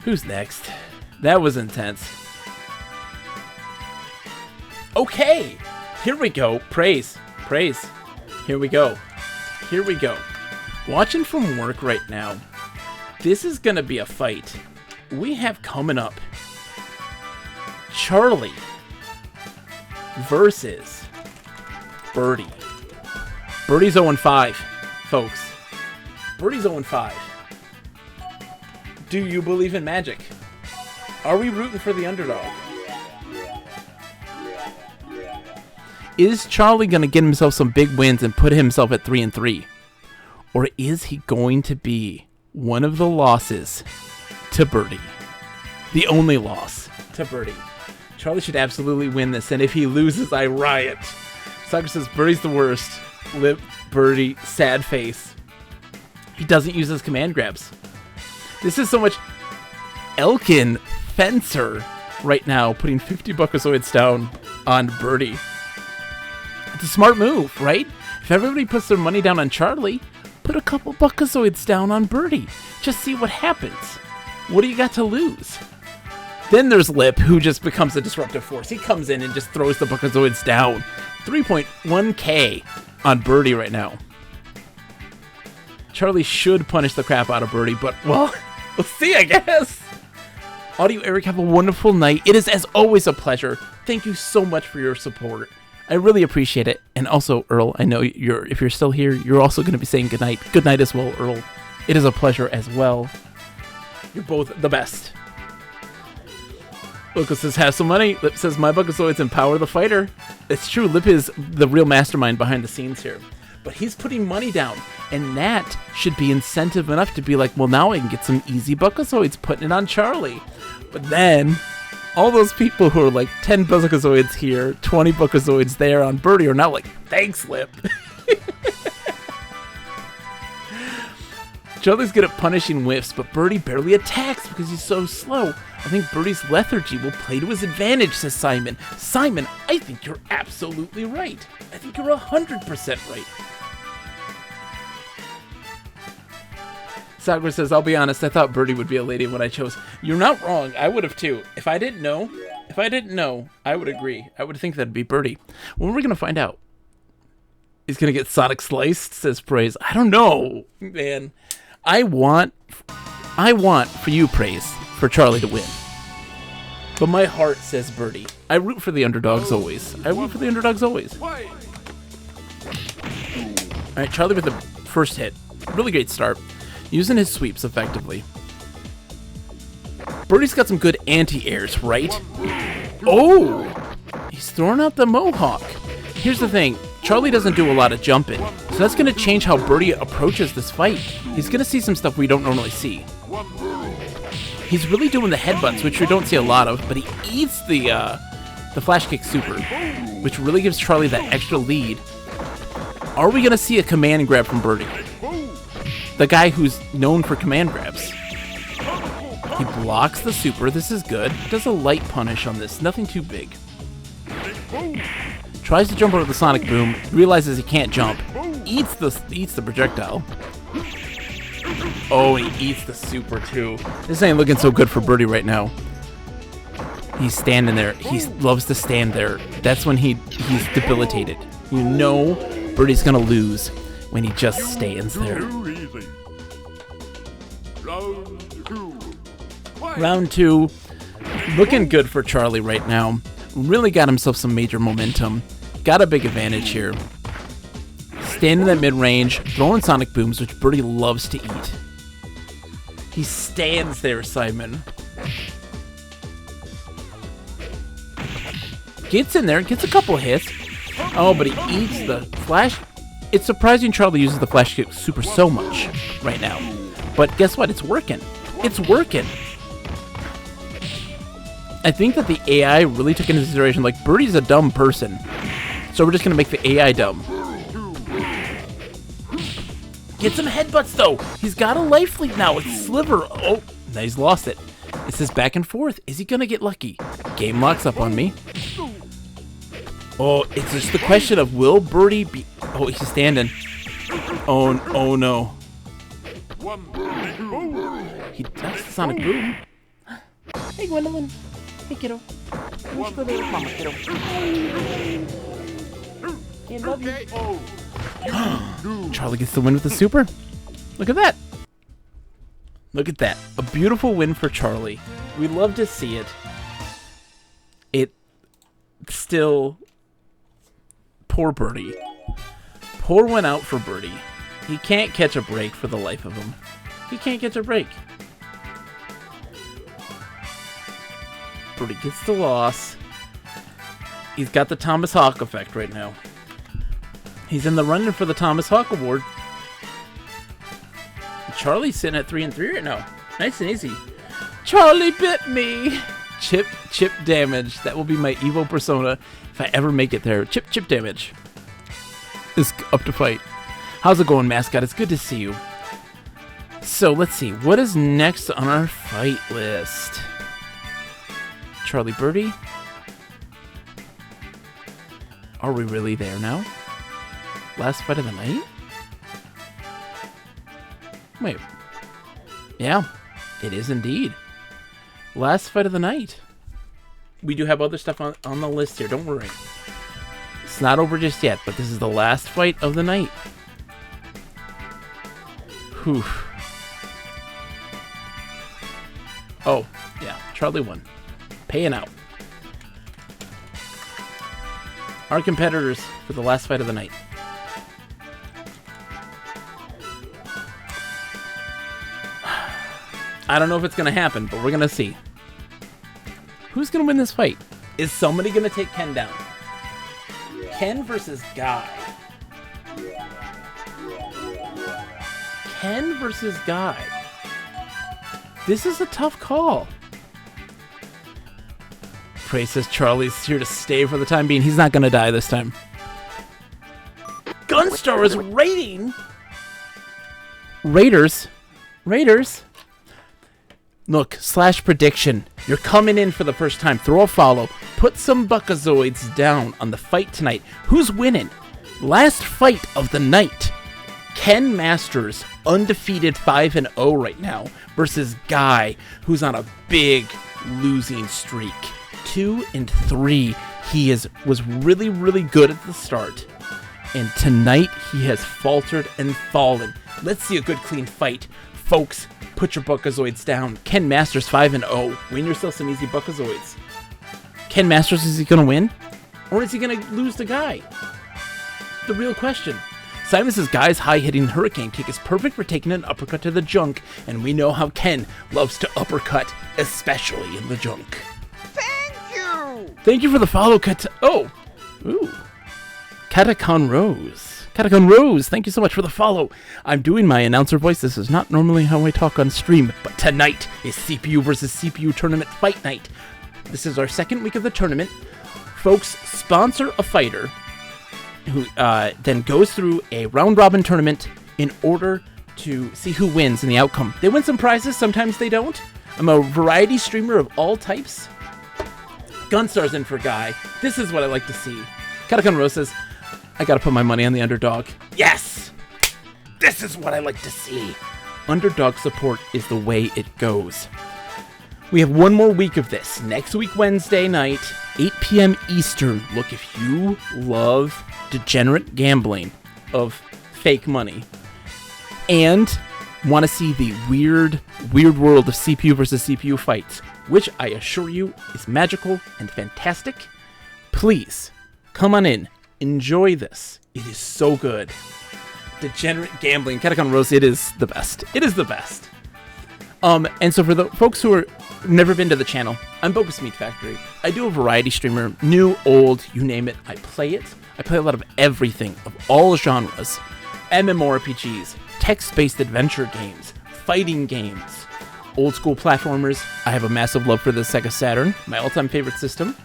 Who's next? That was intense. Okay, here we go. Praise. Here we go. Watching from work right now. This is gonna be a fight. We have coming up Charlie versus Birdie. Birdie's 0-5, folks. Birdie's 0-5. Do you believe in magic? Are we rooting for the underdog? Is Charlie going to get himself some big wins and put himself at 3-3? Or is he going to be one of the losses to Birdie? The only loss to Birdie. Charlie should absolutely win this, and if he loses, I riot. Soccer says Birdie's the worst. Lip, Birdie, sad face. He doesn't use his command grabs. This is so much Elkin Fencer right now, putting 50 Buckazoids down on Birdie. It's a smart move, right? If everybody puts their money down on Charlie, put a couple Buckazoids down on Birdie. Just see what happens. What do you got to lose? Then there's Lip, who just becomes a disruptive force. He comes in and just throws the Buckazoids down. 3.1k on Birdie right now. Charlie should punish the crap out of Birdie, but, well, we'll see, I guess. Audio Eric, have a wonderful night. It is, as always, a pleasure. Thank you so much for your support. I really appreciate it. And also, Earl, I know if you're still here, you're also going to be saying goodnight. Good night as well, Earl. It is a pleasure as well. You're both the best. Lucas says, have some money. Lip says, my Buckazoids empower the fighter. It's true. Lip is the real mastermind behind the scenes here. But he's putting money down. And that should be incentive enough to be like, well, now I can get some easy Buckazoids, putting it on Charlie. But then, all those people who are like 10 Buckazoids here, 20 Buckazoids there on Birdie are now like, thanks, Lip. Charlie's good at punishing whiffs, but Birdie barely attacks because he's so slow. I think Birdie's lethargy will play to his advantage, says Simon. Simon, I think you're absolutely right. I think you're 100% right. Sakura says, I'll be honest, I thought Birdie would be a lady when I chose. You're not wrong. I would have too. If I didn't know, I would agree. I would think that'd be Birdie. When we're going to find out. He's going to get Sonic sliced, says Praise. I don't know, man. I want for you, Praise, for Charlie to win. But my heart says Birdie. I root for the underdogs always. All right, Charlie with the first hit. Really great start. Using his sweeps effectively. Birdie's got some good anti-airs, right? Oh! He's throwing out the Mohawk. Here's the thing. Charlie doesn't do a lot of jumping, so that's going to change how Birdie approaches this fight. He's going to see some stuff we don't normally see. He's really doing the headbutts, which we don't see a lot of, but he eats the flash kick super, which really gives Charlie that extra lead. Are we going to see a command grab from Birdie? The guy who's known for command grabs. He blocks the super. This is good. Does a light punish on this. Nothing too big. Tries to jump over the Sonic Boom. Realizes he can't jump. Eats the projectile. Oh, he eats the super too. This ain't looking so good for Birdie right now. He's standing there. He loves to stand there. That's when he's debilitated. You know Birdie's gonna lose when he just stands there. Round two. Looking good for Charlie right now. Really got himself some major momentum. Got a big advantage here. Standing in that mid-range, throwing Sonic Booms, which Birdie loves to eat. He stands there, Simon. Gets in there, gets a couple hits. Oh, but he eats the flash. It's surprising Charlie uses the flash kick super so much right now. But guess what? It's working. It's working. I think that the AI really took into consideration, like, Birdie's a dumb person. So we're just going to make the AI dumb. Get some headbutts, though. He's got a life lead now. It's Sliver. Oh, now he's lost it. It's this back and forth. Is he going to get lucky? Game locks up on me. Oh, it's just the question of will Birdie be... Oh, he's standing. Oh no. He does the Sonic Boom. Hey, Gwendolyn. Hey, kiddo. We should go there with Mama, kiddo. Hey, love you. Charlie gets the win with the super. Look at that. Look at that. A beautiful win for Charlie. We love to see it. It still... Poor Birdie. Poor one out for Birdie. He can't catch a break for the life of him. He can't catch a break. Birdie gets the loss. He's got the Thomas Hawk effect right now. He's in the running for the Thomas Hawk Award. Charlie's sitting at 3-3 right now. Nice and easy. Charlie bit me. Chip damage. That will be my Evo persona if I ever make it there. Chip damage. is up to fight. How's it going, mascot? It's good to see you. So let's see. What is next on our fight list? Charlie Birdie. Are we really there now? Last fight of the night? Wait. Yeah, it is indeed. Last fight of the night. We do have other stuff on the list here. Don't worry. It's not over just yet, but this is the last fight of the night. Whew. Oh, yeah. Charlie won. Paying out. Our competitors for the last fight of the night. I don't know if it's going to happen, but we're going to see. Who's going to win this fight? Is somebody going to take Ken down? Ken versus Guy. Ken versus Guy. This is a tough call. Prey says Charlie's here to stay for the time being. He's not going to die this time. Gunstar is raiding. Raiders. Look, slash prediction. You're coming in for the first time. Throw a follow. Put some Buckazoids down on the fight tonight. Who's winning? Last fight of the night. Ken Masters, undefeated 5-0 right now, versus Guy, who's on a big losing streak. 2-3. He was really, really good at the start. And tonight, he has faltered and fallen. Let's see a good, clean fight. Folks, put your Buckazoids down. Ken Masters 5-0. Win yourself some easy Buckazoids. Ken Masters, is he going to win? Or is he going to lose to Guy? The real question. Simon says Guy's high-hitting hurricane kick is perfect for taking an uppercut to the junk, and we know how Ken loves to uppercut, especially in the junk. Thank you for the follow, Oh! Ooh. Catacon Rose. Catacon Rose, thank you so much for the follow. I'm doing my announcer voice. This is not normally how I talk on stream, but tonight is CPU versus CPU tournament fight night. This is our second week of the tournament. Folks, sponsor a fighter who then goes through a round-robin tournament in order to see who wins in the outcome. They win some prizes, sometimes they don't. I'm a variety streamer of all types. Gunstar's in for Guy. This is what I like to see. Catacon Rose says, I gotta put my money on the underdog. Yes! This is what I like to see. Underdog support is the way it goes. We have one more week of this. Next week, Wednesday night, 8 p.m. Eastern. Look, if you love degenerate gambling of fake money and want to see the weird world of CPU versus CPU fights, which I assure you is magical and fantastic, please come on in. Enjoy this. It is so good. Degenerate gambling. Catacon Rose, it is the best. It is the best. And so for the folks who are never been to the channel, I'm Bogus Meat Factory. I do a variety streamer, new, old, you name it. I play it. I play a lot of everything, of all genres. MMORPGs, text-based adventure games, fighting games, old school platformers. I have a massive love for the Sega Saturn, my all-time favorite system.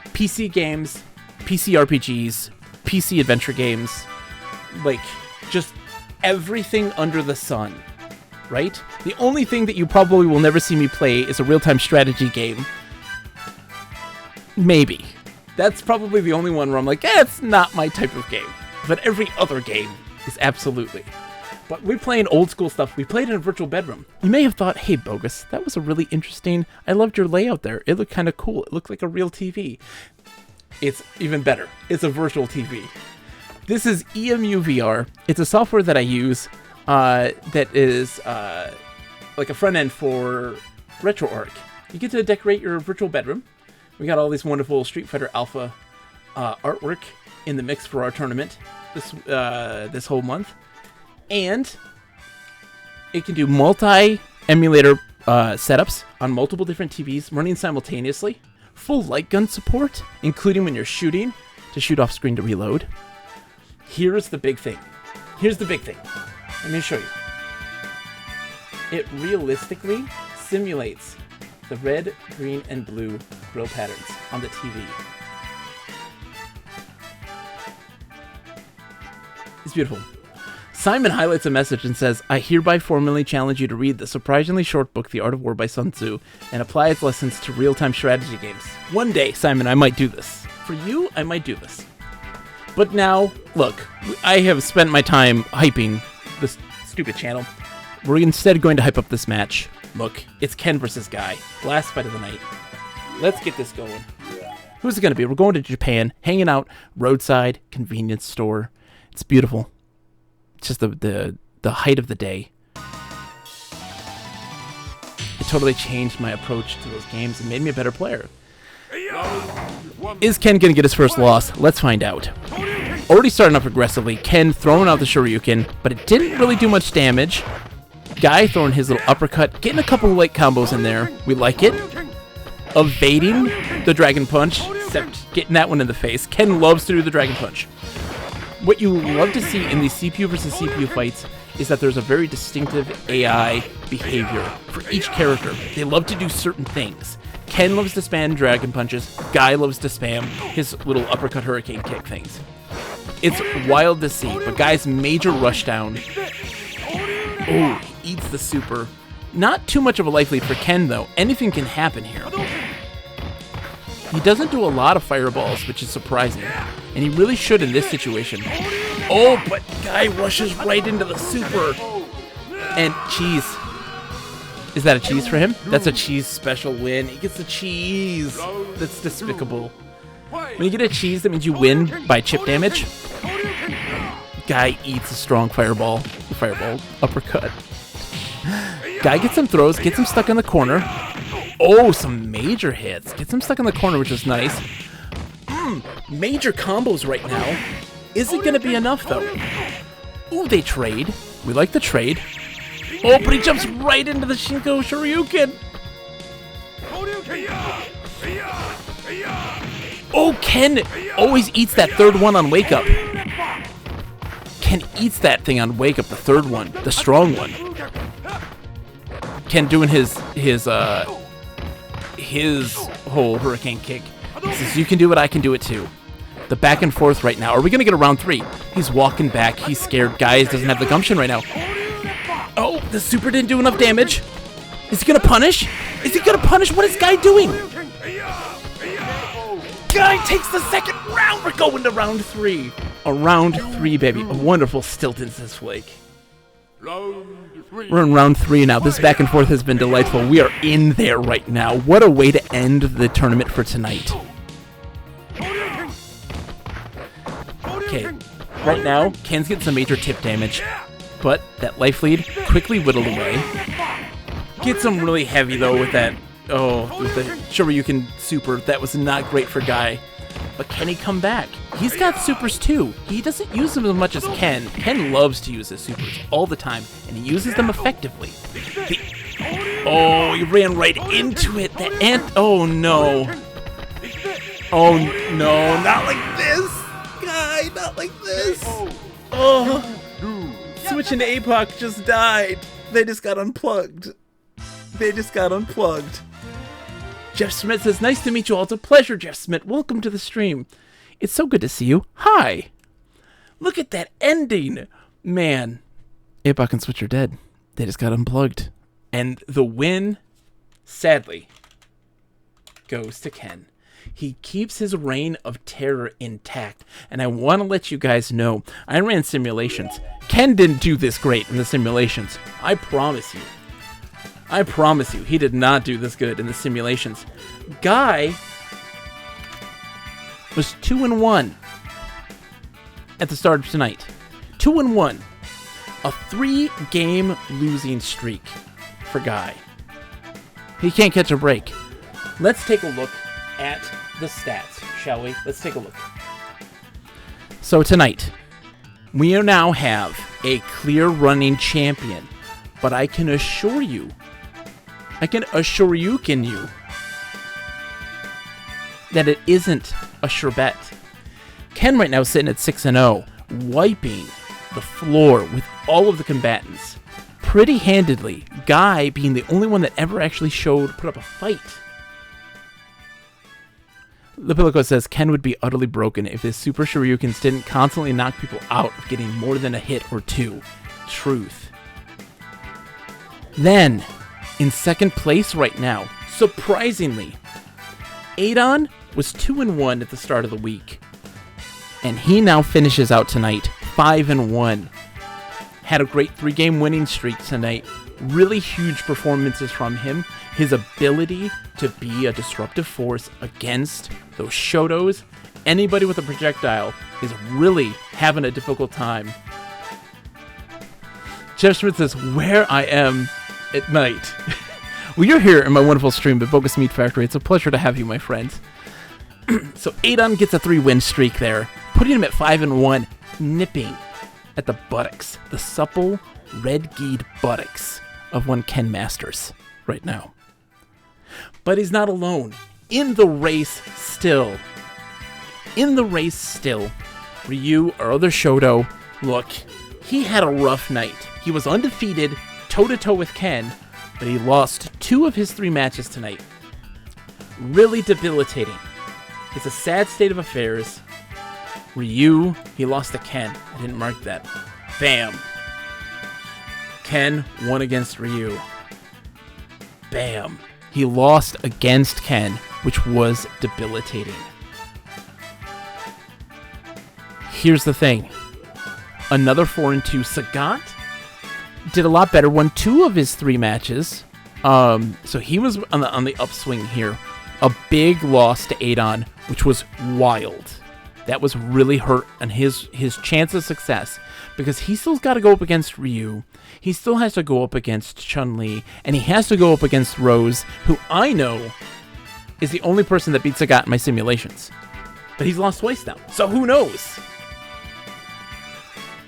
PC games, PC RPGs, PC adventure games, like just everything under the sun, right? The only thing that you probably will never see me play is a real-time strategy game. Maybe. That's probably the only one where I'm like, it's not my type of game. But every other game is absolutely. But we're playing old school stuff. We played in a virtual bedroom. You may have thought, hey, Bogus, that was a really interesting, I loved your layout there. It looked kind of cool. It looked like a real TV. It's even better. It's a virtual TV. This is EMU VR. It's a software that I use that is like a front end for RetroArch. You get to decorate your virtual bedroom. We got all these wonderful Street Fighter Alpha artwork in the mix for our tournament this whole month. And it can do multi-emulator setups on multiple different TVs running simultaneously. Full light gun support, including when you're shooting, to shoot off screen to reload. Here's the big thing. Here's the big thing. Let me show you. It realistically simulates the red, green, and blue grill patterns on the TV. It's beautiful. Simon highlights a message and says, I hereby formally challenge you to read the surprisingly short book, The Art of War by Sun Tzu, and apply its lessons to real-time strategy games. One day, Simon, I might do this. For you, I might do this. But now, look, I have spent my time hyping this stupid channel. We're instead going to hype up this match. Look, it's Ken versus Guy. Last fight of the night. Let's get this going. Who's it going to be? We're going to Japan, hanging out, roadside, convenience store. It's beautiful. It's just the height of the day. It totally changed my approach to those games and made me a better player. Is Ken going to get his first loss? Let's find out. Already starting up aggressively, Ken throwing out the Shoryuken, but it didn't really do much damage. Guy throwing his little uppercut, getting a couple of light combos in there. We like it. Evading the Dragon Punch, except getting that one in the face. Ken loves to do the Dragon Punch. What you love to see in these CPU versus CPU fights is that there's a very distinctive AI behavior for each character. They love to do certain things. Ken loves to spam Dragon Punches. Guy loves to spam his little uppercut hurricane kick things. It's wild to see, but Guy's major rushdown. Oh, eats the super. Not too much of a life lead for Ken, though. Anything can happen here. He doesn't do a lot of fireballs, which is surprising. And he really should in this situation. Oh, but Guy rushes right into the super. And cheese. Is that a cheese for him? That's a cheese special win. He gets the cheese. That's despicable. When you get a cheese, that means you win by chip damage. Guy eats a strong fireball. Fireball uppercut. Guy gets some throws, gets him stuck in the corner. Oh, some major hits. Gets him stuck in the corner, which is nice. Major combos right now. Is it going to be enough, though? Ooh, they trade. We like the trade. Oh, but he jumps right into the Shinko Shoryuken. Oh, Ken always eats that third one on Wake Up. Ken eats that thing on Wake Up, the third one, the strong one. Ken doing his whole hurricane kick. He says, you can do it, I can do it too. The back and forth right now. Are we going to get a round 3? He's walking back. He's scared. Guys doesn't have the gumption right now. Oh, the super didn't do enough damage. Is he going to punish? Is he going to punish? What is Guy doing? Guy takes the second round. We're going to round 3. A round 3, baby. A wonderful Stilton, says Flake. We're in round 3 now. This back and forth has been delightful. We are in there right now. What a way to end the tournament for tonight. Okay, right now, Ken's getting some major tip damage, but that life lead quickly whittled away. Gets him really heavy, though, with that, with the Shoryuken super. That was not great for Guy. But can he come back? He's got supers, too. He doesn't use them as much as Ken. Ken loves to use his supers all the time, and he uses them effectively. He ran right into it. Oh, no. Oh, no, not like this. Guy, not like this. Oh, Switch and APOC just died. They just got unplugged. Jeff Smith says, nice to meet you all. It's a pleasure, Jeff Smith. Welcome to the stream. It's so good to see you. Hi. Look at that ending. Man, APOC and Switch are dead. They just got unplugged. And the win, sadly, goes to Ken. He keeps his reign of terror intact. And I want to let you guys know, I ran simulations. Ken didn't do this great in the simulations. I promise you, he did not do this good in the simulations. Guy was 2-1 at the start of tonight. 2-1. A 3-game losing streak for Guy. He can't catch a break. Let's take a look at the stats, shall we? Let's take a look. So tonight, we now have a clear running champion, but I can assure you that it isn't a sure bet. Ken right now is sitting at 6-0, wiping the floor with all of the combatants pretty handedly. Guy being the only one that ever actually put up a fight. Lipilico says Ken would be utterly broken if his Super Shoryukens didn't constantly knock people out of getting more than a hit or two. Truth. Then, in second place right now, surprisingly, Adon was 2-1 at the start of the week. And he now finishes out tonight 5-1. Had a great 3-game winning streak tonight. Really huge performances from him. His ability to be a disruptive force against those Shotos, anybody with a projectile, is really having a difficult time. Jeff Schmidt says, where I am at night. Well, you're here in my wonderful stream at Bogus Meat Factory. It's a pleasure to have you, my friends. So Adon gets a 3-win streak there, putting him at 5-1, nipping at the buttocks, the supple, red-geed buttocks of one Ken Masters right now. But he's not alone. In the race still, Ryu, our other Shoto, look, he had a rough night. He was undefeated, toe-to-toe with Ken, but he lost 2 of his 3 matches tonight. Really debilitating. It's a sad state of affairs. Ryu, he lost to Ken. I didn't mark that. Bam. Ken won against Ryu. Bam. He lost against Ken, which was debilitating. Here's the thing. Another 4-2 Sagat did a lot better, won 2 of his 3 matches. So he was on the upswing here. A big loss to Adon, which was wild. That was really hurt on his chance of success, because he still's got to go up against Ryu. He still has to go up against Chun-Li, and he has to go up against Rose, who I know is the only person that beats Sagat in my simulations. But he's lost twice now, so who knows?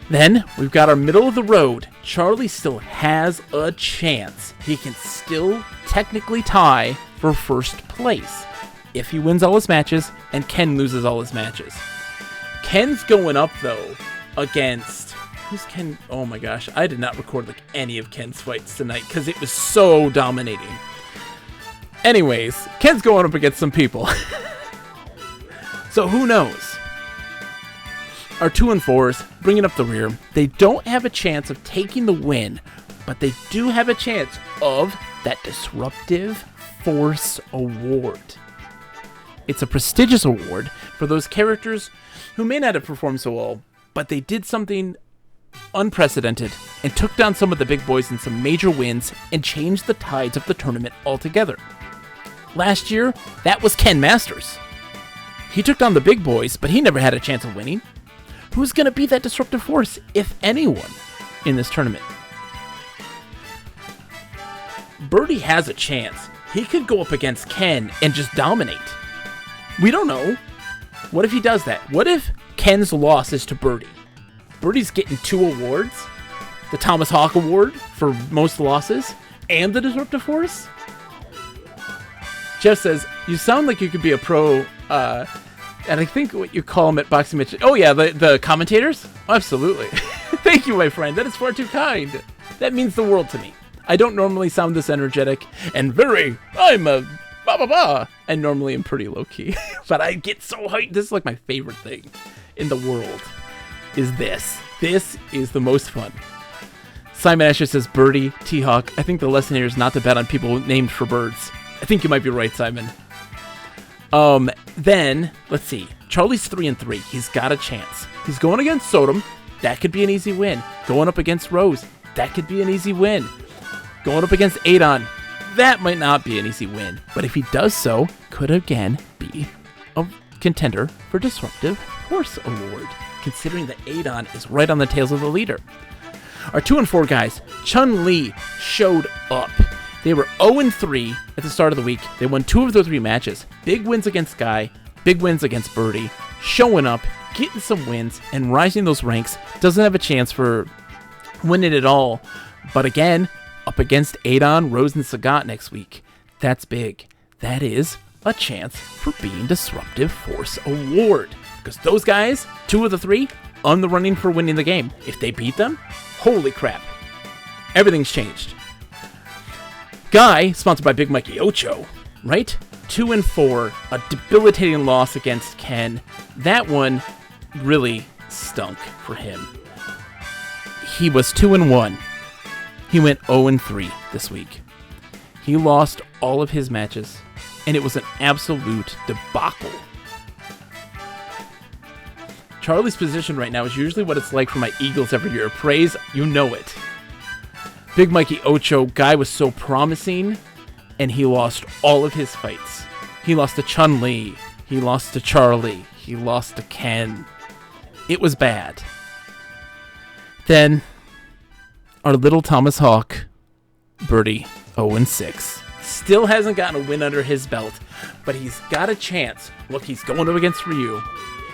Then, we've got our middle of the road. Charlie still has a chance. He can still technically tie for first place if he wins all his matches and Ken loses all his matches. Ken's going up, though, against... Who's Ken? Oh my gosh, I did not record any of Ken's fights tonight because it was so dominating. Anyways, Ken's going up against some people. So who knows? Our 2 and 4s bringing up the rear. They don't have a chance of taking the win, but they do have a chance of that Disruptive Force Award. It's a prestigious award for those characters who may not have performed so well, but they did something unprecedented and took down some of the big boys in some major wins and changed the tides of the tournament altogether. Last year, that was Ken Masters. He took down the big boys, but he never had a chance of winning. Who's going to be that disruptive force, if anyone, in this tournament? Birdie has a chance. He could go up against Ken and just dominate. We don't know. What if he does that? What if Ken's loss is to Birdie? Birdie's getting 2 awards. The Thomas Hawk Award for most losses and the Disruptive Force? Jeff says, you sound like you could be a pro, and I think what you call them at Boxing Mitch. Oh yeah, the commentators? Absolutely. Thank you, my friend. That is far too kind. That means the world to me. I don't normally sound this energetic and I'm a ba-ba-ba, and normally I'm pretty low-key. But I get so hyped. This is like my favorite thing in the world, is this. This is the most fun. Simon Asher says, Birdie, T-Hawk, I think the lesson here is not to bet on people named for birds. I think you might be right, Simon. Then, let's see. Charlie's 3-3. He's got a chance. He's going against Sodom. That could be an easy win. Going up against Rose. That could be an easy win. Going up against Adon. That might not be an easy win. But if he does so, could again be a contender for Disruptive Force Award, considering that Adon is right on the tails of the leader. Our 2 and 4 guys, Chun-Li showed up. They were 0-3 at the start of the week. They won 2 of their 3 matches. Big wins against Guy, big wins against Birdie. Showing up, getting some wins, and rising those ranks. Doesn't have a chance for winning it all. But again, up against Adon, Rose, and Sagat next week. That's big. That is a chance for being Disruptive Force Award. Because those guys, 2 of the 3, on the running for winning the game. If they beat them, holy crap. Everything's changed. Guy, sponsored by Big Mikey Ocho, right? 2-4, a debilitating loss against Ken. That one really stunk for him. He was 2-1. He went 0-3 this week. He lost all of his matches, and it was an absolute debacle. Charlie's position right now is usually what it's like for my Eagles every year. Praise, you know it. Big Mikey Ocho, guy was so promising, and he lost all of his fights. He lost to Chun-Li. He lost to Charlie. He lost to Ken. It was bad. Then, our little Thomas Hawk, Birdie, 0-6. Still hasn't gotten a win under his belt, but he's got a chance. Look, he's going up against Ryu.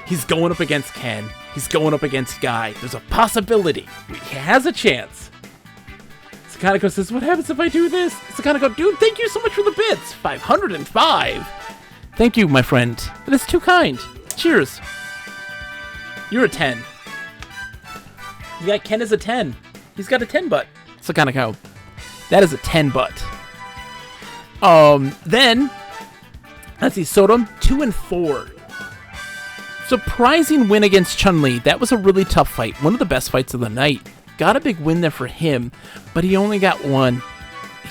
He's going up against Ken. He's going up against Guy. There's a possibility. He has a chance. Sakanako says, what happens if I do this? Sakanako, dude, thank you so much for the bits. 505. Thank you, my friend. That is too kind. Cheers. You're a 10. You got Ken as a 10. He's got a 10 butt. Sakanako. That is a 10 butt. Then, let's see, Sodom, 2-4. Surprising win against Chun-Li. That was a really tough fight. One of the best fights of the night. Got a big win there for him, but he only got one.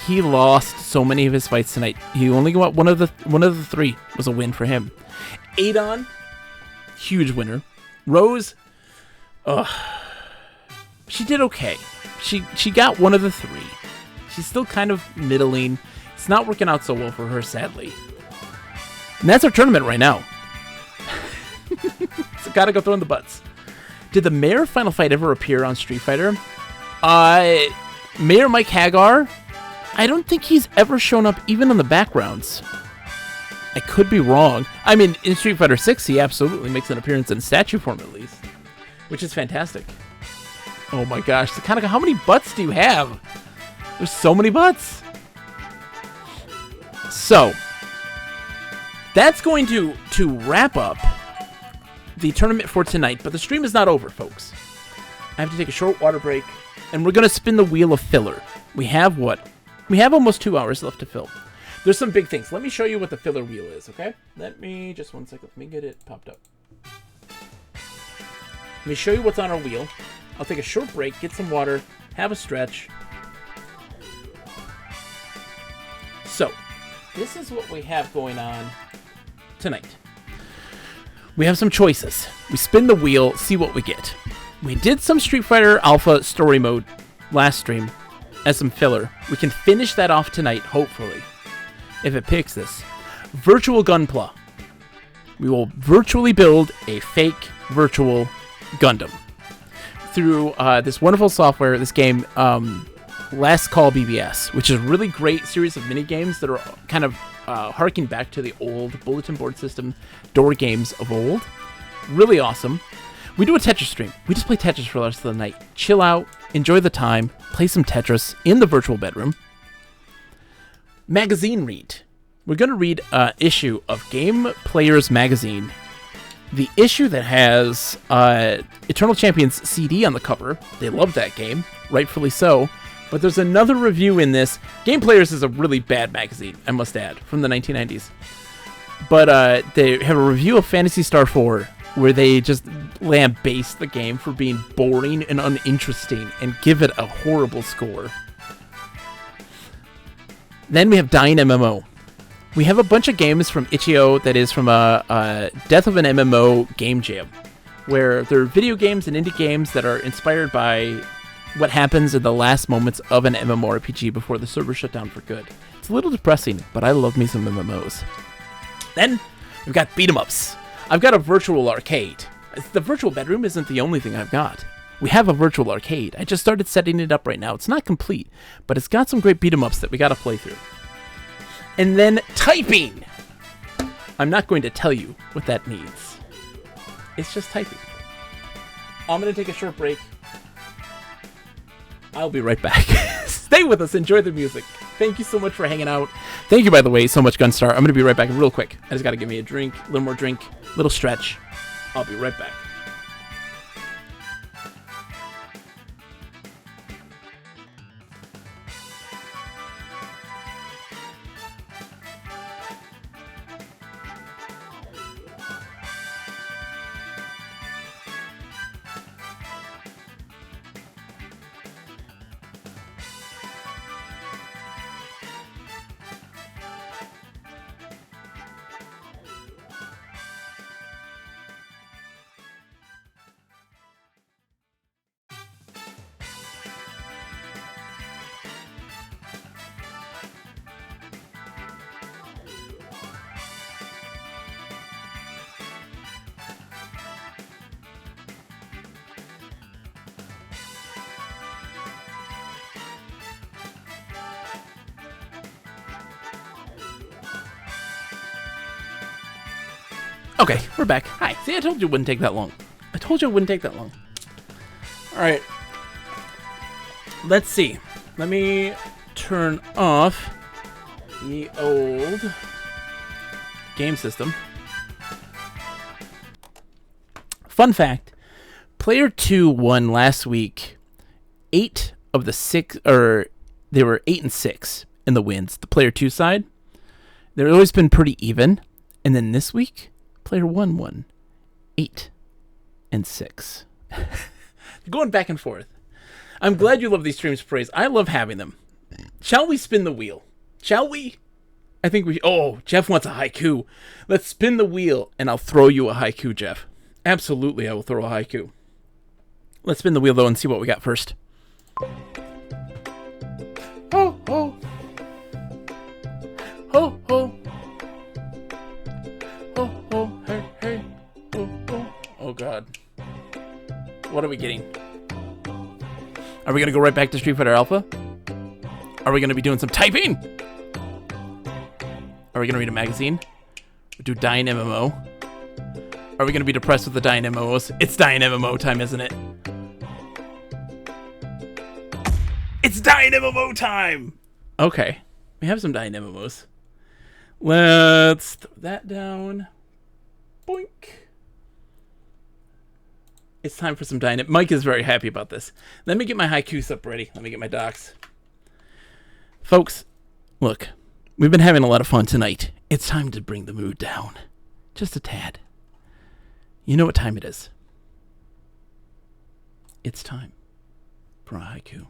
He lost so many of his fights tonight. He only got one of the three was a win for him. Adon, huge winner. Rose, she did okay. She got one of the three. She's still kind of middling. It's not working out so well for her, sadly. And that's our tournament right now. So gotta go throw in the butts. Did the Mayor Final Fight ever appear on Street Fighter? Mayor Mike Hagar? I don't think he's ever shown up even in the backgrounds. I could be wrong. I mean, in Street Fighter 6, he absolutely makes an appearance in statue form at least. Which is fantastic. Oh my gosh, Sakanaka, how many butts do you have? There's so many butts. So, that's going to wrap up the tournament for tonight, but the stream is not over, folks. I have to take a short water break, and we're going to spin the wheel of filler. We have what? We have almost 2 hours left to fill. There's some big things. Let me show you what the filler wheel is, okay? Let me, just one second, let me get it popped up. Let me show you what's on our wheel. I'll take a short break, get some water, have a stretch. So, this is what we have going on tonight. We have some choices. We spin the wheel, see what we get. We did some Street Fighter Alpha story mode last stream as some filler. We can finish that off tonight, hopefully, if it picks this. Virtual Gunpla. We will virtually build a fake virtual Gundam through this wonderful software, this game, Last Call BBS, which is a really great series of mini games that are kind of harking back to the old bulletin board system door games of old. Really awesome. We do a Tetris stream. We just play Tetris for the rest of the night. Chill out, enjoy the time, play some Tetris in the virtual bedroom. Magazine read. We're going to read an issue of Game Players Magazine. The issue that has Eternal Champions CD on the cover. They love that game, rightfully so. But there's another review in this. Game Players is a really bad magazine, I must add, from the 1990s. But they have a review of Phantasy Star 4 where they just lambaste the game for being boring and uninteresting and give it a horrible score. Then we have Dying MMO. We have a bunch of games from Itch.io that is from a Death of an MMO game jam, where they're video games and indie games that are inspired by what happens in the last moments of an MMORPG before the server shut down for good. It's a little depressing, but I love me some MMOs. Then, we've got beat-em-ups. I've got a virtual arcade. The virtual bedroom isn't the only thing I've got. We have a virtual arcade. I just started setting it up right now. It's not complete, but it's got some great beat-em-ups that we gotta play through. And then, typing! I'm not going to tell you what that means. It's just typing. I'm gonna take a short break. I'll be right back. Stay with us. Enjoy the music. Thank you so much for hanging out. Thank you, by the way, so much, Gunstar. I'm going to be right back real quick. I just got to give me a drink, a little more drink, a little stretch. I'll be right back. Okay, we're back. Hi. See, I told you it wouldn't take that long. I told you it wouldn't take that long. All right. Let's see. Let me turn off the old game system. Fun fact. Player 2 won last week 8 of the 6, or they were 8 and 6 in the wins. The player 2 side. They've always been pretty even. And then this week, player 1 won 8 and 6. Going back and forth. I'm glad you love these streams, Praise. I love having them. Shall we spin the wheel? Shall we? I think we... Oh, Jeff wants a haiku. Let's spin the wheel, and I'll throw you a haiku, Jeff. Absolutely, I will throw a haiku. Let's spin the wheel, though, and see what we got first. Ho, ho. Ho, ho. Ho, ho, hey, hey. Ho, ho. Oh, God. What are we getting? Are we going to go right back to Street Fighter Alpha? Are we going to be doing some typing? Are we going to read a magazine? Do Dying MMO? Are we going to be depressed with the Dying MMOs? It's Dying MMO time, isn't it? It's Dying MMO time! Okay. We have some Dying MMOs. Let's throw that down. Boink. It's time for some Dying. Mike is very happy about this. Let me get my haikus up ready. Let me get my docs. Folks, look. We've been having a lot of fun tonight. It's time to bring the mood down. Just a tad. You know what time it is. It's time for a haiku.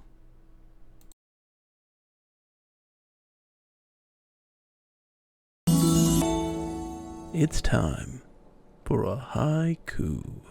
It's time for a haiku.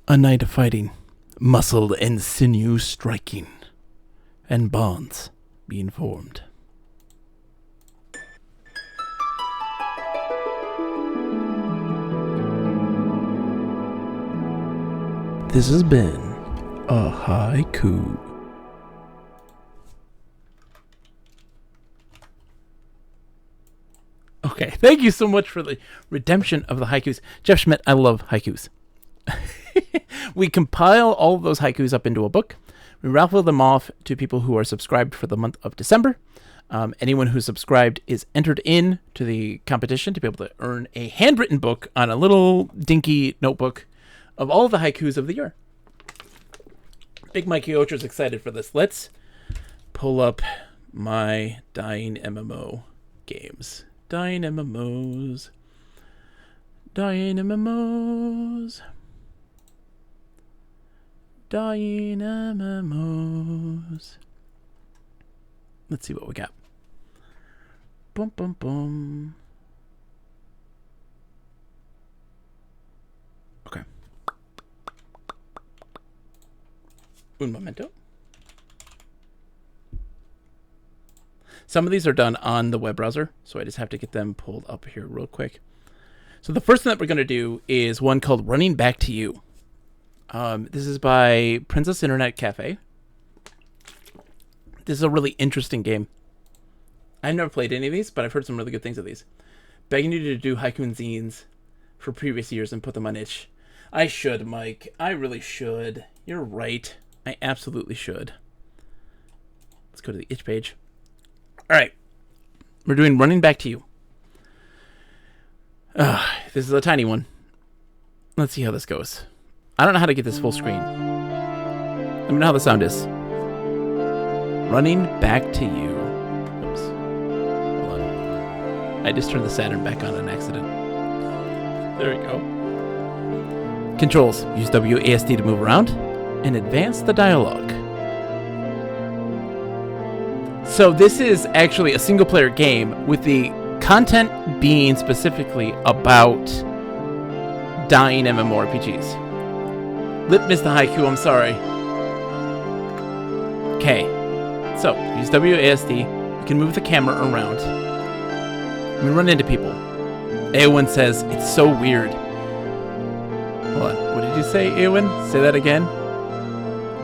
A night of fighting, muscle and sinew striking, and bonds being formed. This has been a haiku. Okay, thank you so much for the redemption of the haikus. Jeff Schmidt, I love haikus. We compile all of those haikus up into a book. We raffle them off to people who are subscribed for the month of December. Anyone who's subscribed is entered in to the competition to be able to earn a handwritten book on a little dinky notebook of all the haikus of the year. Big Mikey Ocher's excited for this. Let's pull up my Dying MMO games. Dying MMOs. Dying MMOs. Dying MMOs. Let's see what we got. Boom, boom, boom. Okay. Un momento. Some of these are done on the web browser, so I just have to get them pulled up here real quick. So the first thing that we're going to do is one called Running Back to You. This is by Princess Internet Cafe. This is a really interesting game. I've never played any of these, but I've heard some really good things of these. Begging you to do haiku and zines for previous years and put them on itch. I should, Mike. I really should. You're right. I absolutely should. Let's go to the itch page. All right. We're doing Running Back to You. This is a tiny one. Let's see how this goes. I don't know how to get this full screen. Let me know how the sound is. Running Back to You. Oops. Hold on. I just turned the Saturn back on accident. There we go. Controls. Use WASD to move around and advance the dialogue. So this is actually a single-player game with the content being specifically about dying MMORPGs. Lip missed the haiku, I'm sorry. Okay, so use WASD. You can move the camera around. We run into people. Eowyn says, it's so weird. Hold on, what did you say, Eowyn? Say that again.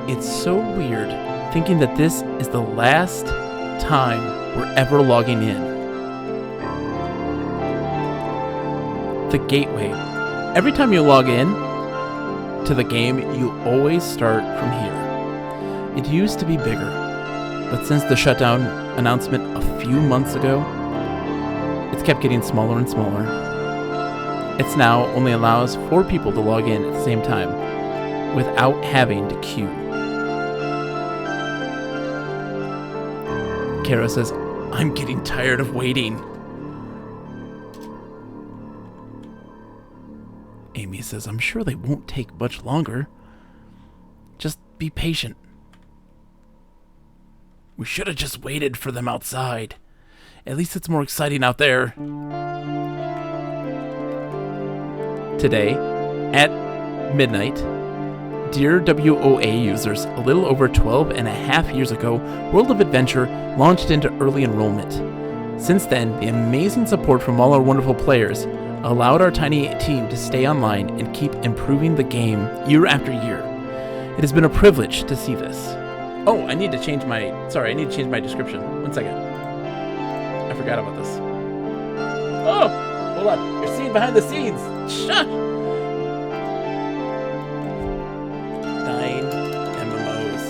It's so weird thinking that this is the last time we're ever logging in. The gateway. Every time you log in to the game, you always start from here. It used to be bigger, but since the shutdown announcement a few months ago, it's kept getting smaller and smaller. It's now only allows 4 people to log in at the same time without having to queue. Kara says, I'm getting tired of waiting. Amy says, I'm sure they won't take much longer. Just be patient. We should have just waited for them outside. At least it's more exciting out there. Today, at midnight, dear WOA users, a little over 12 and a half years ago, World of Adventure launched into early enrollment. Since then, the amazing support from all our wonderful players allowed our tiny team to stay online and keep improving the game year after year. It has been a privilege to see this. Oh, I need to change my description. 1 second. I forgot about this. Oh, hold on. You're seeing behind the scenes. Shush. 9 MMOs.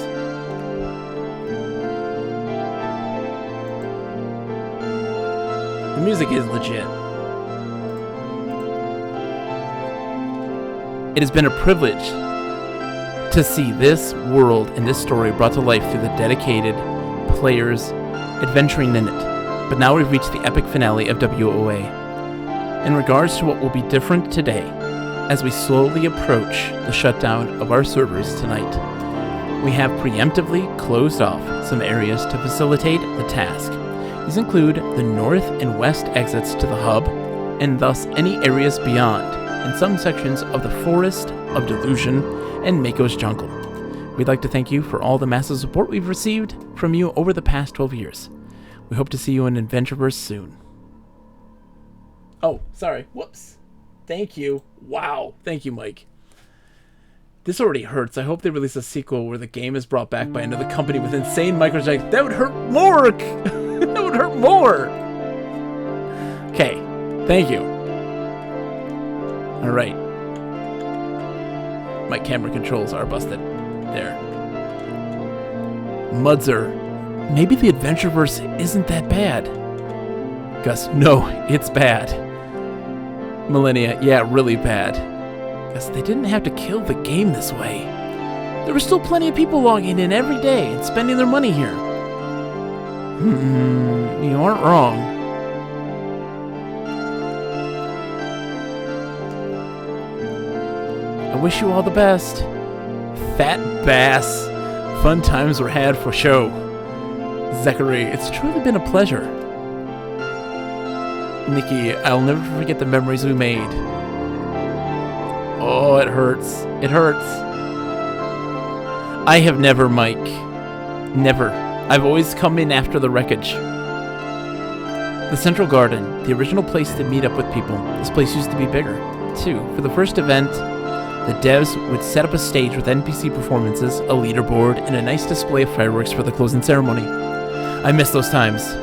The music is legit. It has been a privilege to see this world and this story brought to life through the dedicated players adventuring in it. But now we've reached the epic finale of WOA. In regards to what will be different today, as we slowly approach the shutdown of our servers tonight, we have preemptively closed off some areas to facilitate the task. These include the north and west exits to the hub, and thus any areas beyond, and some sections of the Forest of Delusion and Mako's Jungle. We'd like to thank you for all the massive support we've received from you over the past 12 years. We hope to see you in Adventureverse soon. Oh, sorry. Whoops. Thank you. Wow. Thank you, Mike. This already hurts. I hope they release a sequel where the game is brought back by another company with insane microtransactions. That would hurt more! That would hurt more! Okay. Thank you. Alright. My camera controls are busted. There. Mudzer. Maybe the Adventureverse isn't that bad. Gus. No, it's bad. Millennia. Yeah, really bad. Gus. They didn't have to kill the game this way. There were still plenty of people logging in every day and spending their money here. You aren't wrong. I wish you all the best. Fat Bass. Fun times were had for show. Zachary, it's truly been a pleasure. Nikki, I'll never forget the memories we made. Oh, it hurts. It hurts. I have never, Mike. Never. I've always come in after the wreckage. The Central Garden, the original place to meet up with people. This place used to be bigger, too. For the first event, the devs would set up a stage with NPC performances, a leaderboard, and a nice display of fireworks for the closing ceremony. I miss those times.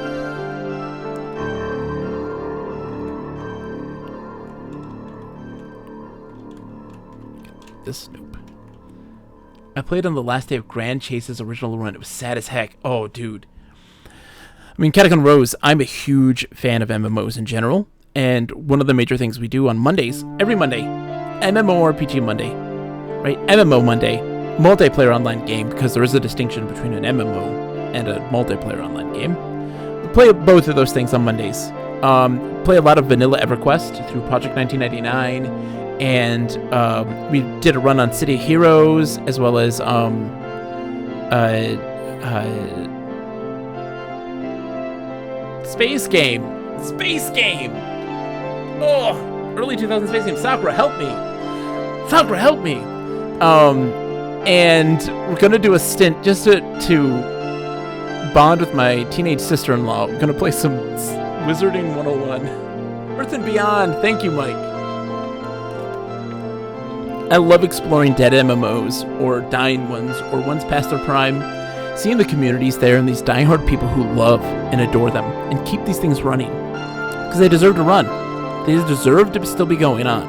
This nope. I played on the last day of Grand Chase's original run. It was sad as heck. Oh, dude. I mean, Catacomb Rose, I'm a huge fan of MMOs in general, and one of the major things we do on Mondays, every Monday, MMORPG Monday, right? MMO Monday, multiplayer online game, because there is a distinction between an MMO and a multiplayer online game. We play both of those things on Mondays. Play a lot of vanilla EverQuest through Project 1999, and we did a run on City of Heroes, as well as Space game. Space game. Oh, early 2000 space game. Sakura, help me. Sakura, help me. And we're gonna do a stint just to bond with my teenage sister-in-law. We're gonna play some Wizarding 101. Earth and Beyond. Thank you, Mike. I love exploring dead MMOs, or dying ones, or ones past their prime. Seeing the communities there and these diehard people who love and adore them and keep these things running. Because they deserve to run. They deserve to still be going on.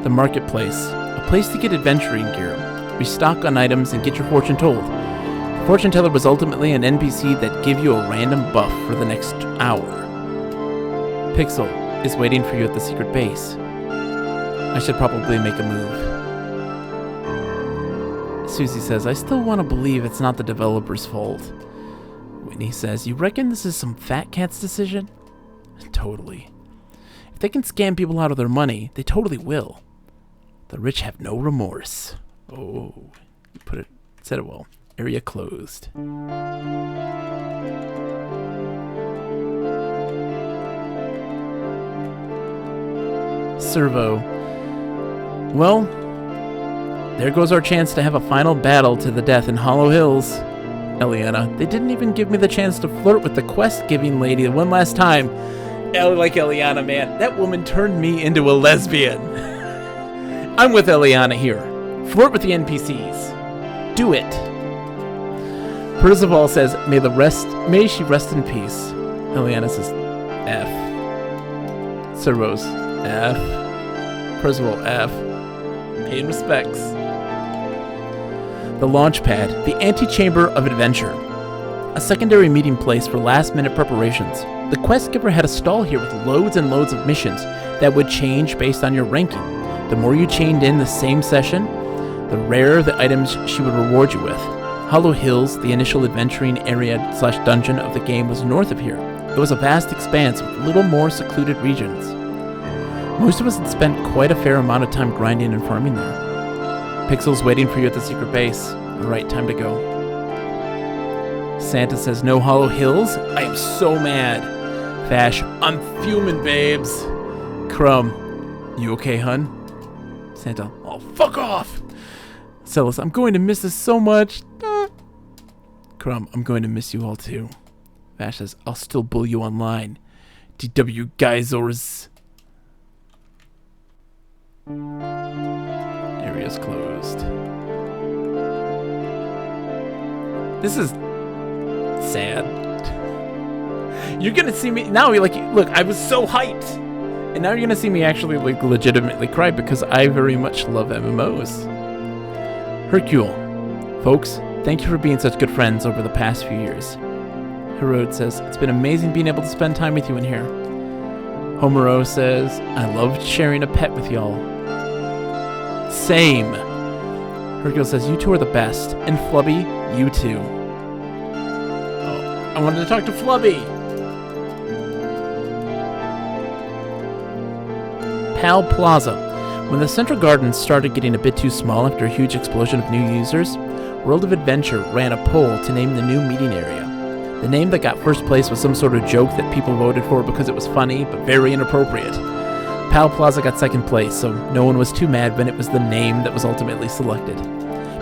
The marketplace. A place to get adventuring gear. Restock on items and get your fortune told. The fortune teller was ultimately an NPC that give you a random buff for the next hour. Pixel is waiting for you at the secret base. I should probably make a move. Susie says, I still want to believe it's not the developer's fault. Whitney says, you reckon this is some fat cat's decision? Totally. If they can scam people out of their money, they totally will. The rich have no remorse. Oh, you said it well. Area closed. Servo. Well, there goes our chance to have a final battle to the death in Hollow Hills. Eliana, they didn't even give me the chance to flirt with the quest-giving lady one last time. Like Eliana, man. That woman turned me into a lesbian. I'm with Eliana here. Flirt with the NPCs. Do it. Percival says, may she rest in peace. Eliana says, F. Servos, F. Percival, F. Paying respects. The launch pad, the antechamber of adventure. A secondary meeting place for last-minute preparations. The quest giver had a stall here with loads and loads of missions that would change based on your ranking. The more you chained in the same session, the rarer the items she would reward you with. Hollow Hills, the initial adventuring area/dungeon of the game, was north of here. It was a vast expanse with little more secluded regions. Most of us had spent quite a fair amount of time grinding and farming there. Pixel's waiting for you at the secret base. Alright, time to go. Santa says, no Hollow Hills? I am so mad. Fash, I'm fuming, babes. Crumb, you okay, hun? Santa, oh, fuck off. Celis, I'm going to miss this so much. Crumb, I'm going to miss you all too. Vash says, I'll still bully you online. DW Geysers. Area's closed. This is sad. You're gonna see me now. You're like, look, I was so hyped, and now you're gonna see me actually like legitimately cry because I very much love MMOs. Hercule, folks, thank you for being such good friends over the past few years. Herod says, it's been amazing being able to spend time with you in here. Homero says, I loved sharing a pet with y'all. Same. Hercule says, you two are the best. And Flubby, you too. Oh, I wanted to talk to Flubby. Pal Plaza. When the Central Gardens started getting a bit too small after a huge explosion of new users, World of Adventure ran a poll to name the new meeting area. The name that got first place was some sort of joke that people voted for because it was funny, but very inappropriate. Pal Plaza got second place, so no one was too mad when it was the name that was ultimately selected.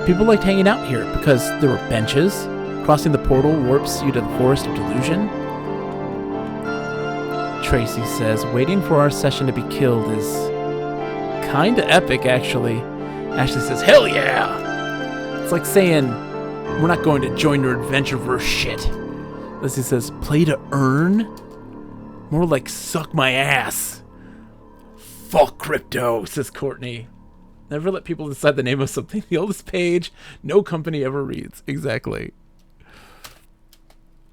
People liked hanging out here because there were benches. Crossing the portal warps you to the Forest of Delusion. Tracy says, waiting for our session to be killed is kinda epic, actually. Ashley says, hell yeah! It's like saying, we're not going to join your Adventureverse shit. Lizzie says, play to earn? More like suck my ass. Fuck crypto, says Courtney. Never let people decide the name of something. The oldest page no company ever reads. Exactly.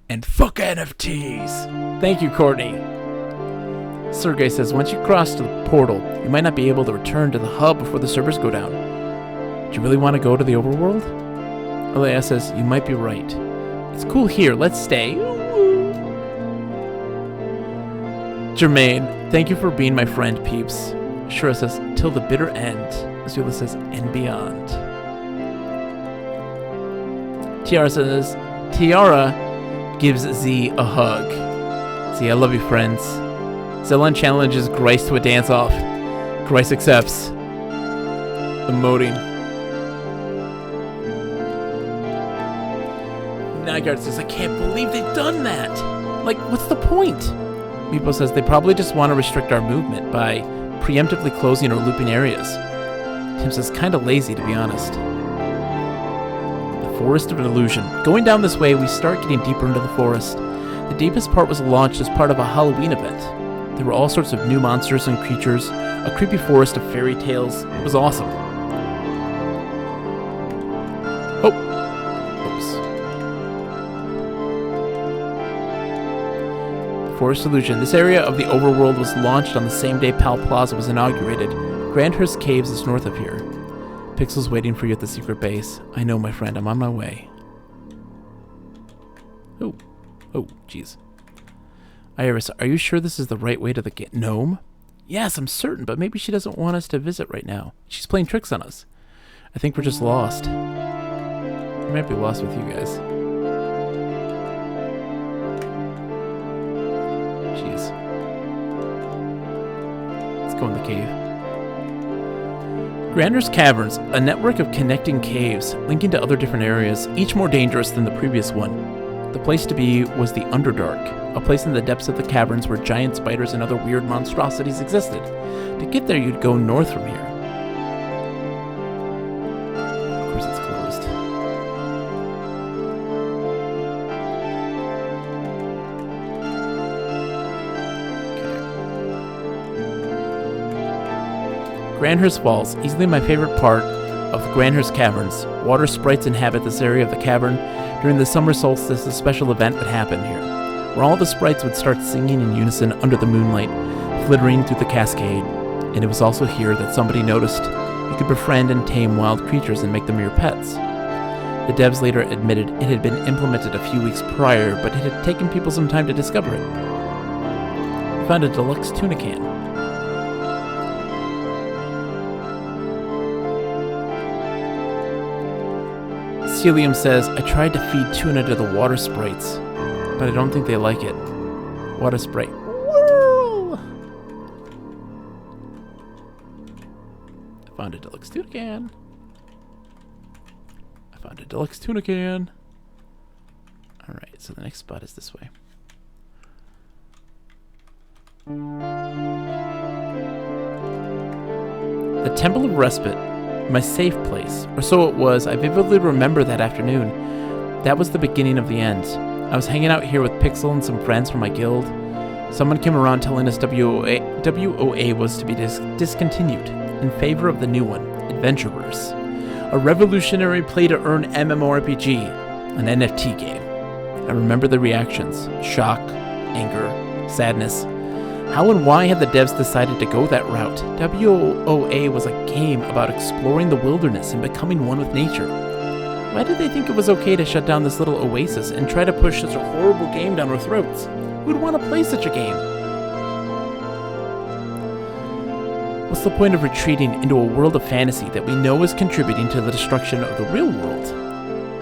And fuck NFTs. Thank you, Courtney. Sergey says, once you cross to the portal, you might not be able to return to the hub before the servers go down. Do you really want to go to the overworld? Alea says, you might be right. It's cool here. Let's stay. Jermaine, thank you for being my friend, peeps. Shura says, till the bitter end. Azula says, and beyond. Tiara says, Tiara, gives Z a hug. Z, I love you, friends. Zillan challenges Grice to a dance-off. Grice accepts. Emoting. Nygaard says, I can't believe they've done that. Like, what's the point? Meepo says they probably just want to restrict our movement by preemptively closing or looping areas. Tim says, kinda lazy, to be honest. The Forest of Illusion. Going down this way, we start getting deeper into the forest. The deepest part was launched as part of a Halloween event. There were all sorts of new monsters and creatures, a creepy forest of fairy tales. It was awesome. Oh. Oops. Forest Illusion. This area of the overworld was launched on the same day Pal Plaza was inaugurated. Grandhurst Caves is north of here. Pixel's waiting for you at the secret base. I know, my friend. I'm on my way. Oh. Oh, jeez. Iris, are you sure this is the right way to the gnome? Yes, I'm certain, but maybe she doesn't want us to visit right now. She's playing tricks on us. I think we're just lost. We might be lost with you guys. Jeez. Let's go in the cave. Grandhurst Caverns, a network of connecting caves, linking to other different areas, each more dangerous than the previous one. The place to be was the Underdark, a place in the depths of the caverns where giant spiders and other weird monstrosities existed. To get there, you'd go north from here. Of course, it's closed. Okay. Grandhurst Falls, easily my favorite part of the Grandhurst Caverns. Water sprites inhabit this area of the cavern. During the summer solstice, a special event would happen here, where all the sprites would start singing in unison under the moonlight, flittering through the cascade. And it was also here that somebody noticed you could befriend and tame wild creatures and make them your pets. The devs later admitted it had been implemented a few weeks prior, but it had taken people some time to discover it. We found a deluxe tuna can. Celium says, I tried to feed tuna to the water sprites, but I don't think they like it. Water sprite. Whirl! I found a deluxe tuna can. Alright, so the next spot is this way. The Temple of Respite. My safe place, or so it was. I vividly remember that afternoon. That was the beginning of the end. I was hanging out here with Pixel and some friends from my guild. Someone came around telling us WOA was to be discontinued in favor of the new one, Adventurers, a revolutionary play-to-earn MMORPG, an NFT game. I remember the reactions: shock, anger, sadness. How and why had the devs decided to go that route? WOA was a game about exploring the wilderness and becoming one with nature. Why did they think it was okay to shut down this little oasis and try to push such a horrible game down our throats? Who'd want to play such a game? What's the point of retreating into a world of fantasy that we know is contributing to the destruction of the real world?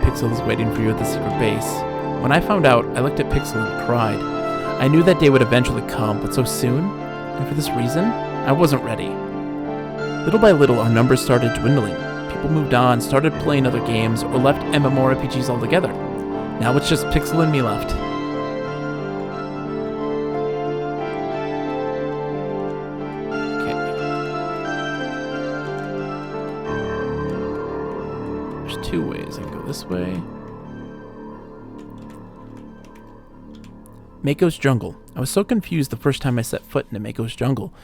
Pixel is waiting for you at the secret base. When I found out, I looked at Pixel and cried. I knew that day would eventually come, but so soon, and for this reason, I wasn't ready. Little by little, our numbers started dwindling. People moved on, started playing other games, or left MMORPGs altogether. Now it's just Pixel and me left. Okay. There's two ways. I can go this way. Mako's Jungle. I was so confused the first time I set foot into Mako's Jungle.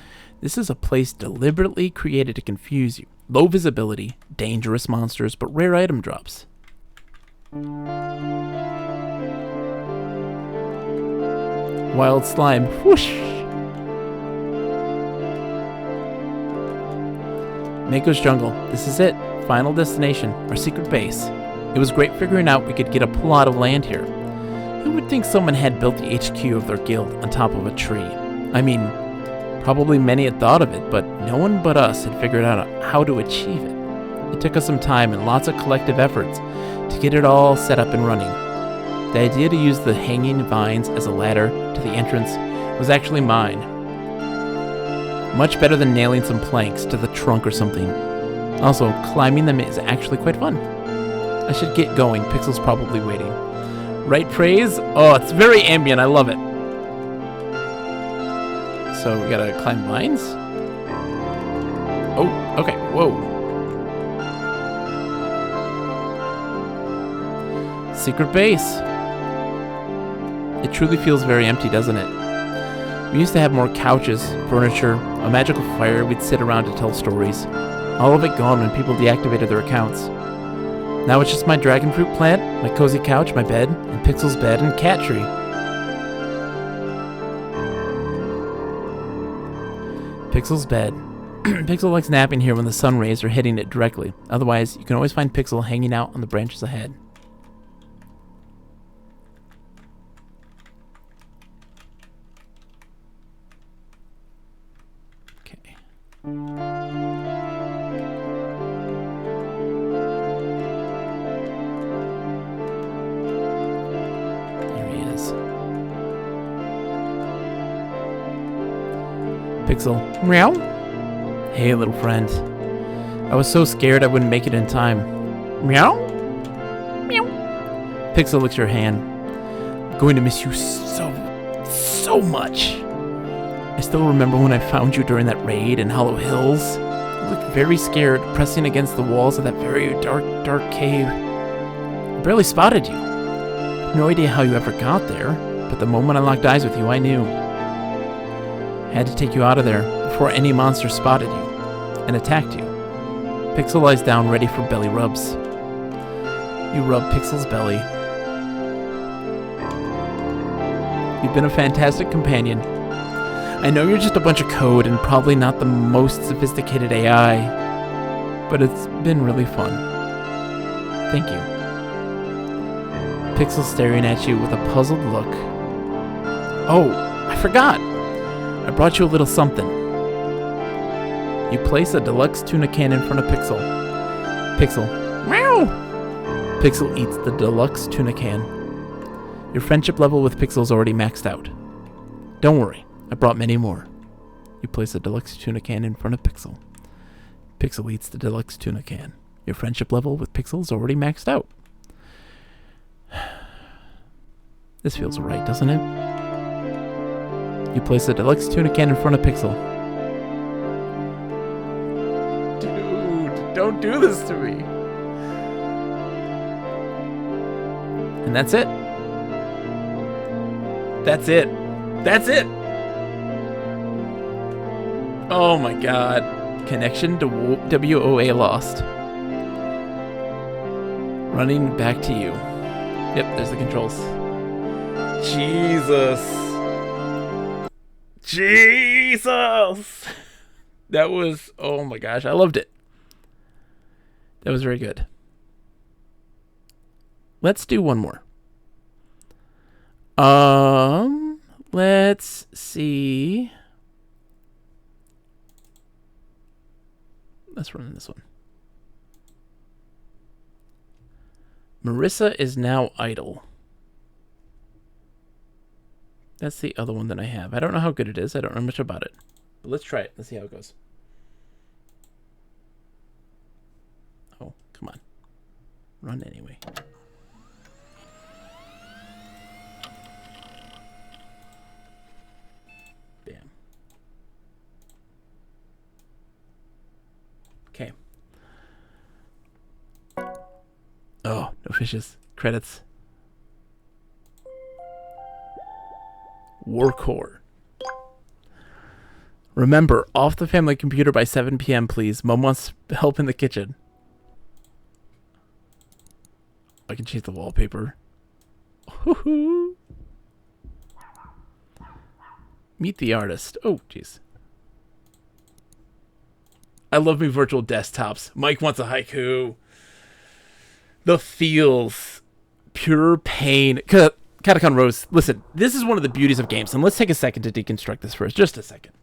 This is a place deliberately created to confuse you. Low visibility, dangerous monsters, but rare item drops. Wild slime. Whoosh! Mako's Jungle. This is it. Final destination. Our secret base. It was great figuring out we could get a plot of land here. Who would think someone had built the HQ of their guild on top of a tree? I mean, probably many had thought of it, but no one but us had figured out how to achieve it. It took us some time and lots of collective efforts to get it all set up and running. The idea to use the hanging vines as a ladder to the entrance was actually mine. Much better than nailing some planks to the trunk or something. Also, climbing them is actually quite fun. I should get going. Pixel's probably waiting. Right phrase? Oh, it's very ambient. I love it. So we gotta climb vines? Oh, okay. Whoa. Secret base. It truly feels very empty, doesn't it? We used to have more couches, furniture, a magical fire we'd sit around to tell stories. All of it gone when people deactivated their accounts. Now it's just my dragon fruit plant, my cozy couch, my bed, and Pixel's bed and cat tree. Pixel's bed. Pixel likes napping here when the sun rays are hitting it directly. Otherwise, you can always find Pixel hanging out on the branches ahead. Okay. There he is. Pixel. Meow. Hey, little friend. I was so scared I wouldn't make it in time. Meow? Meow. Pixel licks your hand. I'm going to miss you so much. I still remember when I found you during that raid in Hollow Hills. You looked very scared, pressing against the walls of that very dark cave. I barely spotted you. No idea how you ever got there, but the moment I locked eyes with you, I knew. I had to take you out of there before any monster spotted you and attacked you. Pixel lies down ready for belly rubs. You rub Pixel's belly. You've been a fantastic companion. I know you're just a bunch of code and probably not the most sophisticated AI, but it's been really fun. Thank you. Pixel staring at you with a puzzled look. Oh, I forgot. I brought you a little something. You place a deluxe tuna can in front of Pixel. Pixel. Meow! Pixel eats the deluxe tuna can. Your friendship level with Pixel is already maxed out. Don't worry, I brought many more. You place a deluxe tuna can in front of Pixel. Pixel eats the deluxe tuna can. Your friendship level with Pixel is already maxed out. This feels right, doesn't it? You place a deluxe tuna can in front of Pixel. Dude, don't do this to me. And that's it. That's it. That's it. Oh my god. Connection to WOA lost. Running back to you. Yep, there's the controls. Jesus. Jesus. That was, oh my gosh, I loved it. That was very good. Let's do one more. Let's see. Let's run this one. Marissa is now idle. That's the other one that I have. I don't know how good it is. I don't know much about it. But let's try it. Let's see how it goes. Oh, come on. Run anyway. Bam. Okay. Oh, no fishes. Credits. Warcore. Remember, off the family computer by 7 p.m., please. Mom wants help in the kitchen. I can change the wallpaper. Meet the artist. Oh, jeez. I love me virtual desktops. Mike wants a haiku. The feels. Pure pain. Katakon Rose, listen, this is one of the beauties of games, and let's take a second to deconstruct this first. Just a second.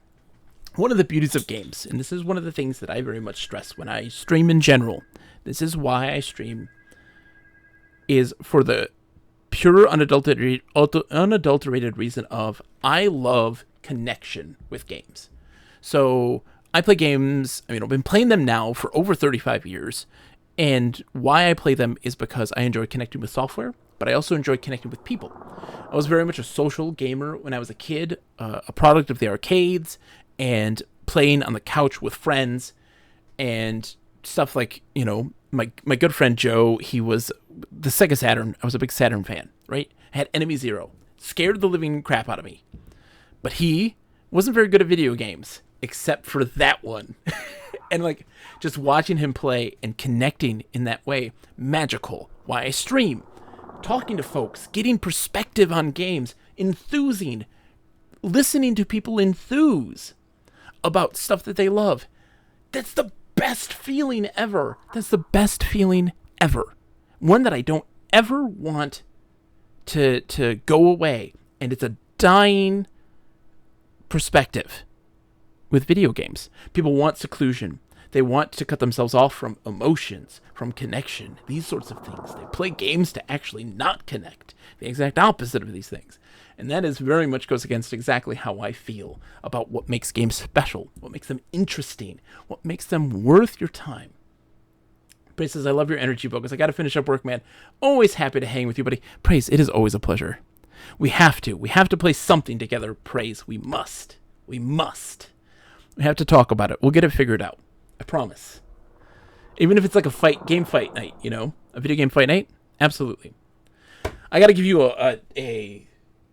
One of the beauties of games, and this is one of the things that I very much stress when I stream in general. This is why I stream, is for the pure unadulterated reason of I love connection with games. So I play games, I've been playing them now for over 35 years. And why I play them is because I enjoy connecting with software, but I also enjoy connecting with people. I was very much a social gamer when I was a kid, a product of the arcades, and playing on the couch with friends, and stuff like, my good friend Joe, he was the Sega Saturn. I was a big Saturn fan, right? I had Enemy Zero. Scared the living crap out of me. But he wasn't very good at video games, except for that one. And just watching him play and connecting in that way, magical. Why I stream, talking to folks, getting perspective on games, enthusing, listening to people enthuse about stuff that they love. That's the best feeling ever. That's the best feeling ever. One that I don't ever want to go away. And it's a dying perspective with video games. People want seclusion. They want to cut themselves off from emotions, from connection, these sorts of things. They play games to actually not connect. The exact opposite of these things. And that is very much goes against exactly how I feel about what makes games special, what makes them interesting, what makes them worth your time. Praise says, I love your energy, Bogus. I got to finish up work, man. Always happy to hang with you, buddy. Praise, it is always a pleasure. We have to play something together, Praise. We must. We have to talk about it. We'll get it figured out. I promise. Even if it's like a game fight night, a video game fight night. Absolutely. I got to give you a.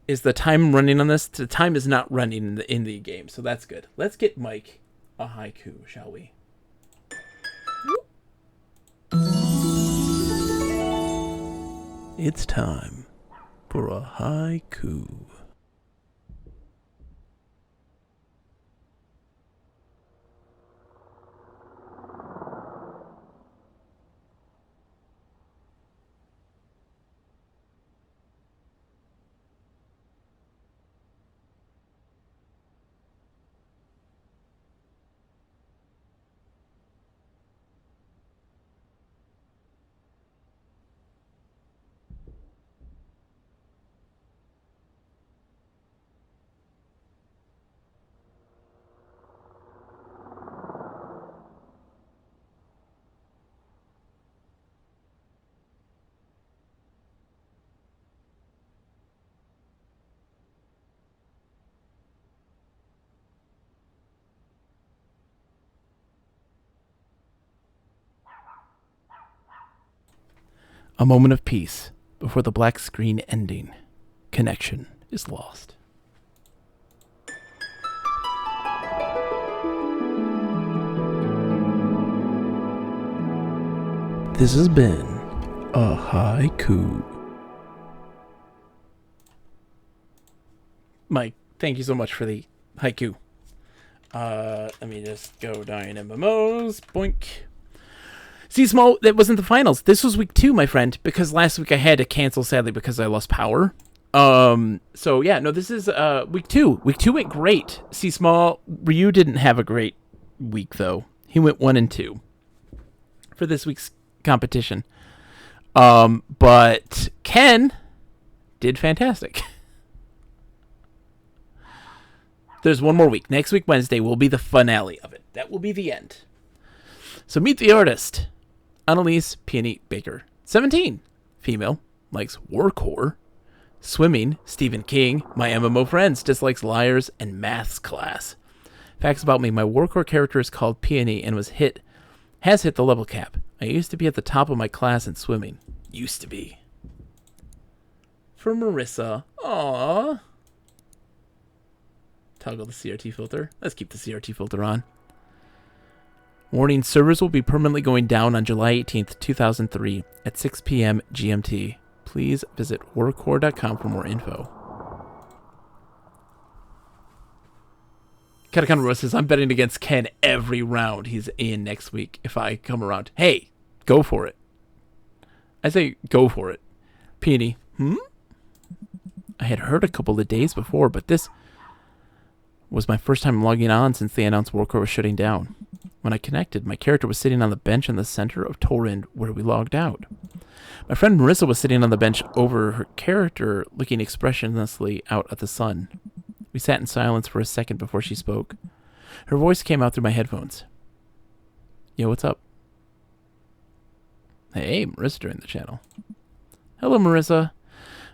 Is the time running on this? The time is not running in the game, so that's good. Let's get Mike a haiku, shall we? It's time for a haiku. A moment of peace before the black screen ending. Connection is lost. This has been a haiku. Mike, thank you so much for the haiku. Let me just go down in MMOs. Boink. See, Small, that wasn't the finals. This was week 2, my friend, because last week I had to cancel, sadly, because I lost power. So, yeah, no, this is week 2. Week 2 went great. See, Small, Ryu didn't have a great week, though. He went 1-2 for this week's competition. But Ken did fantastic. There's one more week. Next week, Wednesday, will be the finale of it. That will be the end. So meet the artist. Annalise Peony Baker, 17, female, likes Warcore. Swimming, Stephen King. My MMO friends, dislikes liars and maths class. Facts about me, my Warcore character is called Peony and has hit the level cap. I used to be at the top of my class in swimming. Used to be. For Marissa, aww. Toggle the CRT filter. Let's keep the CRT filter on. Warning, servers will be permanently going down on July 18th, 2003 at 6 p.m. GMT. Please visit warcore.com for more info. Katakana says, I'm betting against Ken every round he's in next week if I come around. Hey, go for it. I say go for it. Peony, I had heard a couple of days before, but this was my first time logging on since they announced Warcore was shutting down. When I connected, my character was sitting on the bench in the center of Torrend where we logged out. My friend Marissa was sitting on the bench over her character, looking expressionlessly out at the sun. We sat in silence for a second before she spoke. Her voice came out through my headphones. Yo, what's up? Hey, Marissa joined the channel. Hello, Marissa.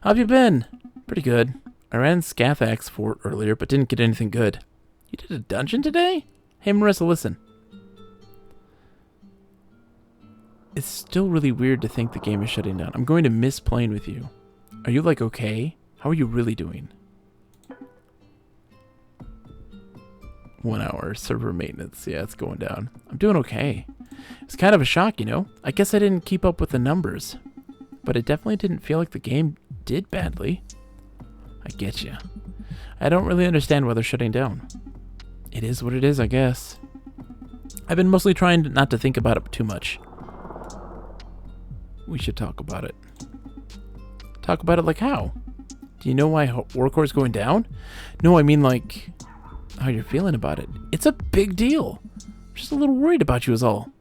How have you been? Pretty good. I ran Scathax Fort earlier, but didn't get anything good. You did a dungeon today? Hey, Marissa, listen. It's still really weird to think the game is shutting down. I'm going to miss playing with you. Are you, like, okay? How are you really doing? 1 hour server maintenance. Yeah, it's going down. I'm doing okay. It's kind of a shock, you know? I guess I didn't keep up with the numbers. But it definitely didn't feel like the game did badly. I get you. I don't really understand why they're shutting down. It is what it is, I guess. I've been mostly trying not to think about it too much. We should talk about it. Talk about it like how? Do you know why Warcore is going down? No, I mean like how you're feeling about it. It's a big deal. I'm just a little worried about you is all.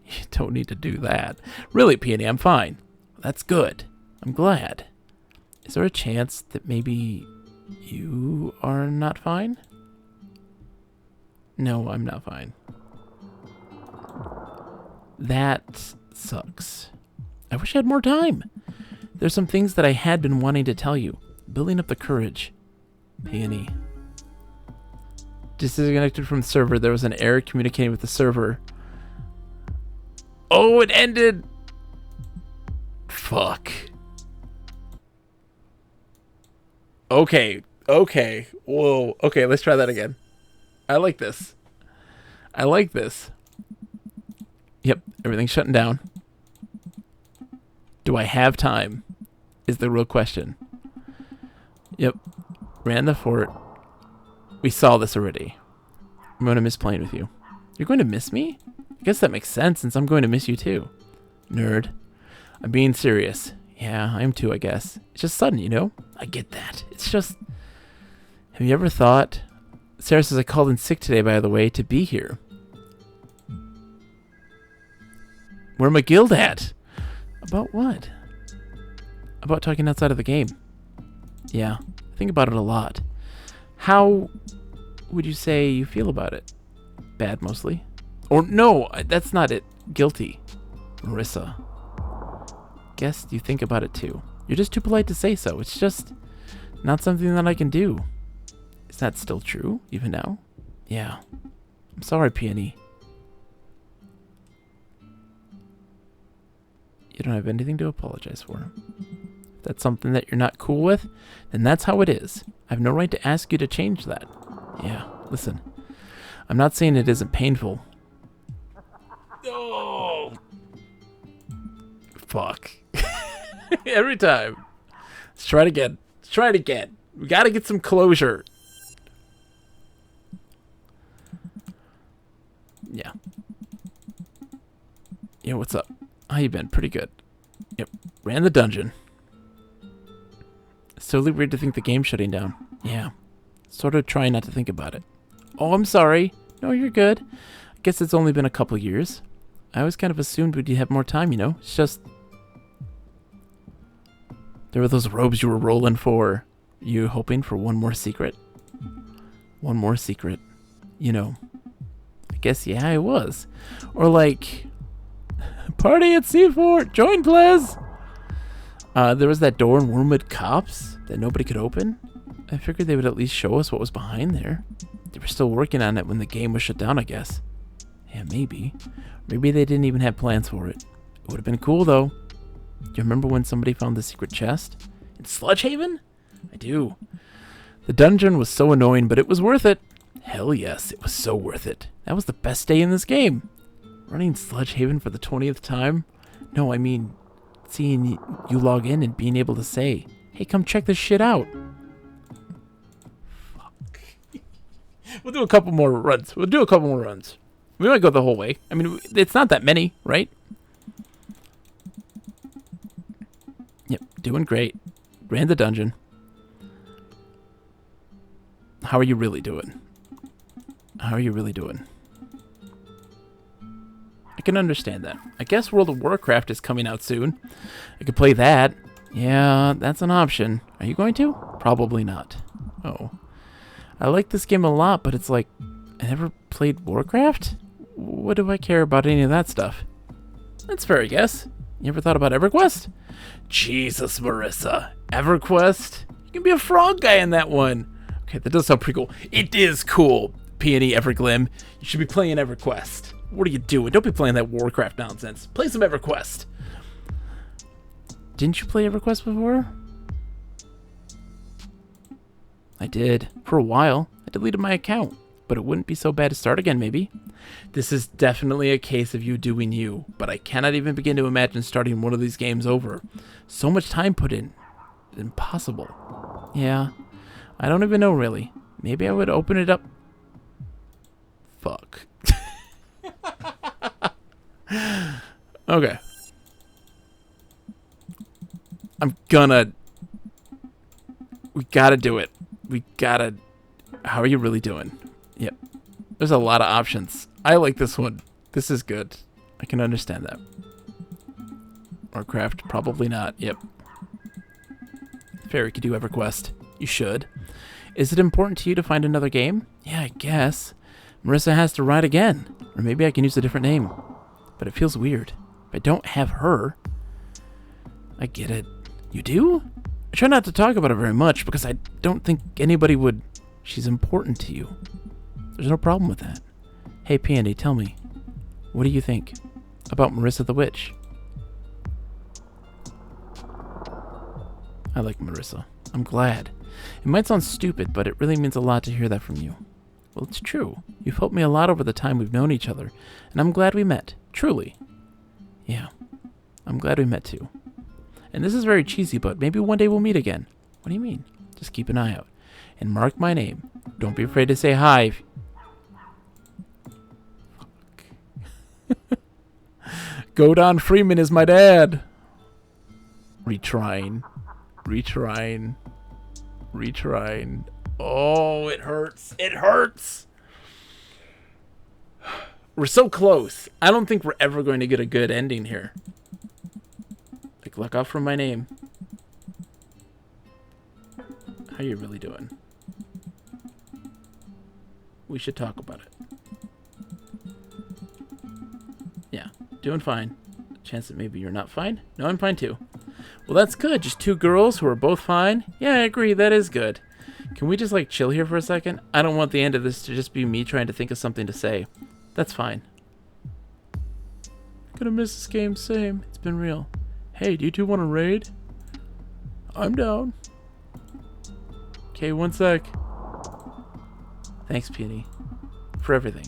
You don't need to do that. Really, Peony, I'm fine. That's good. I'm glad. Is there a chance that maybe you are not fine? No, I'm not fine. That sucks. I wish I had more time. There's some things that I had been wanting to tell you. Building up the courage. Peony. Disconnected from the server. There was an error communicating with the server. Oh, it ended. Fuck. Okay. Okay. Whoa. Okay, let's try that again. I like this. I like this. Yep, everything's shutting down. Do I have time? Is the real question. Yep. Ran the fort. We saw this already. I'm going to miss playing with you. You're going to miss me? I guess that makes sense since I'm going to miss you too. Nerd. I'm being serious. Yeah, I am too, I guess. It's just sudden, you know? I get that. It's just... Have you ever thought... Sarah says I called in sick today, by the way, to be here. Where my guild at? About what? About talking outside of the game. Yeah, I think about it a lot. How would you say you feel about it? Bad, mostly? Or no, that's not it. Guilty. Marissa. Guess you think about it too. You're just too polite to say so. It's just not something that I can do. Is that still true, even now? Yeah. I'm sorry, Peony. You don't have anything to apologize for. If that's something that you're not cool with, then that's how it is. I have no right to ask you to change that. Yeah, listen. I'm not saying it isn't painful. Oh! Fuck. Every time. Let's try it again. Let's try it again. We gotta get some closure. Yeah. Yeah, what's up? How you been? Pretty good. Yep. Ran the dungeon. It's totally weird to think the game's shutting down. Yeah. Sort of trying not to think about it. Oh, I'm sorry. No, you're good. I guess it's only been a couple years. I always kind of assumed we'd have more time, you know? It's just... There were those robes you were rolling for. You hoping for one more secret? One more secret. You know. I guess, yeah, I was. Or like... Party at C4! Join, please! There was that door in Wormwood Copse that nobody could open. I figured they would at least show us what was behind there. They were still working on it when the game was shut down, I guess. Yeah, maybe. Maybe they didn't even have plans for it. It would have been cool, though. Do you remember when somebody found the secret chest? In Sludgehaven? I do. The dungeon was so annoying, but it was worth it. Hell yes, it was so worth it. That was the best day in this game. Running Sludgehaven for the 20th time? No, I mean, seeing you log in and being able to say, hey, come check this shit out. Fuck. We'll do a couple more runs. We might go the whole way. I mean, it's not that many, right? Yep, doing great. Ran the dungeon. How are you really doing? How are you really doing? can understand that. I guess World of Warcraft is coming out soon. I could play that. Yeah, that's an option. Are you going to? Probably not. Oh. I like this game a lot, but it's like, I never played Warcraft? What do I care about any of that stuff? That's fair, I guess. You ever thought about EverQuest? Jesus, Marissa. EverQuest? You can be a frog guy in that one. Okay, that does sound pretty cool. It is cool, Peony Everglim. You should be playing EverQuest. What are you doing? Don't be playing that Warcraft nonsense. Play some EverQuest. Didn't you play EverQuest before? I did. For a while. I deleted my account. But it wouldn't be so bad to start again, maybe. This is definitely a case of you doing you, but I cannot even begin to imagine starting one of these games over. So much time put in. Impossible. Yeah. I don't even know, really. Maybe I would open it up. Fuck. Okay. We gotta do it. We gotta... How are you really doing? Yep. There's a lot of options. I like this one. This is good. I can understand that. Warcraft, probably not. Yep. Fairy could do EverQuest. You should. Is it important to you to find another game? Yeah, I guess. Marissa has to ride again. Or maybe I can use a different name. But it feels weird. If I don't have her... I get it. You do? I try not to talk about it very much because I don't think anybody would... She's important to you. There's no problem with that. Hey, Peony, tell me. What do you think about Marissa the Witch? I like Marissa. I'm glad. It might sound stupid, but it really means a lot to hear that from you. Well, it's true. You've helped me a lot over the time we've known each other, and I'm glad we met. Truly. Yeah. I'm glad we met too. And this is very cheesy, but maybe one day we'll meet again. What do you mean? Just keep an eye out. And mark my name. Don't be afraid to say hi. Godon Freeman is my dad. Retrying. Oh, it hurts. It hurts. We're so close. I don't think we're ever going to get a good ending here. Like, look out for my name. How you really doing? We should talk about it. Yeah, doing fine. Chance that maybe you're not fine? No, I'm fine too. Well, that's good. Just two girls who are both fine. Yeah, I agree. That is good. Can we just, like, chill here for a second? I don't want the end of this to just be me trying to think of something to say. That's fine. Gonna miss this game, same. It's been real. Hey, do you two want to raid? I'm down. Okay, one sec. Thanks, Peony. For everything.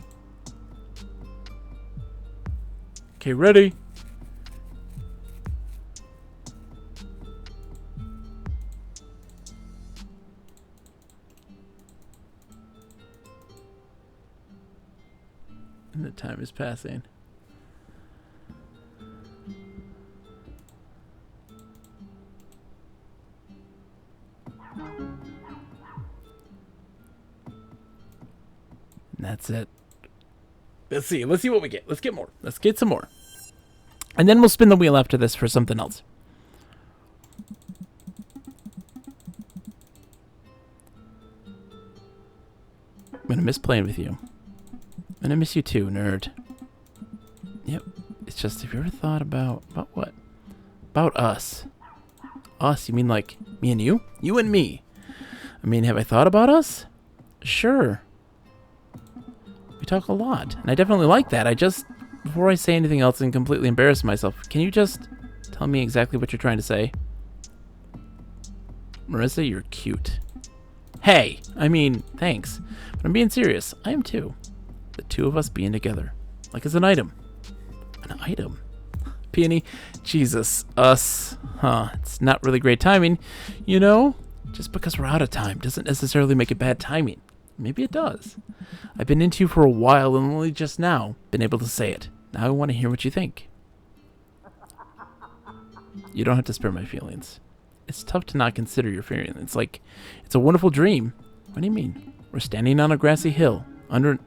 Okay, ready? And the time is passing. And that's it. Let's see what we get. Let's get more. Let's get some more. And then we'll spin the wheel after this for something else. I'm gonna miss playing with you. I'm gonna miss you too, nerd. Yep. It's just, have you ever thought about what? About us. Us? You mean like me and you? You and me. I mean, have I thought about us? Sure. We talk a lot, and I definitely like that. I just, before I say anything else and completely embarrass myself, can you just tell me exactly what you're trying to say? Marissa, you're cute. Hey, I mean, thanks. But I'm being serious. I am too. The two of us being together. Like as an item. An item? Peony, Jesus, us. Huh, it's not really great timing. You know, just because we're out of time doesn't necessarily make it bad timing. Maybe it does. I've been into you for a while and only just now been able to say it. Now I want to hear what you think. You don't have to spare my feelings. It's tough to not consider your feelings. It's like, it's a wonderful dream. What do you mean? We're standing on a grassy hill under...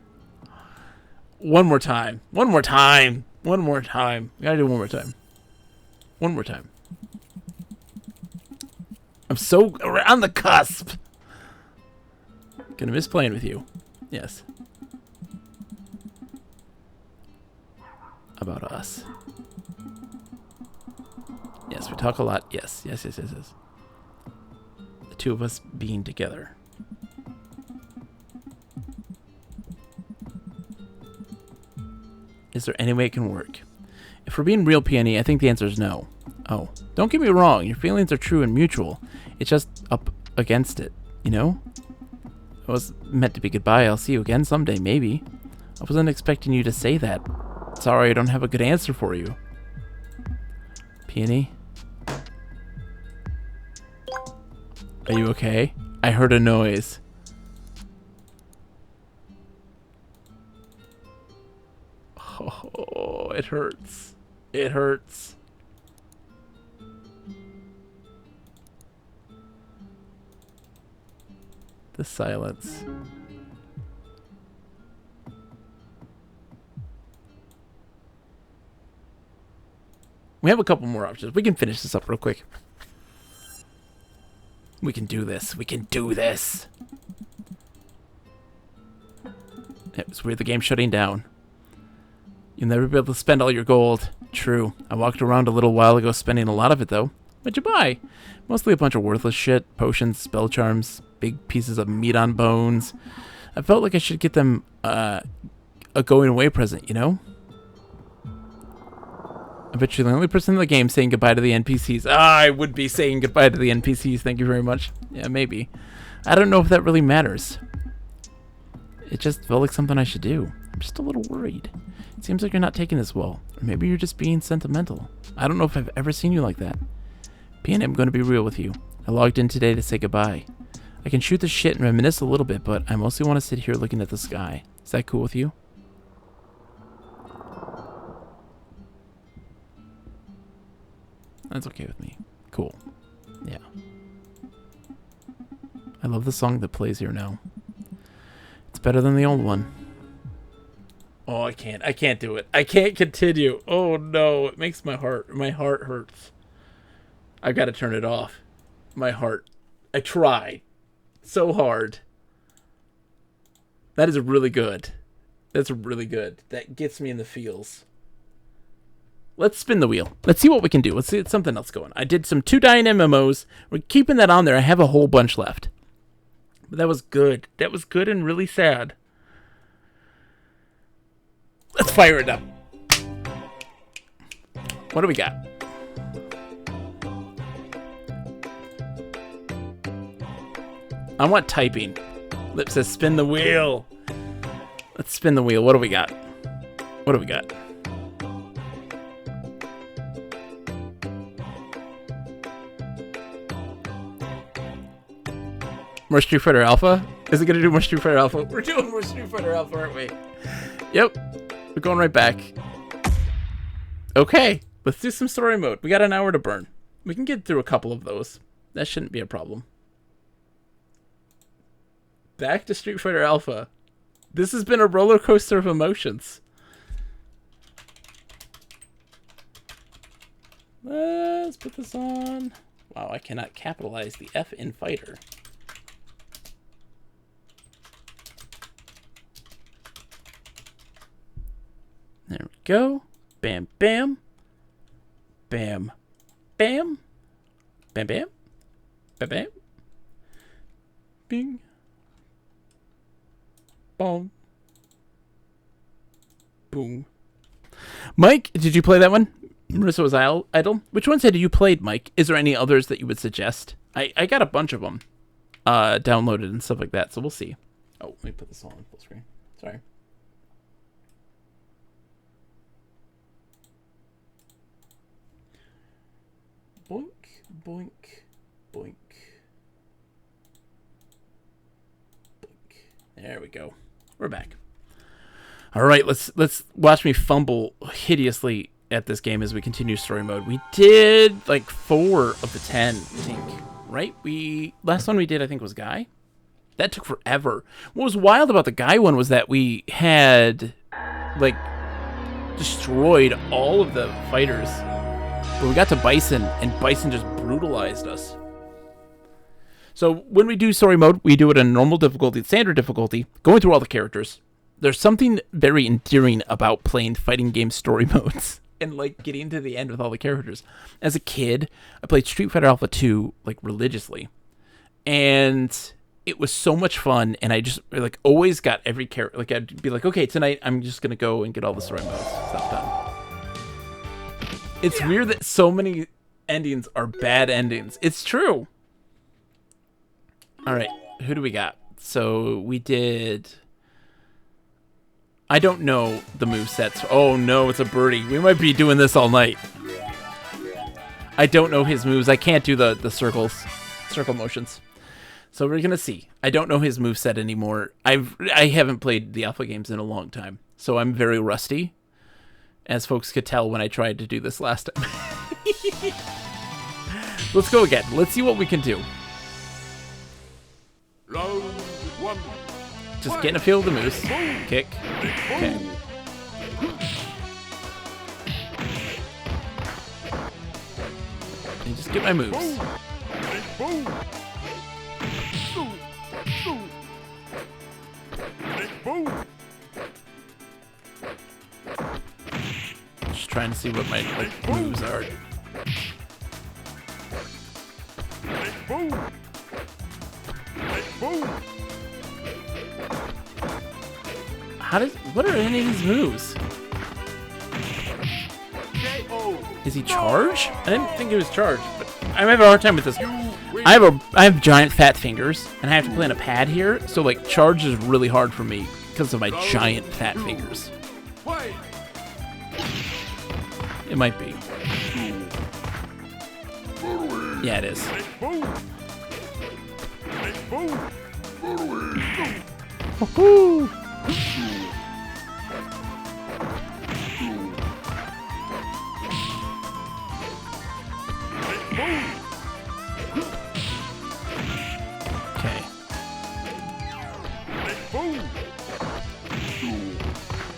One more time. One more time. One more time. We gotta do it one more time. One more time. I'm so on the cusp. Gonna miss playing with you. Yes. About us. Yes, we talk a lot. Yes, yes, yes, yes, yes. The two of us being together. Is there any way it can work? If we're being real, Peony, I think the answer is no. Oh, don't get me wrong. Your feelings are true and mutual. It's just up against it, you know? It was meant to be goodbye. I'll see you again someday, maybe. I wasn't expecting you to say that. Sorry, I don't have a good answer for you. Peony? Are you okay? I heard a noise. Oh, it hurts. It hurts. The silence. We have a couple more options. We can finish this up real quick. We can do this. We can do this. It was weird, the game shutting down. You'll never be able to spend all your gold. True. I walked around a little while ago spending a lot of it, though. What'd you buy? Mostly a bunch of worthless shit. Potions, spell charms, big pieces of meat on bones. I felt like I should get them a going away present, you know? I bet you're the only person in the game saying goodbye to the NPCs. I would be saying goodbye to the NPCs. Thank you very much. Yeah, maybe. I don't know if that really matters. It just felt like something I should do. I'm just a little worried. It seems like you're not taking this well. Or maybe you're just being sentimental. I don't know if I've ever seen you like that. Peony, I'm going to be real with you. I logged in today to say goodbye. I can shoot the shit and reminisce a little bit, but I mostly want to sit here looking at the sky. Is that cool with you? That's okay with me. Cool. Yeah. I love the song that plays here now. It's better than the old one. Oh, I can't do it. I can't continue. Oh no, it makes my heart hurts. I've got to turn it off. My heart. I try so hard. That is really good. That's really good. That gets me in the feels. Let's spin the wheel. Let's see what we can do. Let's see it's something else going. I did some 2 dying MMOs. We're keeping that on there. I have a whole bunch left. But that was good. That was good and really sad. Let's fire it up. What do we got? I want typing. Lip says spin the wheel. Let's spin the wheel. What do we got? What do we got? More Street Fighter Alpha? Is it going to do more Street Fighter Alpha? We're doing more Street Fighter Alpha, aren't we? Yep. We're going right back. Okay. Let's do some story mode. We got an hour to burn. We can get through a couple of those. That shouldn't be a problem. Back to Street Fighter Alpha. This has been a roller coaster of emotions. Let's put this on. Wow, I cannot capitalize the F in fighter. There we go. Bam, bam. Bam, bam. Bam, bam. Bam, bam. Bing. Boom. Boom. Mike, did you play that one? Marissa was idle. Which ones had you played, Mike? Is there any others that you would suggest? I got a bunch of them downloaded and stuff like that, so we'll see. Oh, let me put this on full screen. Sorry. Boink, boink, boink. Boink. There we go. We're back. All right, let's watch me fumble hideously at this game as we continue story mode. We did like 4 of the 10, I think. Right? Last one we did I think was Guy. That took forever. What was wild about the Guy one was that we had like destroyed all of the fighters. But we got to Bison, and Bison just brutalized us. So when we do story mode, we do it in normal difficulty, standard difficulty, going through all the characters. There's something very endearing about playing fighting game story modes and like getting to the end with all the characters. As a kid, I played Street Fighter Alpha 2 like religiously, and it was so much fun. And I just like always got every character. Like I'd be like, okay, tonight I'm just gonna go and get all the story modes stuff done. It's weird that so many endings are bad endings. It's true. All right, who do we got? So we did. I don't know the movesets. Oh no, it's a birdie. We might be doing this all night. I don't know his moves. I can't do the circle motions. So we're gonna see. I don't know his moveset anymore. I haven't played the Alpha games in a long time, so I'm very rusty, as folks could tell when I tried to do this last time. Let's go again. Let's see what we can do.
Round 1.
Just getting a feel of the moves. Kick. Okay. And just get my moves. Just trying to see what my moves are. What are any of these moves? Is he charge? I didn't think he was charged, but I'm having a hard time with this. I have giant fat fingers, and I have to play on a pad here, so like charge is really hard for me because of my giant fat fingers. It might be. Yeah, it is. Woohoo! Okay.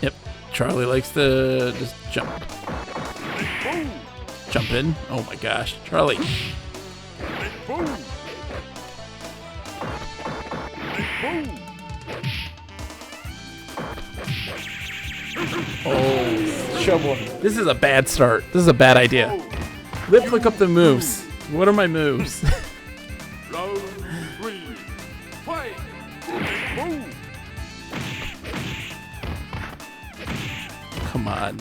Yep. Charlie likes to just jump in. Oh my gosh, Charlie. Oh, trouble. This is a bad start. This is a bad idea. Let's look up the moves. What are my moves?
Round 3. Fight.
Come on.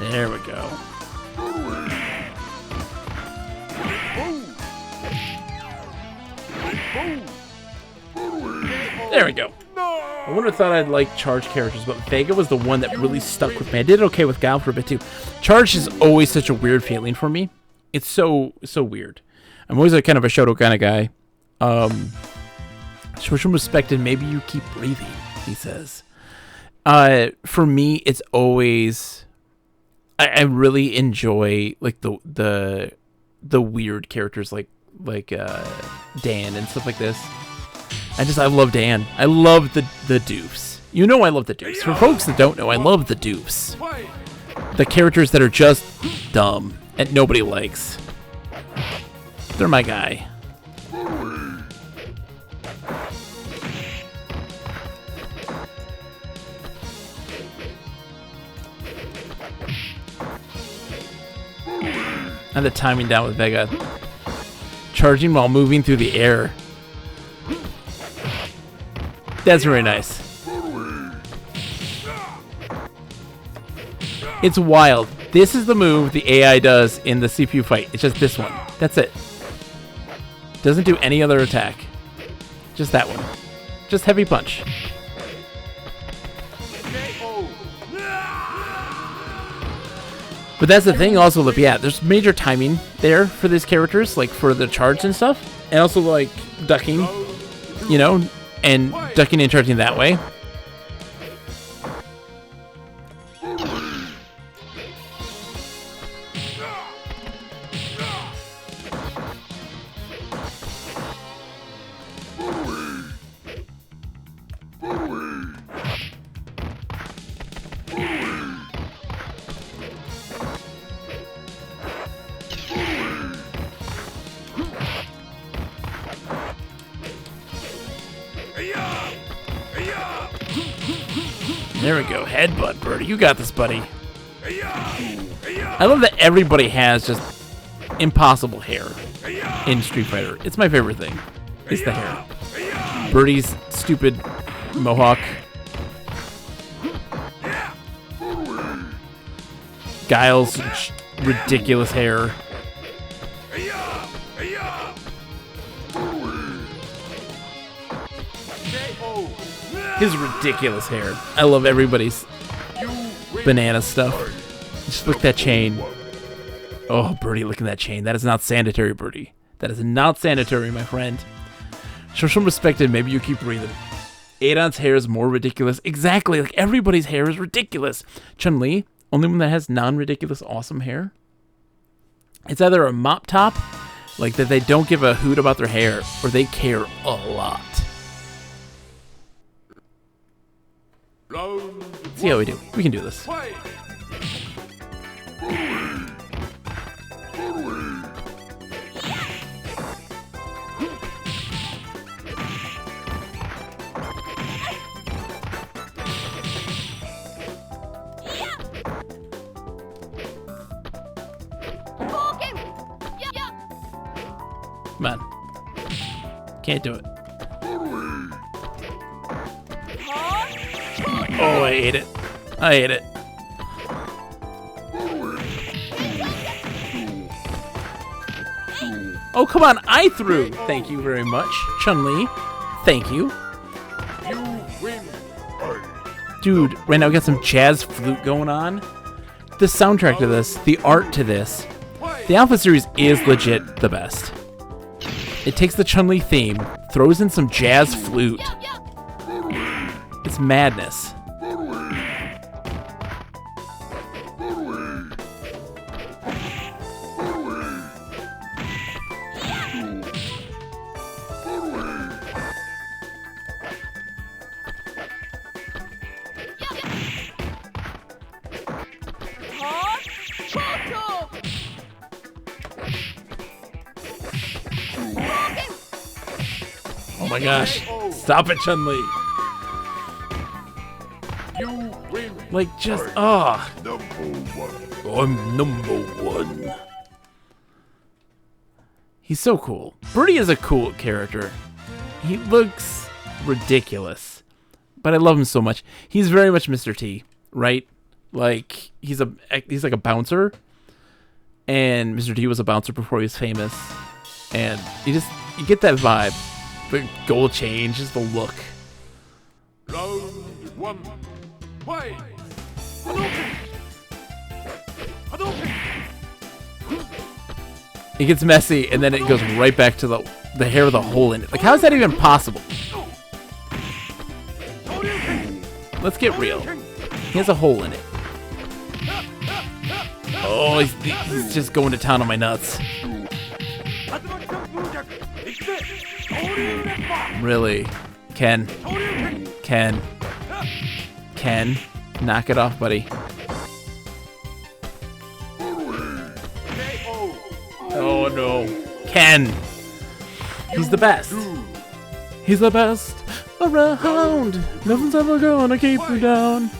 There we go. There we go. I would have thought I'd like charge characters, but Vega was the one that really stuck with me. I did okay with Gal for a bit too. Charge is always such a weird feeling for me. It's so weird. I'm always a kind of a Shoto kind of guy. Show some respect and maybe you keep breathing, he says. For me, it's always I really enjoy like the weird characters like Dan and stuff like this. I love Dan. I love the doofs. You know I love the doofs. For folks that don't know, I love the doofs. The characters that are just dumb and nobody likes. They're my guy. And the timing down with Vega. Charging while moving through the air. That's very nice. It's wild. This is the move the AI does in the CPU fight. It's just this one. That's it. Doesn't do any other attack. Just that one. Just heavy punch. But that's the thing also, look, yeah, there's major timing there for these characters, like for the charge and stuff. And also like ducking, you know, and ducking and charging that way. There we go. Headbutt, Birdie. You got this, buddy. I love that everybody has just impossible hair in Street Fighter. It's my favorite thing. It's the hair. Birdie's stupid mohawk. Guile's ridiculous hair. His ridiculous hair. I love everybody's banana stuff. Just look at that chain. Oh, Birdie, look at that chain. That is not sanitary, Birdie. That is not sanitary, my friend. Show some respect and maybe you keep breathing. Adon's hair is more ridiculous. Exactly, like everybody's hair is ridiculous. Chun-Li, only one that has non-ridiculous awesome hair. It's either a mop top, like that they don't give a hoot about their hair, or they care a lot. Let's see how we do. We can do this. Come on. Can't do it. Oh, I ate it. I ate it. Oh, come on. I threw. Thank you very much. Chun-Li. Thank you. Dude, right now we got some jazz flute going on. The soundtrack to this, the art to this, the Alpha series is legit the best. It takes the Chun-Li theme, throws in some jazz flute. It's madness. Oh my gosh. Stop it, Chun-Li. Like, just, I'm number one. He's so cool. Birdie is a cool character. He looks ridiculous, but I love him so much. He's very much Mr. T, right? Like, he's like a bouncer, and Mr. T was a bouncer before he was famous, and you get that vibe. The gold chain, just the look.
Round one, fight!
It gets messy, and then it goes right back to the hair with a hole in it. Like, how is that even possible? Let's get real. He has a hole in it. Oh, he's just going to town on my nuts. Really? Ken, knock it off, buddy. Oh no. Ken! He's the best. He's the best around. Nothing's ever gonna keep me down.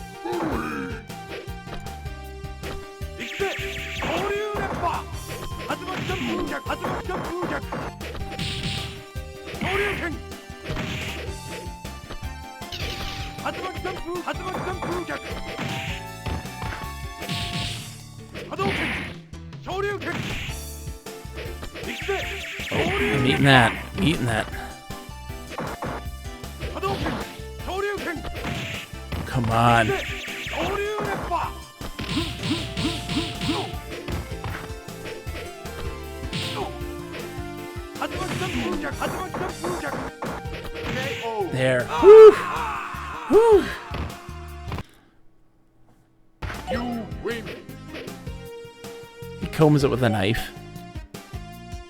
I'm eating that. I'm eating that. Come on. There. Woo. Woo.
You win.
He combs it with a knife.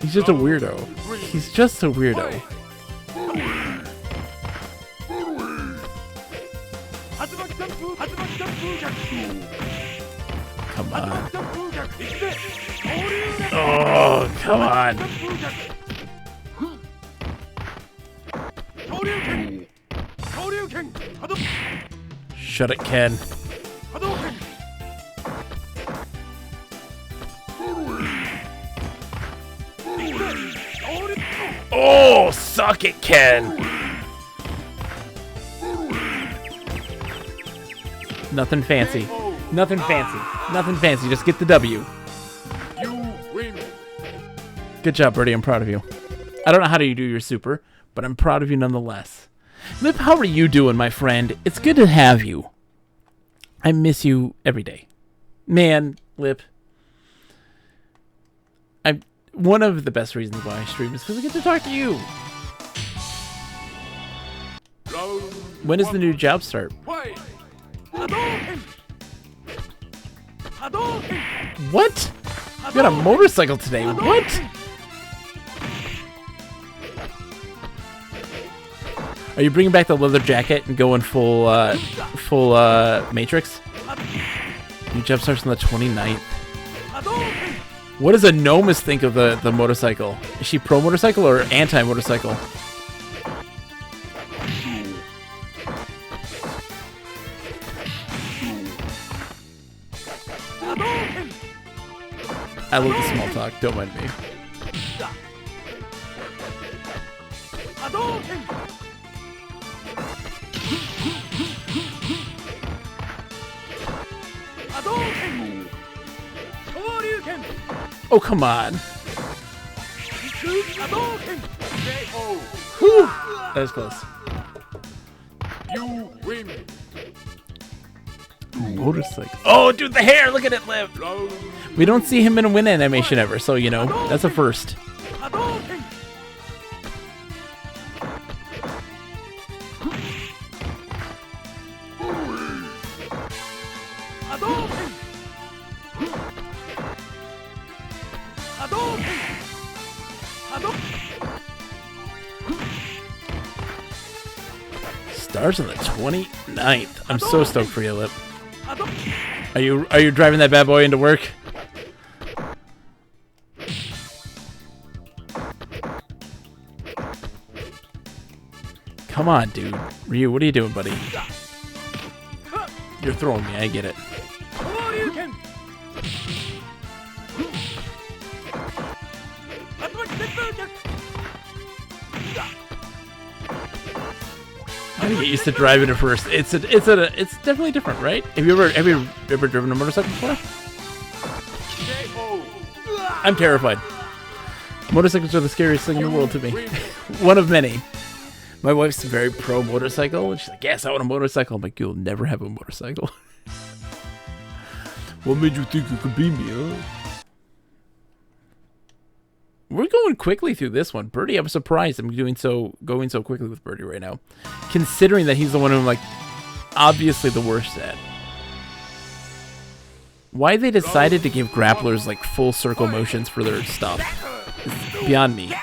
He's just a weirdo. He's just a weirdo. Come on. Oh, come on. shut it, Ken.
Hadouken!
Oh, suck it, Ken. Nothing fancy. Nothing fancy. Nothing fancy. Just get the W.
You win.
Good job, Birdie. I'm proud of you. I don't know how do you do your super, but I'm proud of you nonetheless. Lip, how are you doing, my friend? It's good to have you. I miss you every day. Man, Lip. One of the best reasons why I stream is because I get to talk to you.
Round
When does the new job start?
fight. Hadouken! Hadouken!
What? You got a motorcycle today. What? Are you bringing back the leather jacket and going full Matrix? New job starts on the 29th.
Hadouken!
What does a Nomus think of the motorcycle? Is she pro motorcycle or anti motorcycle?
Hadouken!
I love the small talk. Don't mind me.
Hadouken! Hadouken! Shoryuken!
Oh, come on.
Hadouken! KO!
Whew. That was close.
You win.
Motorcycle. Oh, dude, the hair. Look at it live.
Round
We don't see him in a win animation ever, so, you know, that's a first.
Hadouken! Hadouken! Hadouken! Hadouken!
Stars on the 29th. I'm so stoked for you, Lip.
Hadouken!
Are you driving that bad boy into work? Come on, dude. Ryu, what are you doing, buddy? You're throwing me. I get it.
Shoryuken!
I gotta get used to driving it first. It's definitely different, right? Have you ever driven a motorcycle before?
KO!
I'm terrified. Motorcycles are the scariest thing in the world to me. One of many. My wife's very pro motorcycle, and she's like, "Yes, I want a motorcycle." I'm like, "You'll never have a motorcycle." What made you think you could beat me, huh? We're going quickly through this one. Birdie, I'm surprised I'm going so quickly with Birdie right now. Considering that he's the one who I'm like, obviously the worst at. Why they decided to give grapplers like full circle motions for their stuff is beyond me.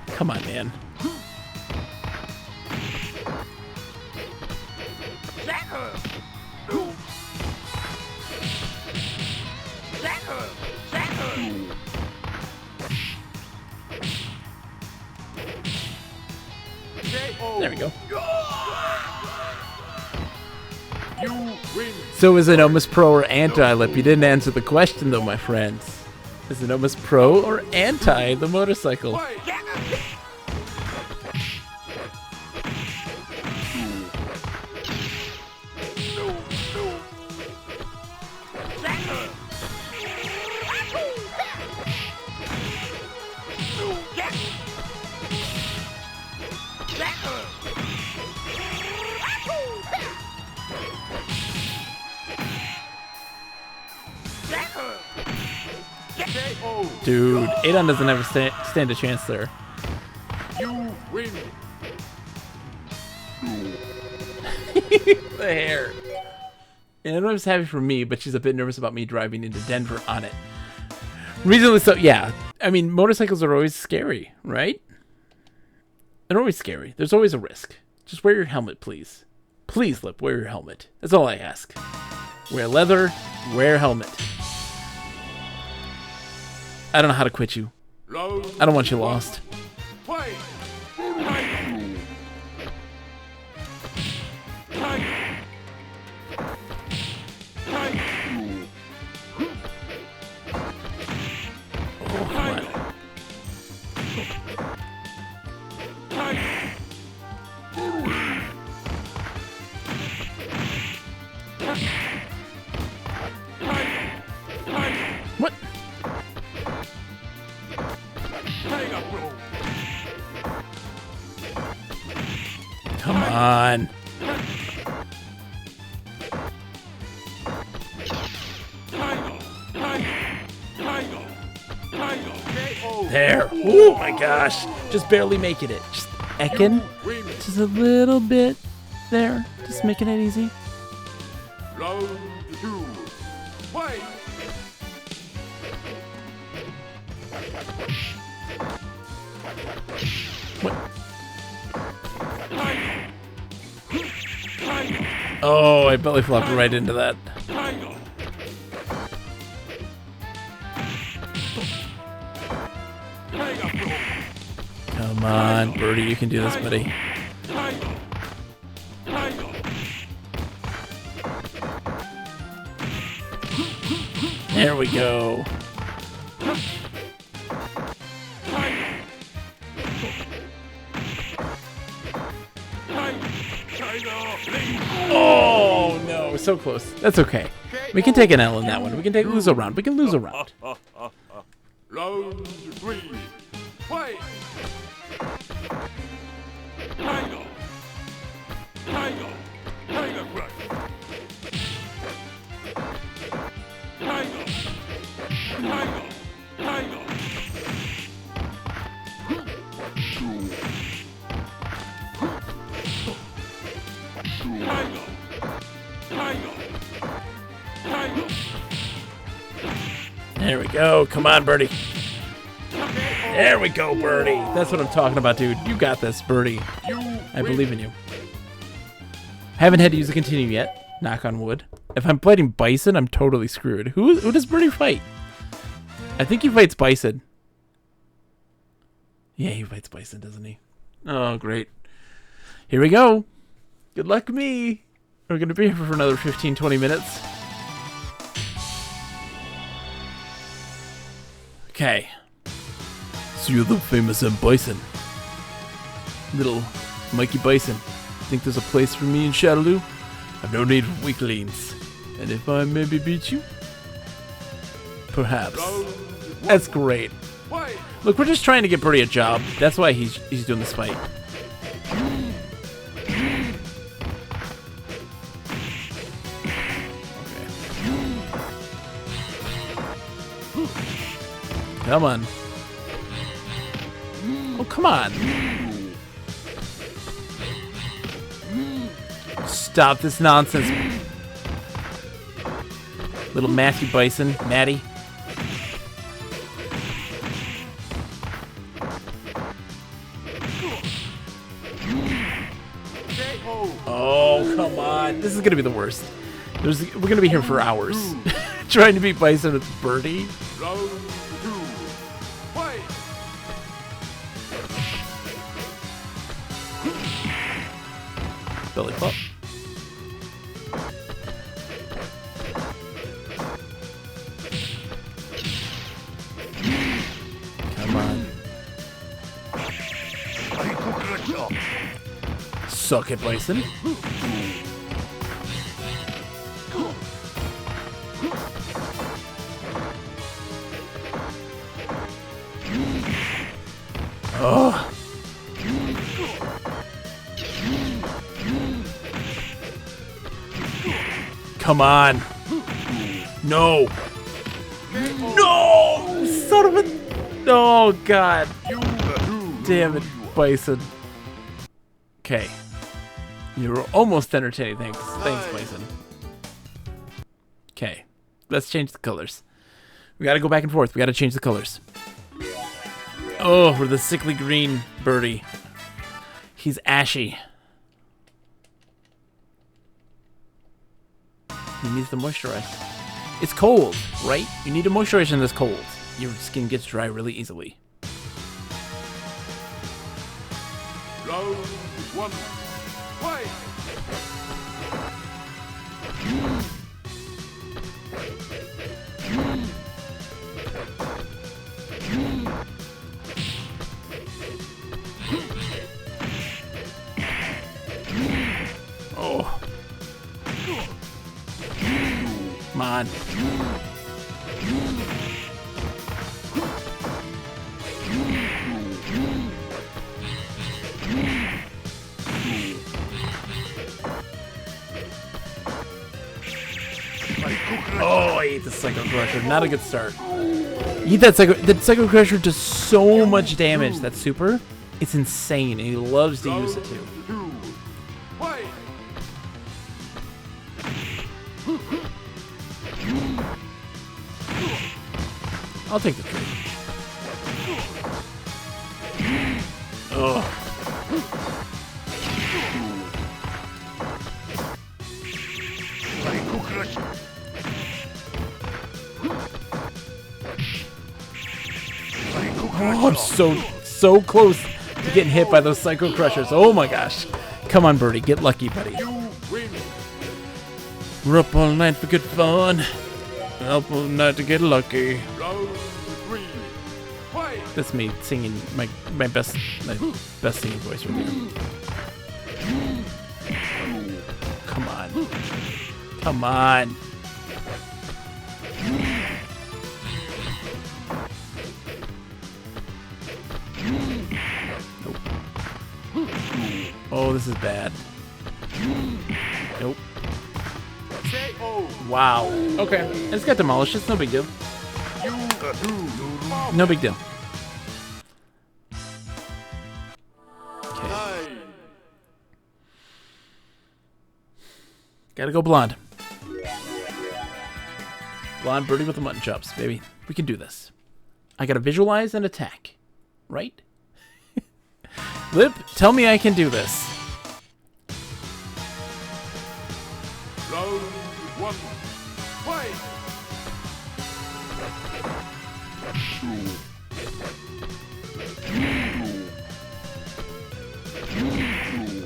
Come on, man. There we go.
You win.
So is it Nomus pro or anti-Lip? You didn't answer the question though, my friends. Is it Nomus pro or anti the motorcycle?
Fight. KO!
Dude, Adon doesn't ever stand a chance there.
You win.
The hair. And I know it's happy for me, but she's a bit nervous about me driving into Denver on it. Reasonably so, yeah. I mean, motorcycles are always scary, right? They're always scary. There's always a risk. Just wear your helmet, please. Please, Lip, wear your helmet. That's all I ask. Wear leather, wear helmet. I don't know how to quit you.
Round
I don't want you lost.
fight.
What?
Tiger Roll.
Come on.
KO.
There. Oh my gosh. Just barely making it. Just ecking.
Win.
Just a little bit there. Just making it easy.
Round 2. Fight.
What? Oh, I belly flopped right into that. Come on, Birdie, you can do this, buddy. There we go. Oh no, so close. That's okay. We can take an L in that one. We can lose a round. We can lose a round.
Round 3. Fight. Tiger Crush.
There we go. Come on, Birdie. There we go, Birdie. That's what I'm talking about, dude. You got this, Birdie. I believe in you. Haven't had to use a continue yet. Knock on wood. If I'm fighting Bison, I'm totally screwed. Who does Birdie fight? I think he fights Bison. Yeah, he fights Bison, doesn't he? Oh, great. Here we go. Good luck, me. We're going to be here for another 15, 20 minutes. Okay. So you're the famous M. Bison. Little Mikey Bison. Think there's a place for me in Shadaloo? I've no need for weaklings. And if I maybe beat you? Perhaps. That's great. Look, we're just trying to get Birdie a job. That's why he's doing this fight. Come on. Oh, come on. Stop this nonsense. Little Matthew Bison. Matty. Oh, come on. This is going to be the worst. We're going to be here for hours. Trying to beat Bison with Birdie.
Round 2. Fight.
Belly flop. Come on. Suck it, Bison. Oh. Come on. No. No! Son of a... Oh, God. Damn it, Bison. Okay. You were almost entertaining. Thanks, Bison. Okay. Let's change the colors. We gotta go back and forth. We gotta change the colors. Oh, for the sickly green Birdie. He's ashy. He needs to moisturize. It's cold, right? You need to moisturize in this cold. Your skin gets dry really easily.
Round 1. Fight.
Oh. Come on. Oh, I ate the Psycho Crusher. Not a good start. Eat that Psycho. The Psycho Crusher does so much damage. That super, it's insane, and he loves to use it too.
2, fight!
I'll take the 3. Ugh. Oh, I'm so close to getting hit by those Psycho Crushers. Oh my gosh. Come on, Birdie. Get lucky, buddy.
You win!
We're up all night for good fun. Up all night to get lucky.
Round 3, fight!
That's me singing my best singing voice right there. Come on. Come on. Nope. Oh, this is bad. Nope.
KO!
Wow. Okay. I just got demolished. It's no big deal.
You
No big deal. Okay.
9,
Gotta go blonde. Blonde Birdie with the mutton chops, baby. We can do this. I gotta visualize and attack. Right? Lip, tell me I can do this.
round 1, fight!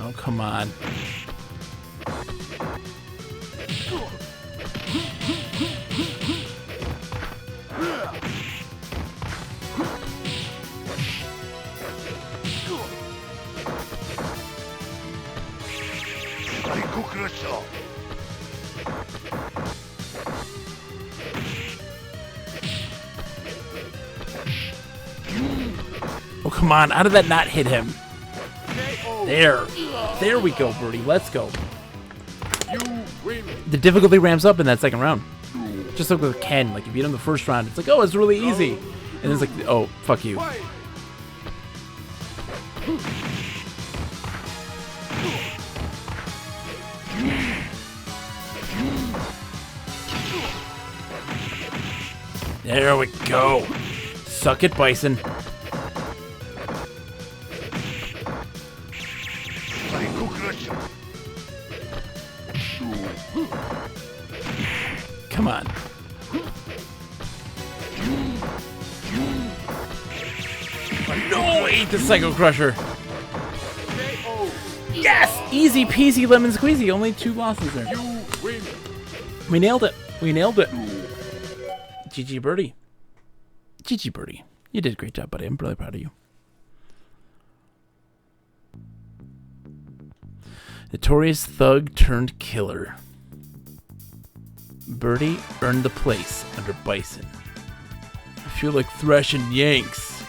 Oh, come on. Oh, come on. How did that not hit him?
KO!
There we go, Birdie. Let's go.
You win!
The difficulty ramps up in that second round. Just like with Ken. Like, if you beat him the first round, it's like, oh, it's really easy. And then it's like, oh, fuck you.
Fight!
There we go. Suck it, Bison. Come on. No, ate the Psycho Crusher.
KO!
Yes! Easy peasy lemon squeezy. Only 2 losses there.
You win!
We nailed it. We nailed it. GG Birdie. GG Birdie. You did a great job, buddy. I'm really proud of you. Notorious thug turned killer. Birdie earned the place under Bison. I feel like thrashing Yanks.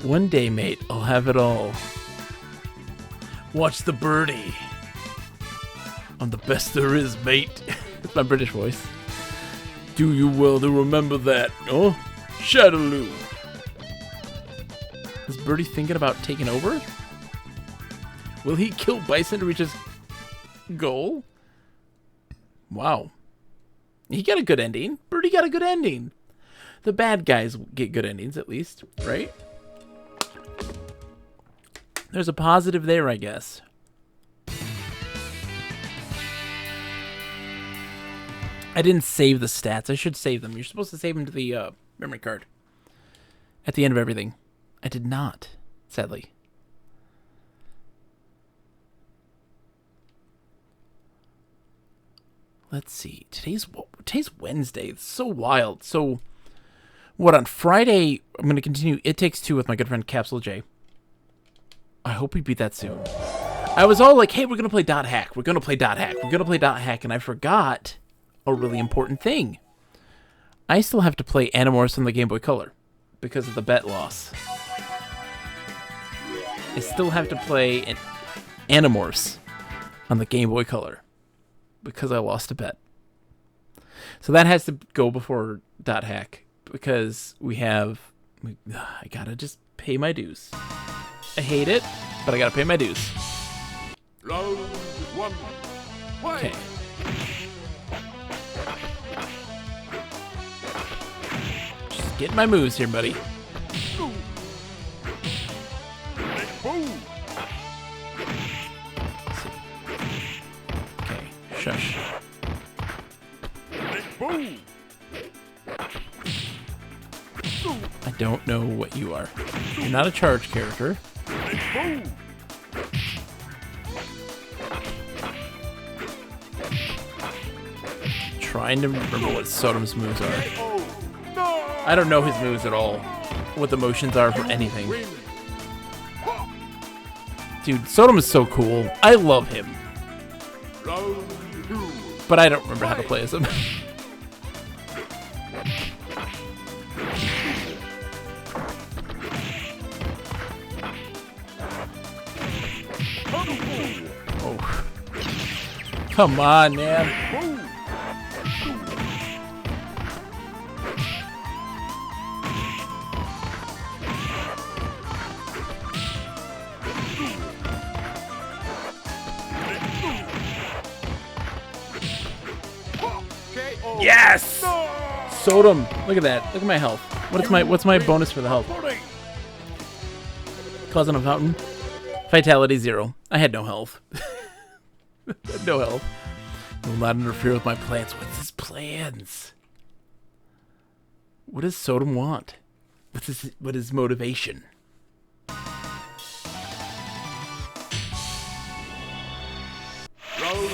One day, mate, I'll have it all. Watch the Birdie. I'm the best there is, mate. That's my British voice. Do you well to remember that, oh? Shadaloo. Is Birdie thinking about taking over? Will he kill Bison to reach his goal? Wow. He got a good ending. Birdie got a good ending. The bad guys get good endings, at least, right? There's a positive there, I guess. I didn't save the stats. I should save them. You're supposed to save them to the memory card at the end of everything. I did not, sadly. Let's see. Today's Wednesday. It's so wild. So, what, on Friday, I'm going to continue It Takes Two with my good friend Capsule J. I hope we beat that soon. I was all like, hey, we're going to play Dot Hack. We're going to play Dot Hack. We're going to play Dot Hack. And I forgot a really important thing. I still have to play Animorphs on the Game Boy Color because of the bet loss. I still have to play Animorphs on the Game Boy Color because I lost a bet. So that has to go before Dot Hack because I gotta just pay my dues. I hate it, but I gotta pay my dues.
Round 1.
Okay.
Fight.
Just getting my moves here, buddy.
Boom.
Okay, shush.
Boom.
I don't know what you are. You're not a charge character.
Boom.
Trying to remember what Sodom's moves are.
Oh. No.
I don't know his moves at all. What the motions are for anything.
Win.
Dude, Sodom is so cool. I love him.
Round 2.
But I don't remember how to play as him. Oh. Come on, man.
Boom. KO.
Yes! Sodom. Look at that. Look at my health. What's my bonus for the health? Cause of a fountain. Vitality 0. I had no health. No health. Will not interfere with my plans. What's his plans? What does Sodom want? What is motivation?
Round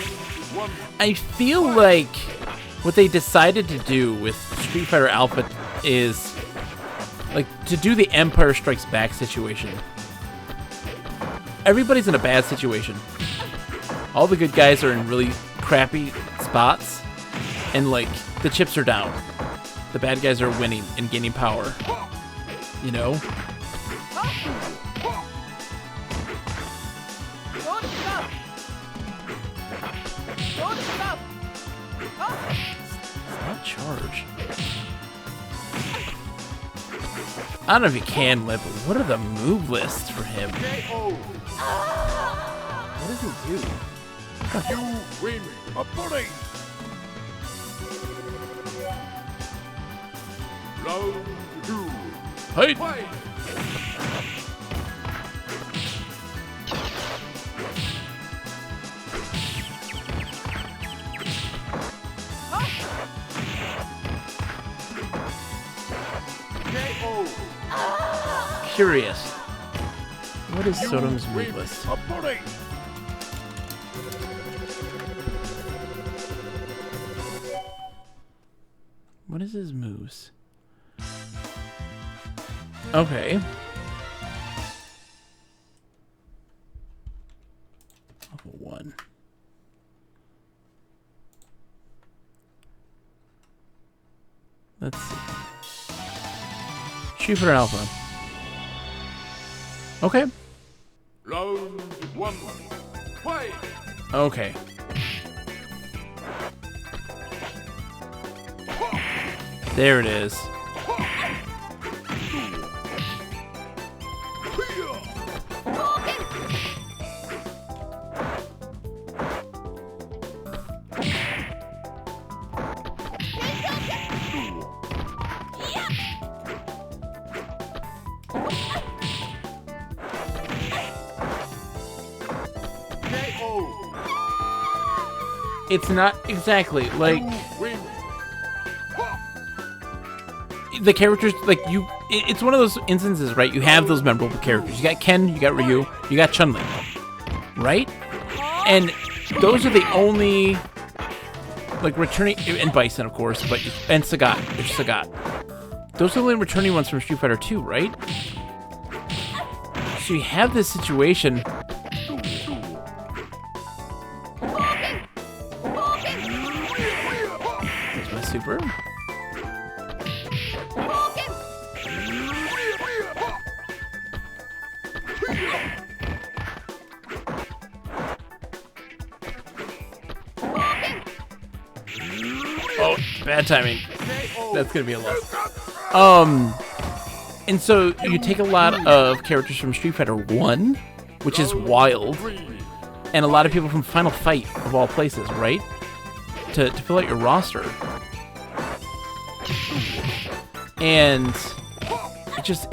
1.
I feel like what they decided to do with Street Fighter Alpha is like to do the Empire Strikes Back situation. Everybody's in a bad situation. All the good guys are in really crappy spots, and like the chips are down. The bad guys are winning and gaining power. You know? It's not charge. I don't know if you can live, but what are the move lists for him?
KO.
What does he do?
You win. A body. Round 2.
Hey!
Fight. KO.
Curious. What is Sodom's move list?
A body.
What is his moves? Okay. Level 1. Let's see. Street Fighter Alpha. Okay.
Round 1. Fight.
Okay. There it is. It's not exactly like
Win.
the characters, like you. It's one of those instances, right? You have those memorable characters. You got Ken, you got Ryu, you got Chun-Li, right? And those are the only like returning, and Bison, of course, and Sagat. There's Sagat. Those are the only returning ones from Street Fighter 2, right? So you have this situation. super. Oh, bad timing. That's gonna be a loss. And so you take a lot of characters from Street Fighter 1, which is wild, and a lot of people from Final Fight, of all places, right? To fill out your roster. And it's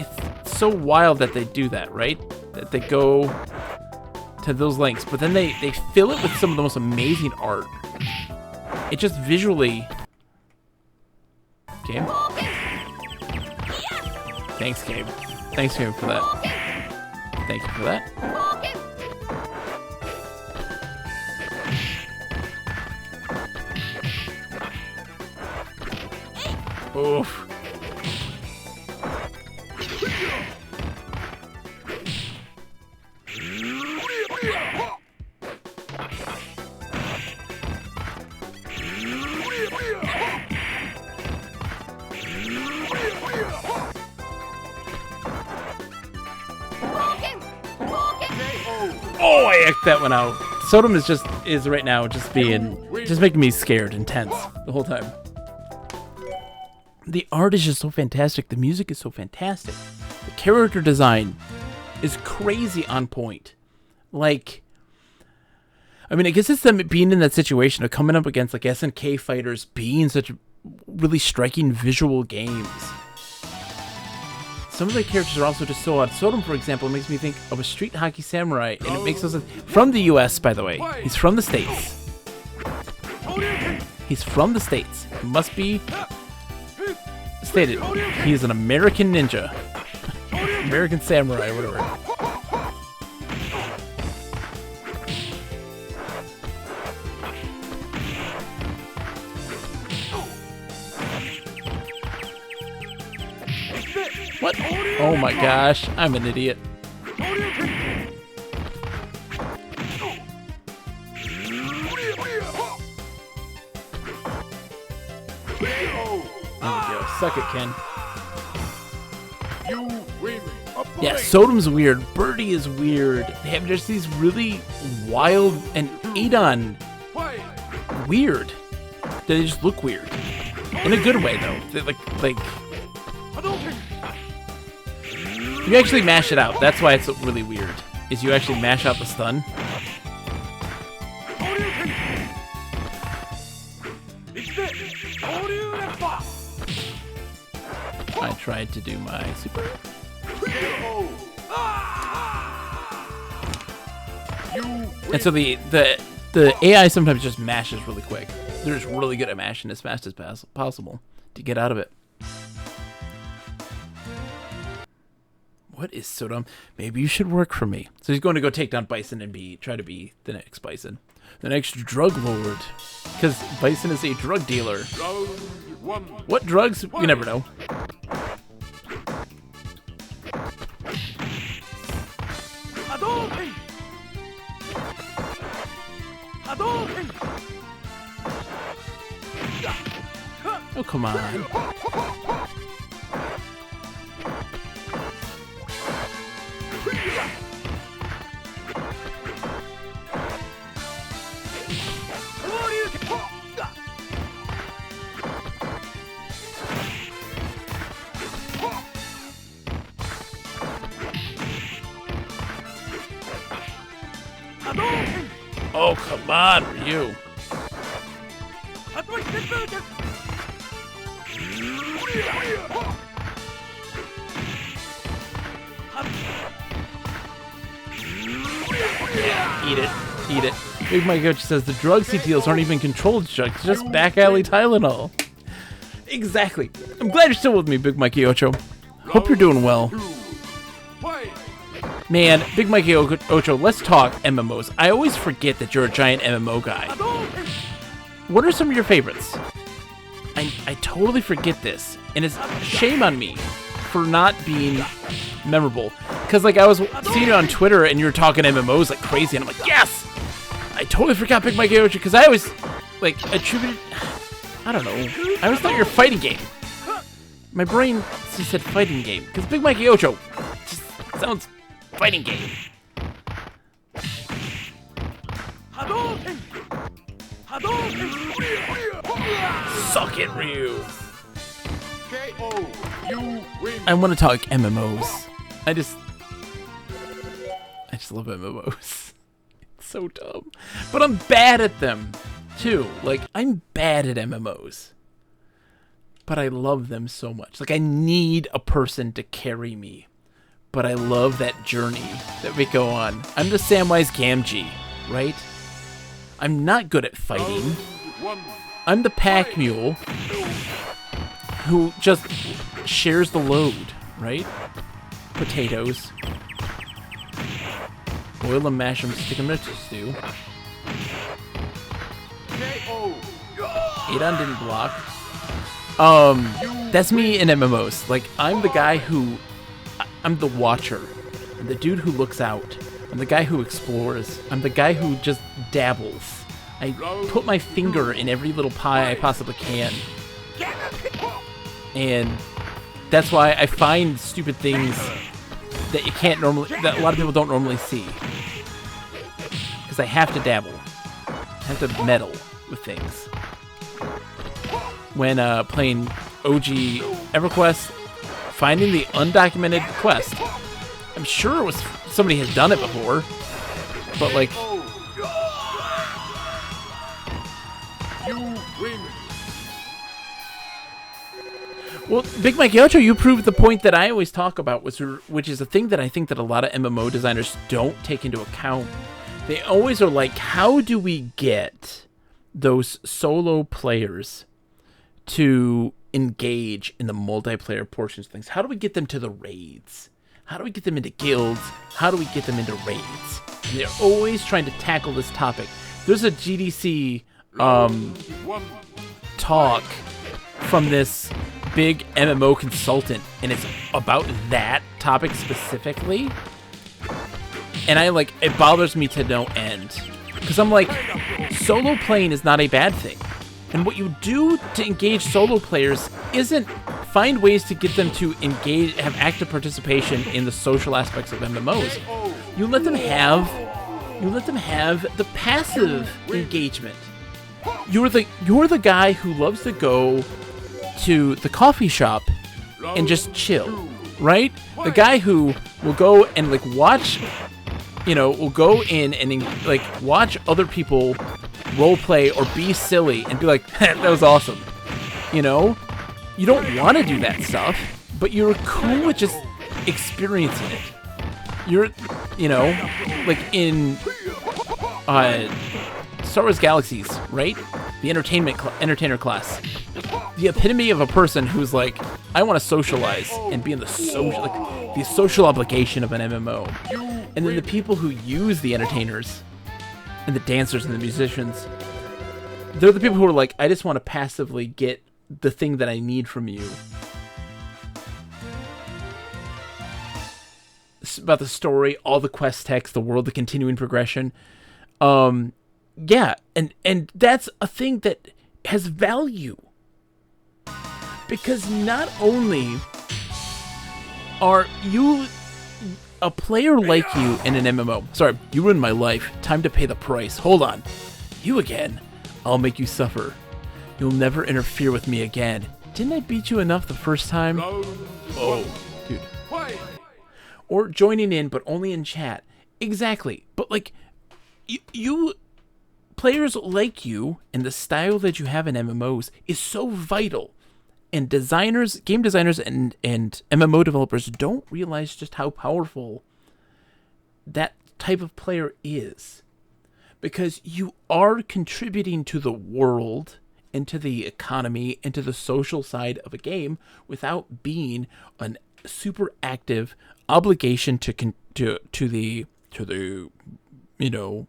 so wild that they do that, right? That they go to those lengths, but then they fill it with some of the most amazing art. It just visually... Game? Thanks, Gabe. Thanks, Gabe, for that. Thank you for that. Oof. Oh, I eked that one out. Sodom is right now just making me scared and tense the whole time. The art is just so fantastic. The music is so fantastic. The character design is crazy on point. Like, I mean, I guess it's them being in that situation of coming up against like SNK fighters being such really striking visual games. Some of the characters are also just so odd. Sodom, for example, makes me think of a Street Hockey Samurai, and it makes us from the U.S. By the way, he's from the States. He's from the States. It must be stated. He is an American ninja, American samurai, whatever. What? Oh my gosh, I'm an idiot. There we go. Suck it, Ken.
You win.
Yeah, Sodom's weird. Birdie is weird. They have just these really wild and Adon weird. They just look weird. In a good way, though. They like you actually mash it out. That's why it's really weird. Is you actually mash out the stun. I tried to do my super. And so the AI sometimes just mashes really quick. They're just really good at mashing as fast as possible to get out of it. What is Sodom? Maybe you should work for me. So he's going to go take down Bison and try to be the next Bison. The next drug lord. Because Bison is a drug dealer. What drugs? You never know. Oh, come on. Oh, come on, Ryu. Yeah, eat it. Eat it. Big Mike Ocho says the drugs he deals aren't even controlled drugs, it's just back alley Tylenol. Exactly. I'm glad you're still with me, Big Mikey Ocho. Hope you're doing well. Man, Big Mikey Ocho, let's talk MMOs. I always forget that you're a giant MMO guy. What are some of your favorites? I totally forget this, and it's shame on me for not being memorable. Because, like, I was seeing it on Twitter, and you were talking MMOs like crazy, and I'm like, yes! I totally forgot Big Mikey Ocho, because I always, like, attributed... I don't know. I always thought you were fighting game. My brain just said fighting game because Big Mikey Ocho just sounds fighting game. Suck it, Ryu.
KO. You win.
I want to talk MMOs. I just love MMOs. It's so dumb. But I'm bad at them, too. Like, I'm bad at MMOs. But I love them so much. Like, I need a person to carry me. But I love that journey that we go on. I'm the Samwise Gamgee, right? I'm not good at fighting.
One.
I'm the pack mule who just shares the load, right? Potatoes. Boil them, mash them, stick them in a stew.
KO.
Adon didn't block. That's me in MMOs. Like, I'm the guy who... I'm the watcher. I'm the dude who looks out. I'm the guy who explores. I'm the guy who just dabbles. I put my finger in every little pie I possibly can. And that's why I find stupid things that you can't normally... that a lot of people don't normally see. Because I have to dabble. I have to meddle with things. When playing OG EverQuest, finding the undocumented quest. I'm sure it was somebody has done it before, but like,
You win.
well, Big Mike Ocho, you proved the point that I always talk about, which is a thing that I think that a lot of MMO designers don't take into account. They always are like, how do we get those solo players to engage in the multiplayer portions of things? How do we get them to the raids? How do we get them into guilds? How do we get them into raids? And they're always trying to tackle this topic. There's a GDC
One.
talk from this big MMO consultant, and it's about that topic specifically. And it bothers me to no end. Because I'm like, solo playing is not a bad thing. And what you do to engage solo players isn't find ways to get them to engage, have active participation in the social aspects of MMOs. You let them have the passive engagement. You're the guy who loves to go to the coffee shop and just chill, right? The guy who will go and like watch, will go in and like watch other people role play or be silly and be like, that was awesome. You don't want to do that stuff, but you're cool with just experiencing it. You're, like in Star Wars Galaxies, right? The entertainer class. The epitome of a person who's like, I want to socialize and be in the social obligation of an MMO. And then the people who use the entertainers and the dancers and the musicians, they're the people who are like, I just want to passively get the thing that I need from you. It's about the story, all the quest text, the world, the continuing progression. Yeah, and that's a thing that has value. Because not only are you a player like you in an MMO. Sorry, you ruined my life. Time to pay the price. Hold on. You again. I'll make you suffer. You'll never interfere with me again. Didn't I beat you enough the first time? Oh, dude. Or joining in, but only in chat. Exactly. But like, you players like you and the style that you have in MMOs is so vital. And game designers and MMO developers don't realize just how powerful that type of player is. Because you are contributing to the world and to the economy and to the social side of a game without being a super active obligation to the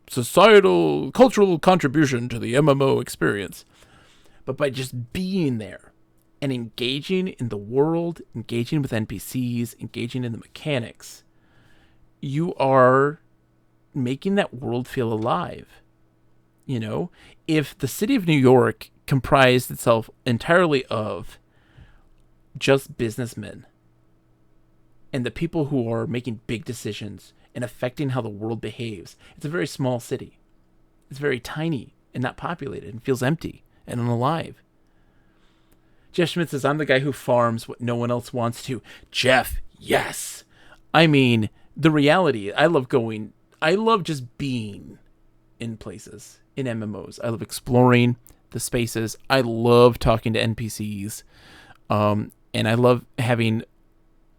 societal, cultural contribution to the MMO experience. But by just being there and engaging in the world, engaging with NPCs, engaging in the mechanics, you are making that world feel alive. You know, if the city of New York comprised itself entirely of just businessmen and the people who are making big decisions and affecting how the world behaves, it's a very small city. It's very tiny and not populated and feels empty and unalive. Jeff Schmidt says, I'm the guy who farms what no one else wants to. Jeff, yes. I mean, the reality, I love just being in places, in MMOs. I love exploring the spaces. I love talking to NPCs. And I love having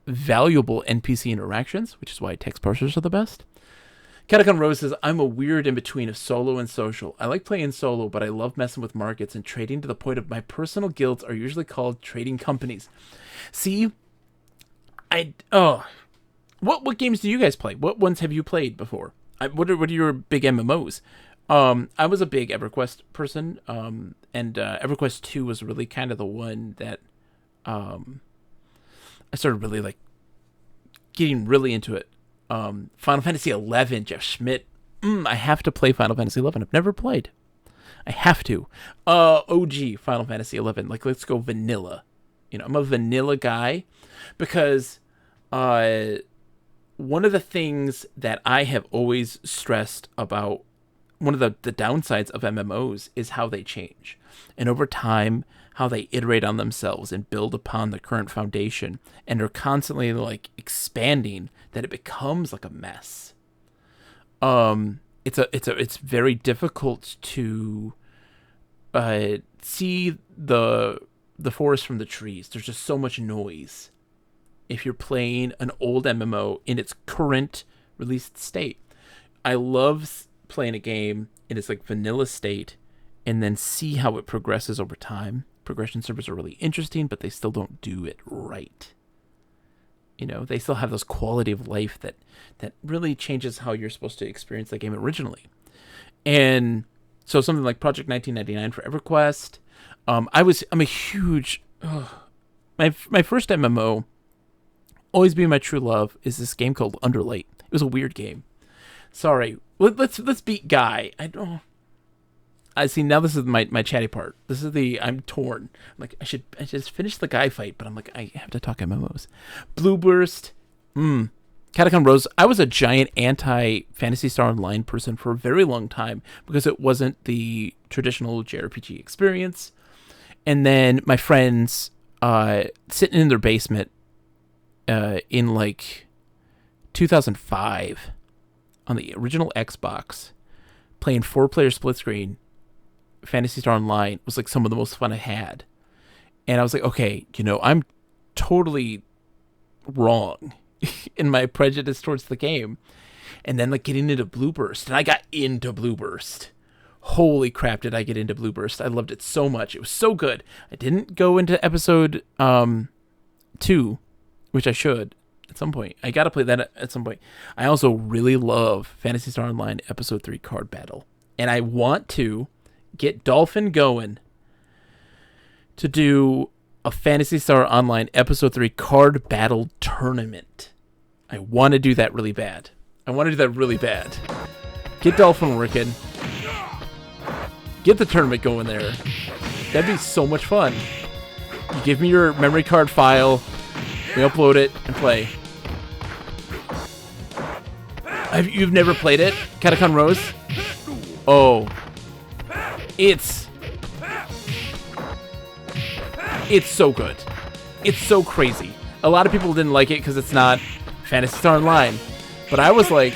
valuable NPC interactions, which is why text parsers are the best. Catacon Rose says, I'm a weird in between of solo and social. I like playing solo, but I love messing with markets and trading to the point of my personal guilds are usually called trading companies. See, what games do you guys play? What ones have you played before? What are your big MMOs? I was a big EverQuest person, and EverQuest 2 was really kind of the one that I started really like getting really into it. Final Fantasy 11, Jeff Schmidt. I have to play Final Fantasy 11. I've never played. I have to. OG Final Fantasy 11. Like, let's go vanilla. You know, I'm a vanilla guy because one of the things that I have always stressed about, one of the downsides of MMOs is how they change. And over time, how they iterate on themselves and build upon the current foundation and are constantly like expanding that it becomes like a mess. It's very difficult to see the forest from the trees. There's just so much noise if you're playing an old MMO in its current released state. I love playing a game in its like vanilla state and then see how it progresses over time. Progression servers are really interesting, but they still don't do it right. You know, they still have this quality of life that really changes how you're supposed to experience the game originally. And so something like Project 1999 for EverQuest. I'm a huge my first MMO, always be my true love, is this game called Underlight. It was a weird game. Sorry, let's beat Guy. I see, now this is my chatty part. This is I'm torn. I'm like, I should just finish the Guy fight, but I'm like, I have to talk MMOs. Blueburst. Catacomb Rose. I was a giant anti-Phantasy Star Online person for a very long time because it wasn't the traditional JRPG experience. And then my friends sitting in their basement in like 2005 on the original Xbox playing 4-player split screen Phantasy Star Online was like some of the most fun I had. And I was like, okay, you know, I'm totally wrong in my prejudice towards the game. And then like getting into Blueburst, and I got into Blueburst. Holy crap, did I get into Blueburst. I loved it so much. It was so good. I didn't go into episode 2, which I should at some point. I got to play that at some point. I also really love Phantasy Star Online episode 3 card battle. And I want to get Dolphin going to do a Phantasy Star Online episode 3 card battle tournament. I want to do that really bad. Get Dolphin working. Get the tournament going there. That'd be so much fun. You give me your memory card file, we upload it and play. You've never played it? Catacon Rose? Oh. It's so good. It's so crazy. A lot of people didn't like it because it's not Phantasy Star Online. But I was like,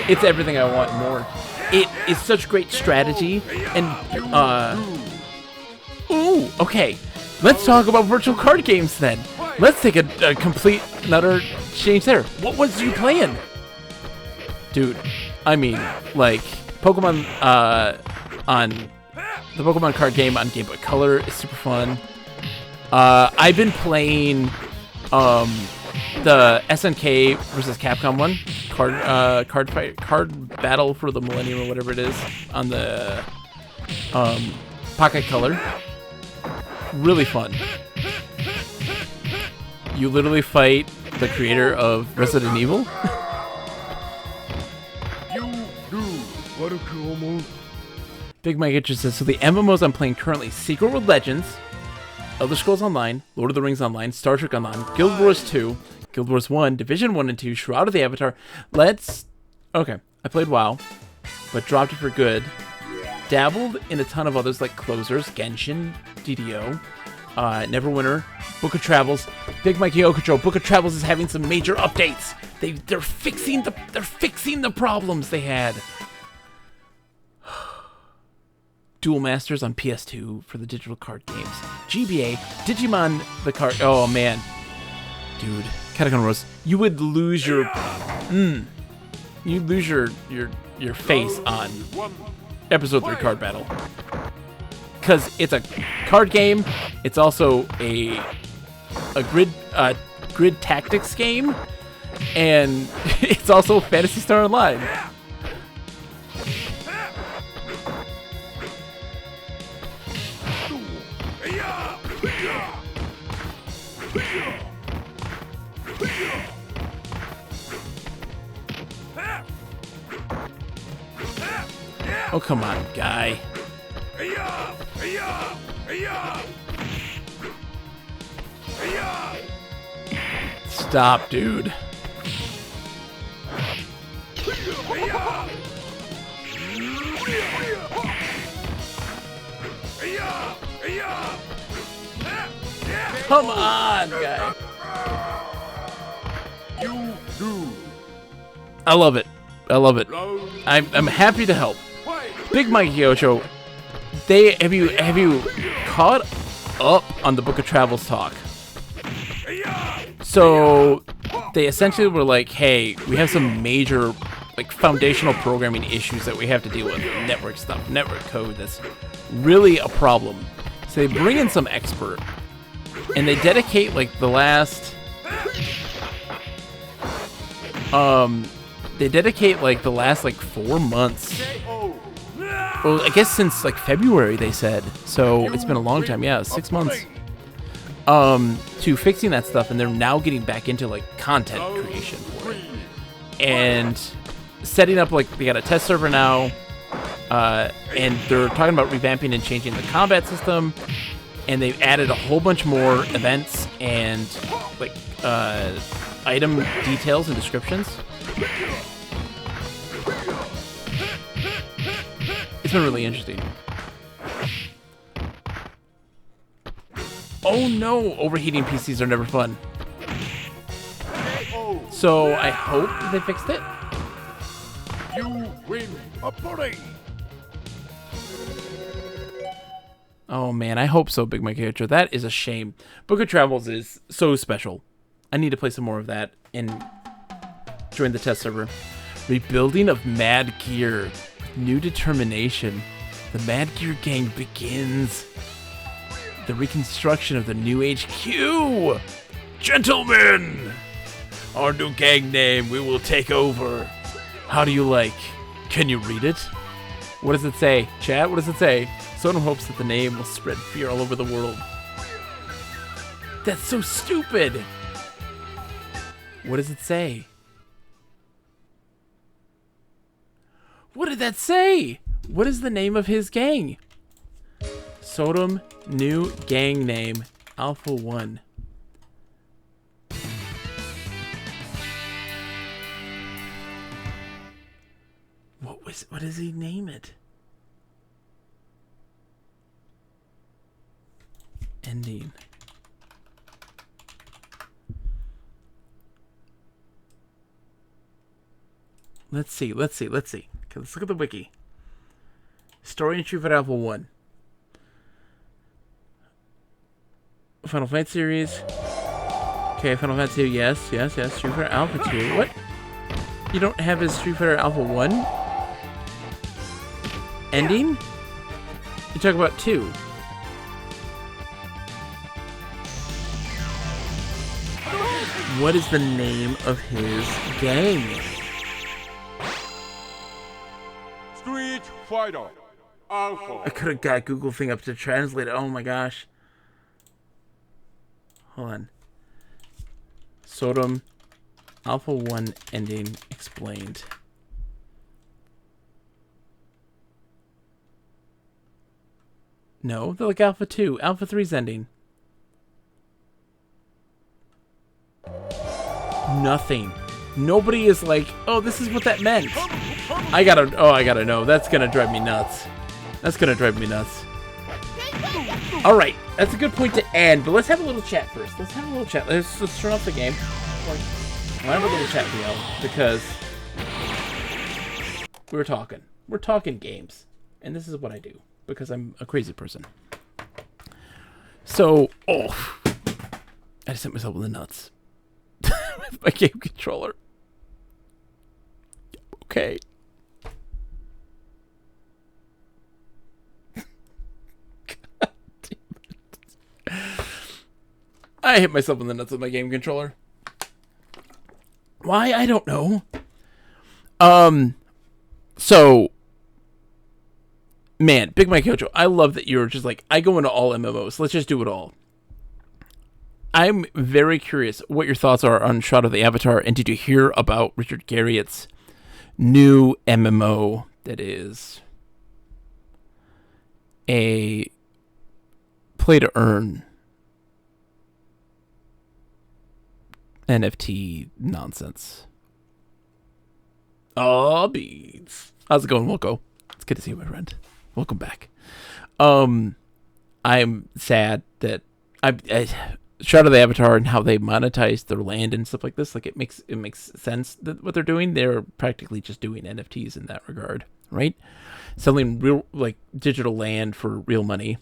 it's everything I want more. It is such great strategy. And, ooh, okay. Let's talk about virtual card games then. Let's take a complete another change there. What was you playing? Dude, I mean, like, Pokemon, on the Pokemon card game on Game Boy Color is super fun. I've been playing the SNK versus Capcom one, card battle for the Millennium or whatever it is on the Pocket Color. Really fun. You literally fight the creator of Resident Evil. Big Mike Itcher says, so the MMOs I'm playing currently, Secret World Legends, Elder Scrolls Online, Lord of the Rings Online, Star Trek Online, Guild Wars 2, Guild Wars 1, Division 1 and 2, Shroud of the Avatar. Okay, I played WoW, but dropped it for good. Dabbled in a ton of others like Closers, Genshin, DDO, Neverwinter, Book of Travels. Big Mikey Okocho, Book of Travels is having some major updates. They're fixing the problems they had. Duel Masters on PS2 for the digital card games. GBA, Digimon the card. Oh man, dude, Catacomb Rose, you would lose your, you'd lose your face on Episode 3 card battle, because it's a card game. It's also a grid tactics game, and it's also Phantasy Star Online. Oh, come on, guy. Stop, dude. Come on, guy.
You do.
I love it. I love it. I'm happy to help. Big Mikey Ocho, have you caught up on the Book of Travels talk? So they essentially were like, hey, we have some major like foundational programming issues that we have to deal with. Network stuff, network code, that's really a problem. So they bring in some expert and they dedicate like the last like 4 months. Well, I guess since like February they said. So it's been a long time. Yeah, 6 months. To fixing that stuff, and they're now getting back into like content creation for it. And setting up like they got a test server now. And they're talking about revamping and changing the combat system. And they've added a whole bunch more events and like item details and descriptions. It's been really interesting. Oh no, overheating PCs are never fun. So I hope they fixed it.
You win. A pudding.
Oh man, I hope so, Big Mike Hitcher. That is a shame. Book of Travels is so special. I need to play some more of that and join the test server. Rebuilding of Mad Gear. New determination. The Mad Gear gang begins. The reconstruction of the new HQ. Gentlemen, our new gang name. We will take over. How do you like? Can you read it? What does it say? Chat, what does it say? Someone hopes that the name will spread fear all over the world. That's so stupid. What does it say? What did that say? What is the name of his gang? Sodom, new gang name, Alpha 1. What does he name it? Ending. Let's see. Okay, let's look at the wiki. Story and Street Fighter Alpha 1. Final Fight series. Okay, Final Fantasy, yes. Street Fighter Alpha 2. What? You don't have his Street Fighter Alpha 1? Ending? You talk about 2. What is the name of his gang?
Street Fighter Alpha.
I could have got Google thing up to translate it. Oh my gosh. Hold on. Sodom Alpha 1 ending explained. No, they're like Alpha 2. Alpha 3's ending. Nothing. Nobody is like, oh, this is what that meant. I gotta know. That's gonna drive me nuts. That's gonna drive me nuts. Alright, that's a good point to end, but let's have a little chat first. Let's turn off the game. I'll have a little chat, BL, because we're talking. We're talking games. And this is what I do, because I'm a crazy person. So, I just hit myself in the nuts. With my game controller. Okay. God damn it. I hit myself in the nuts with my game controller. Why? I don't know. So, man, Big Mike Ocho, I love that you're just like, I go into all MMOs. Let's just do it all. I'm very curious what your thoughts are on Shroud of the Avatar, and did you hear about Richard Garriott's new MMO that is a play-to-earn NFT nonsense? Oh, beats. How's it going, Wilco? It's good to see you, my friend. Welcome back. I'm sad that I Shroud of the Avatar and how they monetize their land and stuff like this, like it makes sense that what they're doing. They're practically just doing NFTs in that regard, right? Selling real, like, digital land for real money.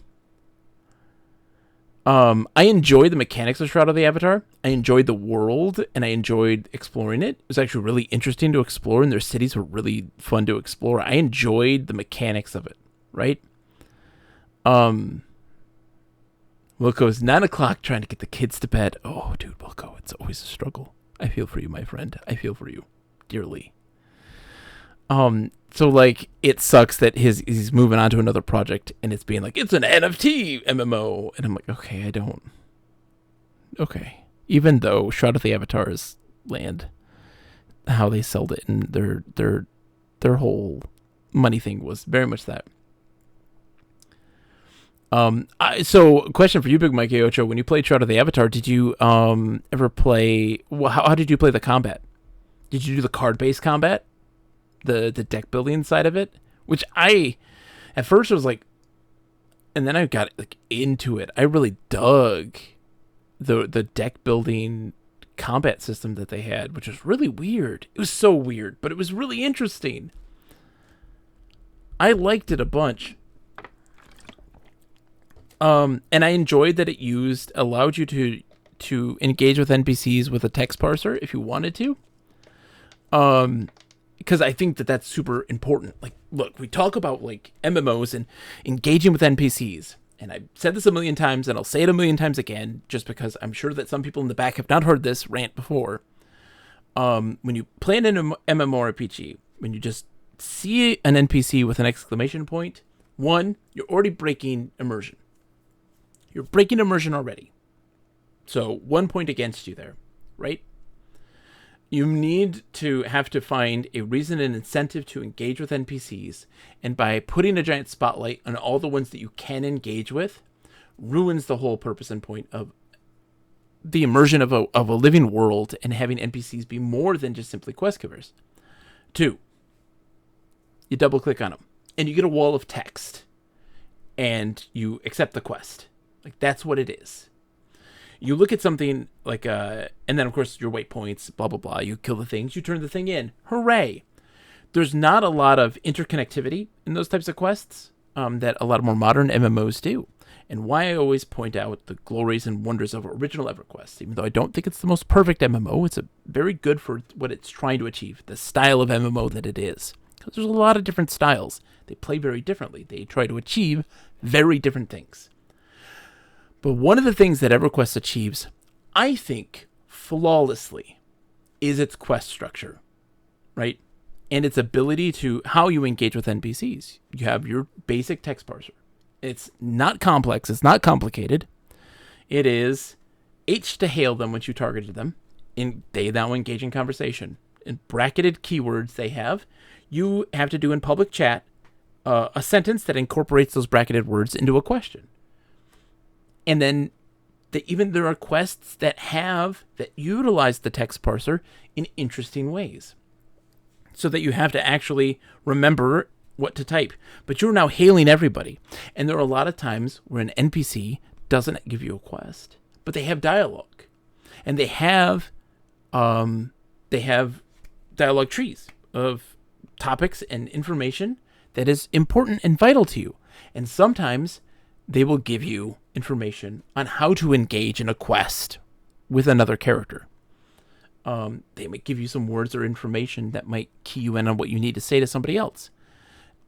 I enjoyed the mechanics of Shroud of the Avatar. I enjoyed the world, and I enjoyed exploring it. It was actually really interesting to explore, and their cities were really fun to explore. I enjoyed the mechanics of it, right? Wilco's 9 o'clock trying to get the kids to bed. Oh, dude, Wilco, it's always a struggle. I feel for you, my friend. I feel for you dearly. So like, it sucks that he's moving on to another project and it's being like, it's an NFT MMO. And I'm like, okay. Even though Shroud of the Avatar's land, how they sold it and their whole money thing was very much that. So question for you, Big Mike Ocho, when you played Shroud of the Avatar, did you ever play, how did you play the combat? Did you do the card-based combat? The deck building side of it? Which at first was like, and then I got like into it. I really dug the deck building combat system that they had, which was really weird. It was so weird, but it was really interesting. I liked it a bunch. And I enjoyed that it allowed you to engage with NPCs with a text parser if you wanted to. Because I think that's super important. Like, look, we talk about like MMOs and engaging with NPCs. And I've said this a million times and I'll say it a million times again, just because I'm sure that some people in the back have not heard this rant before. When you play an MMORPG, when you just see an NPC with an exclamation point, one, you're already breaking immersion. You're breaking immersion already. So 1 point against you there, right? You need to have to find a reason and incentive to engage with NPCs. And by putting a giant spotlight on all the ones that you can engage with, ruins the whole purpose and point of the immersion of a living world and having NPCs be more than just simply quest givers. 2, you double click on them and you get a wall of text and you accept the quest. Like, that's what it is. You look at something like, and then of course your waypoints, blah, blah, blah. You kill the things, you turn the thing in. Hooray. There's not a lot of interconnectivity in those types of quests that a lot of more modern MMOs do. And why I always point out the glories and wonders of original EverQuest, even though I don't think it's the most perfect MMO, it's a very good for what it's trying to achieve, the style of MMO that it is. Because there's a lot of different styles. They play very differently. They try to achieve very different things. But one of the things that EverQuest achieves, I think, flawlessly, is its quest structure, right? And its ability to how you engage with NPCs. You have your basic text parser. It's not complex. It's not complicated. It is H to hail them once you targeted them. And they now engage in conversation. In bracketed keywords they have, you have to do in public chat a sentence that incorporates those bracketed words into a question. And then there are quests that utilize the text parser in interesting ways, so that you have to actually remember what to type. But you're now hailing everybody. And there are a lot of times where an NPC doesn't give you a quest, but they have dialogue. And they have dialogue trees of topics and information that is important and vital to you. And sometimes they will give you information on how to engage in a quest with another character. They might give you some words or information that might key you in on what you need to say to somebody else.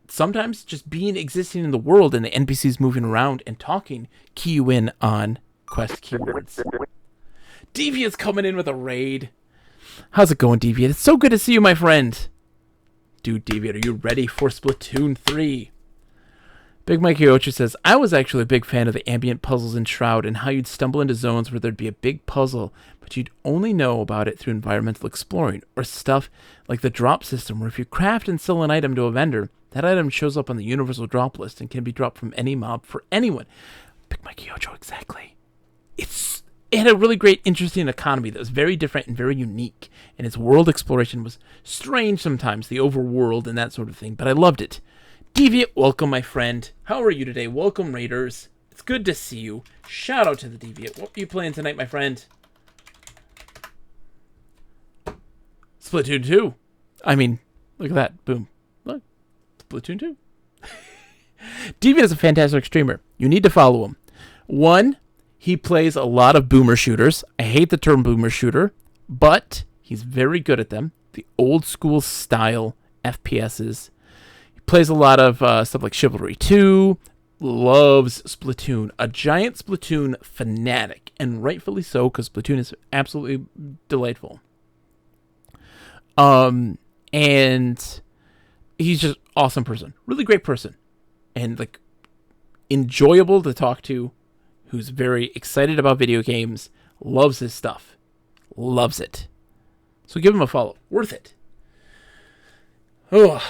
Sometimes just existing in the world and the NPCs moving around and talking key you in on quest keywords. Deviant's coming in with a raid. How's it going, Deviant? It's so good to see you, my friend. Dude, Deviant, are you ready for Splatoon 3? Big Mikey Ocha says, I was actually a big fan of the ambient puzzles in Shroud and how you'd stumble into zones where there'd be a big puzzle, but you'd only know about it through environmental exploring, or stuff like the drop system, where if you craft and sell an item to a vendor, that item shows up on the universal drop list and can be dropped from any mob for anyone. Big Mikey Ocho, exactly. It had a really great, interesting economy that was very different and very unique, and its world exploration was strange sometimes, the overworld and that sort of thing, but I loved it. Deviant, welcome, my friend. How are you today? Welcome, Raiders. It's good to see you. Shout out to the Deviant. What are you playing tonight, my friend? Splatoon 2. I mean, look at that. Boom. Look. Splatoon 2. Deviant is a fantastic streamer. You need to follow him. One, he plays a lot of boomer shooters. I hate the term boomer shooter, but he's very good at them. The old school style FPSs. He plays a lot of stuff like Chivalry 2. Loves Splatoon. A giant Splatoon fanatic, and rightfully so, because Splatoon is absolutely delightful. And he's just awesome person. Really great person. And like enjoyable to talk to. Who's very excited about video games. Loves his stuff. Loves it. So give him a follow. Worth it. Oh,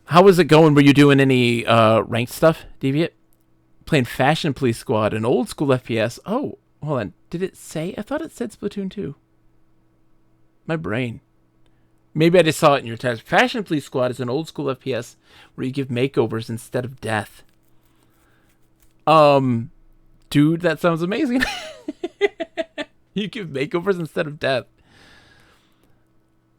how is it going? Were you doing any ranked stuff, Deviant? Playing Fashion Police Squad, an old school FPS. Oh, hold on. Did it say? I thought it said Splatoon 2. My brain. Maybe I just saw it in your text. Fashion Police Squad is an old school FPS where you give makeovers instead of death. Dude, that sounds amazing. You give makeovers instead of death.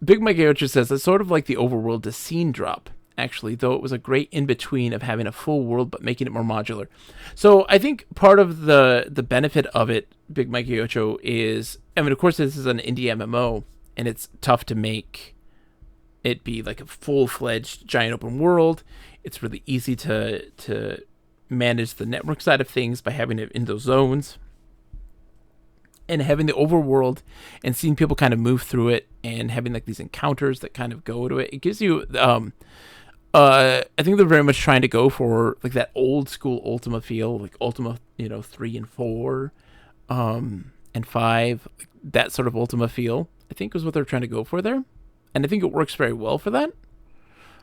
Big Mike Aocha says it's sort of like the overworld to scene drop, actually, though it was a great in-between of having a full world but making it more modular. So I think part of the benefit of it, Big Mike Aocha, is, I mean, of course, this is an indie MMO, and it's tough to make it be like a full-fledged giant open world. It's really easy to manage the network side of things by having it in those zones and having the overworld and seeing people kind of move through it and having like these encounters that kind of go to it. It gives you, I think they're very much trying to go for like that old school Ultima feel, like Ultima, 3 and 4, and 5, like that sort of Ultima feel, I think was what they're trying to go for there. And I think it works very well for that.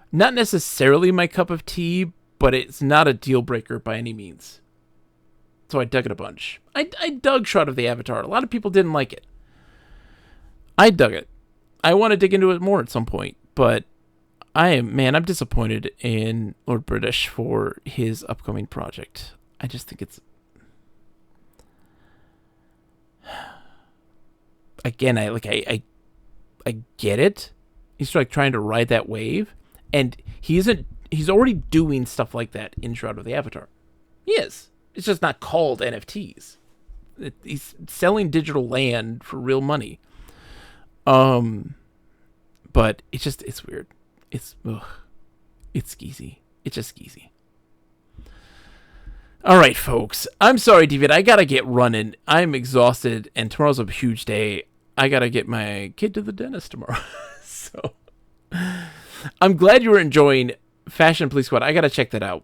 Not necessarily my cup of tea, but it's not a deal breaker by any means. So I dug it a bunch. I dug Shroud of the Avatar. A lot of people didn't like it. I dug it. I want to dig into it more at some point, but I'm disappointed in Lord British for his upcoming project. I just think it's, again, I get it. He's like trying to ride that wave, and he's already doing stuff like that in Shroud of the Avatar. He is. It's just not called NFTs. He's selling digital land for real money. But it's weird. It's skeezy. It's just skeezy. All right, folks. I'm sorry, David. I gotta get running. I'm exhausted, and tomorrow's a huge day. I gotta get my kid to the dentist tomorrow. So I'm glad you were enjoying Fashion Police Squad. I gotta check that out.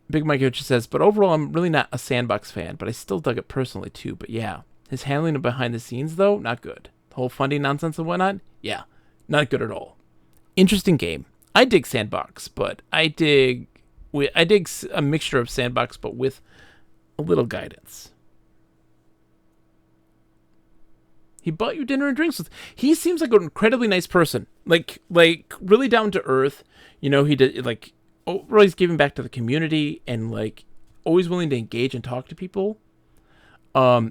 Big Mike just says, but overall, I'm really not a Sandbox fan, but I still dug it personally too. But yeah, his handling of behind the scenes, though, not good. The whole funding nonsense and whatnot, yeah, not good at all. Interesting game. I dig Sandbox, but I dig I dig a mixture of sandbox, but with a little guidance. He bought you dinner and drinks. He seems like an incredibly nice person. Like really down to earth. You know, he did like always giving back to the community and like always willing to engage and talk to people.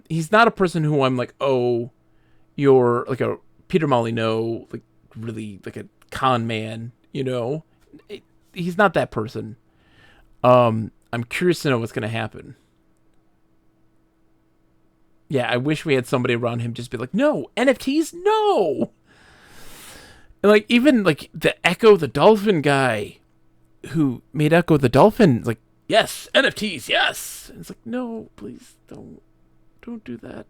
He's not a person who I'm like, oh, you're like a Peter Molyneux, like really like a con man, you know? He's not that person. I'm curious to know what's going to happen. Yeah, I wish we had somebody around him just be like, no, NFTs, no! And like, even like the Echo the Dolphin guy who made Echo the Dolphin, like, yes, NFTs, yes! And it's like, no, please don't do that.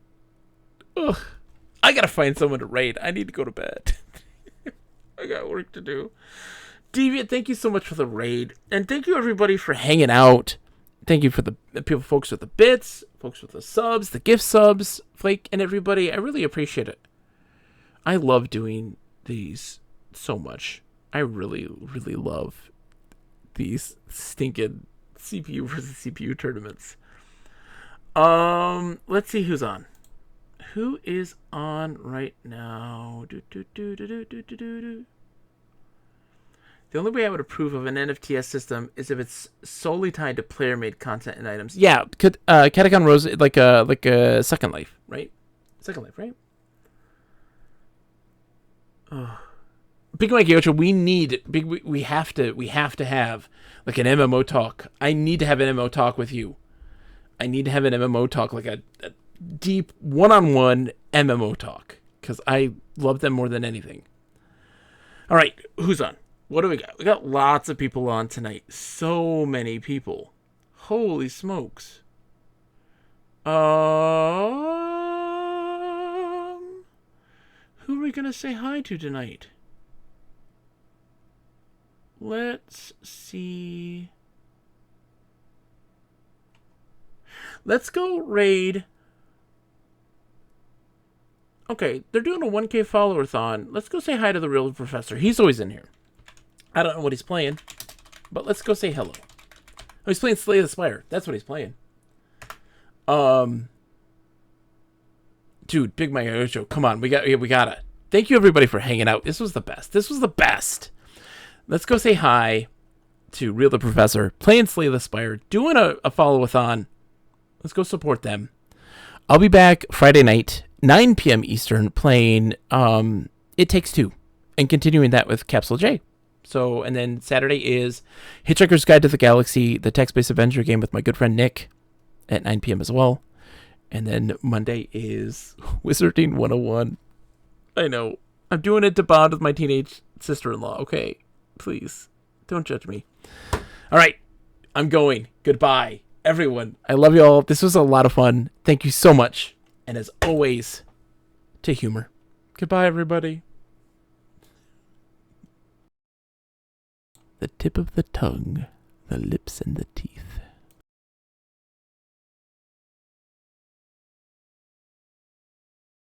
Ugh. I gotta find someone to raid. I need to go to bed. I got work to do. Deviant, thank you so much for the raid. And thank you everybody for hanging out. Thank you for the folks with the bits, folks with the subs, the gift subs, Flake, and everybody. I really appreciate it. I love doing these so much. I really, really love these stinking CPU versus CPU tournaments. Let's see who's on. Who is on right now? The only way I would approve of an NFTS system is if it's solely tied to player-made content and items. Yeah, Catacon Rose, like a Second Life, right? Second Life, right? Oh. Big Mike Yocho, we have to have like an MMO talk. I need to have an MMO talk with you. I need to have an MMO talk, like a deep one-on-one MMO talk, because I love them more than anything. All right, who's on? What do we got? We got lots of people on tonight. So many people. Holy smokes. Who are we gonna say hi to tonight? Let's see. Let's go raid. Okay, they're doing a 1K follower-thon. Let's go say hi to the real professor. He's always in here. I don't know what he's playing, but let's go say hello. Oh, he's playing Slay the Spire. That's what he's playing. Dude, Big Mike Yocho, come on, we gotta. Thank you everybody for hanging out. This was the best. Let's go say hi to Real the Professor, playing Slay the Spire, doing a follow-a-thon. Let's go support them. I'll be back Friday night, 9 p.m. Eastern, playing It Takes Two, and continuing that with Capsule J. So, and then Saturday is Hitchhiker's Guide to the Galaxy, the text-based adventure game with my good friend Nick at 9 p.m. as well. And then Monday is Wizarding 101. I know. I'm doing it to bond with my teenage sister-in-law. Okay, please, don't judge me. All right, I'm going. Goodbye, everyone. I love you all. This was a lot of fun. Thank you so much. And as always, to humor. Goodbye, everybody. The tip of the tongue, the lips and the teeth.